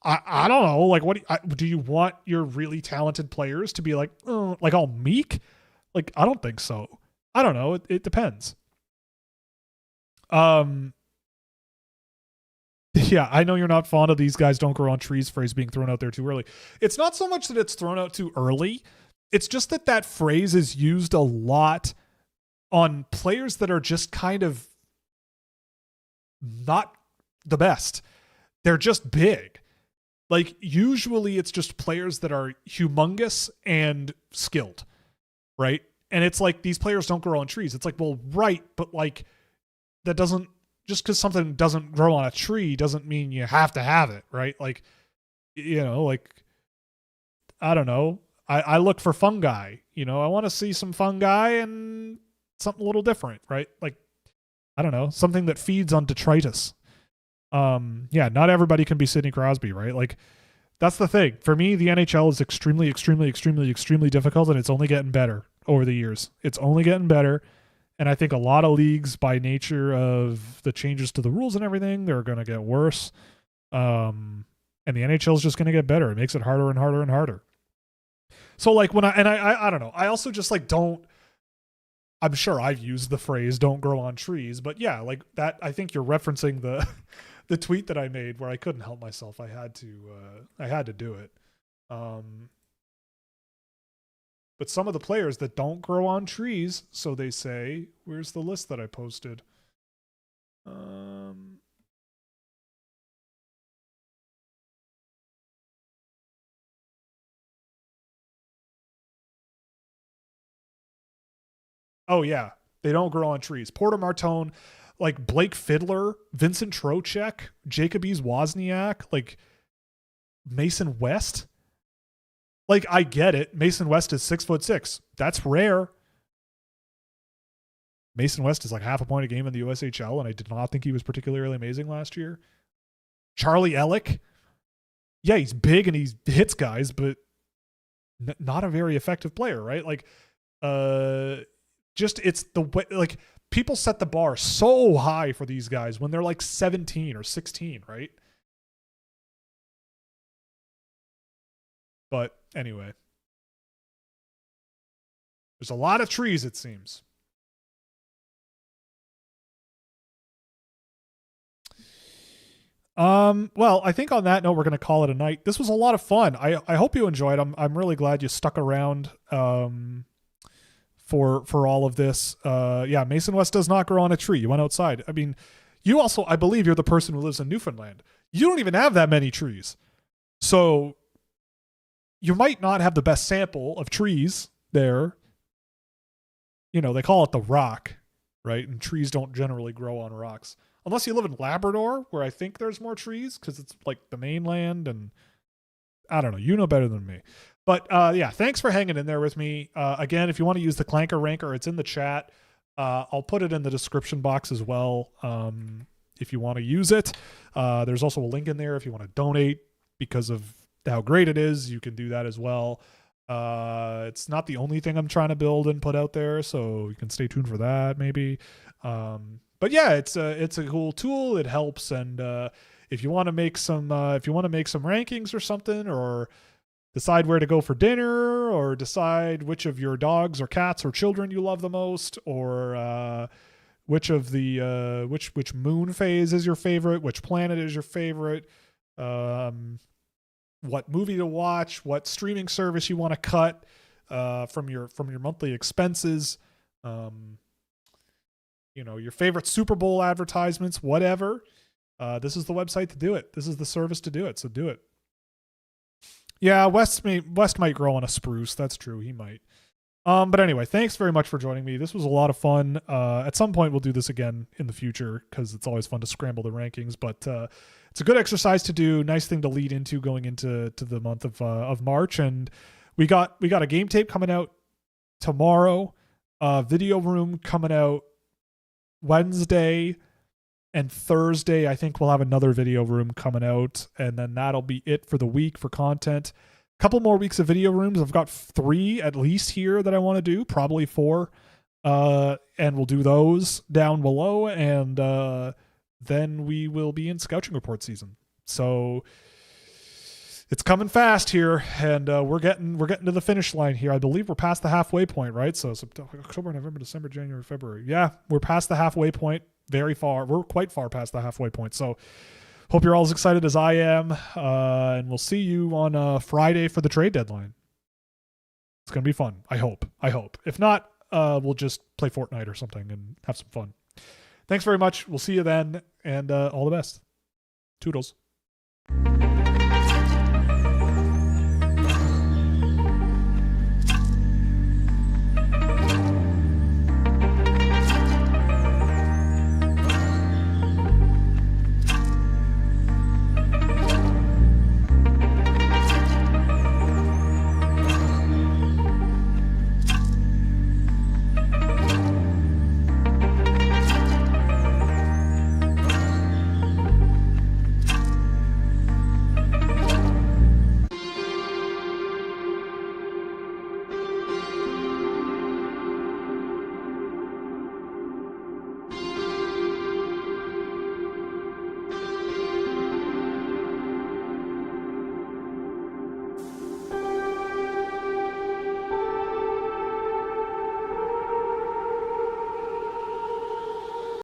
I don't know. Like, what do you want your really talented players to be like, like all meek? Like, I don't think so. I don't know. It depends. Yeah, I know you're not fond of these guys don't grow on trees phrase being thrown out there too early. It's not so much that it's thrown out too early. It's just that phrase is used a lot on players that are just kind of not the best. They're just big. Like, usually it's just players that are humongous and skilled, right? And it's like, these players don't grow on trees. It's like, well, right, but like, that doesn't, just because something doesn't grow on a tree doesn't mean you have to have it, right? Like, like, I don't know. I look for fungi, I want to see some fungi and something a little different, right? Like, I don't know, something that feeds on detritus. Yeah, not everybody can be Sidney Crosby, right? Like, that's the thing. For me, the NHL is extremely, extremely, extremely, extremely difficult, and it's only getting better over the years. It's only getting better. And I think a lot of leagues, by nature of the changes to the rules and everything, they're going to get worse. And the NHL is just going to get better. It makes it harder and harder and harder. So like when I don't know. I also just like don't. I'm sure I've used the phrase "don't grow on trees," but yeah, like that. I think you're referencing the tweet that I made where I couldn't help myself. I had to do it. But some of the players that don't grow on trees, so they say, where's the list that I posted? Oh yeah, they don't grow on trees. Porter Martone, like Blake Fiddler, Vincent Trocheck, Jacob Wozniak, like Mason West. Like, I get it. Mason West is 6'6". That's rare. Mason West is like half a point a game in the USHL, and I did not think he was particularly amazing last year. Charlie Ellick. Yeah, he's big and he hits guys, but not a very effective player, right? Like, just it's the way, like, people set the bar so high for these guys when they're like 17 or 16, right? But anyway, there's a lot of trees, it seems. Well, I think on that note, we're going to call it a night. This was a lot of fun. I hope you enjoyed. I'm really glad you stuck around, for all of this. Yeah, Mason West does not grow on a tree. You went outside. I mean, you also, I believe you're the person who lives in Newfoundland. You don't even have that many trees. So you might not have the best sample of trees there. They call it the rock, right? And trees don't generally grow on rocks. Unless you live in Labrador, where I think there's more trees because it's like the mainland, and I don't know. You know better than me. But yeah, thanks for hanging in there with me. Again, if you want to use the Clanker Ranker, it's in the chat. I'll put it in the description box as well if you want to use it. There's also a link in there if you want to donate because of how great it is. You can do that as well. It's not the only thing I'm trying to build and put out there, so you can stay tuned for that maybe. But yeah, it's a cool tool. It helps, and if you want to make some rankings or something, or decide where to go for dinner, or decide which of your dogs or cats or children you love the most, or which of the which moon phase is your favorite, which planet is your favorite, what movie to watch, what streaming service you want to cut from your monthly expenses, your favorite Super Bowl advertisements, whatever. This is the website to do it. This is the service to do it. So do it. Yeah, West might grow on a spruce. That's true. He might. But anyway, thanks very much for joining me. This was a lot of fun. At some point, we'll do this again in the future because it's always fun to scramble the rankings. But it's a good exercise to do. Nice thing to lead into going into the month of March. And we got a game tape coming out tomorrow. Video room coming out Wednesday. And Thursday, I think we'll have another video room coming out, and then that'll be it for the week for content. Couple more weeks of video rooms. I've got 3 at least here that I want to do, probably 4. And we'll do those down below, and then we will be in Scouching report season. So it's coming fast here, and we're getting to the finish line here. I believe we're past the halfway point, right? So October, November, December, January, February. Yeah, we're past the halfway point. Very far. We're quite far past the halfway point. So hope you're all as excited as I am. And we'll see you on Friday for the trade deadline. It's going to be fun. I hope. If not, we'll just play Fortnite or something and have some fun. Thanks very much. We'll see you then. And all the best. Toodles.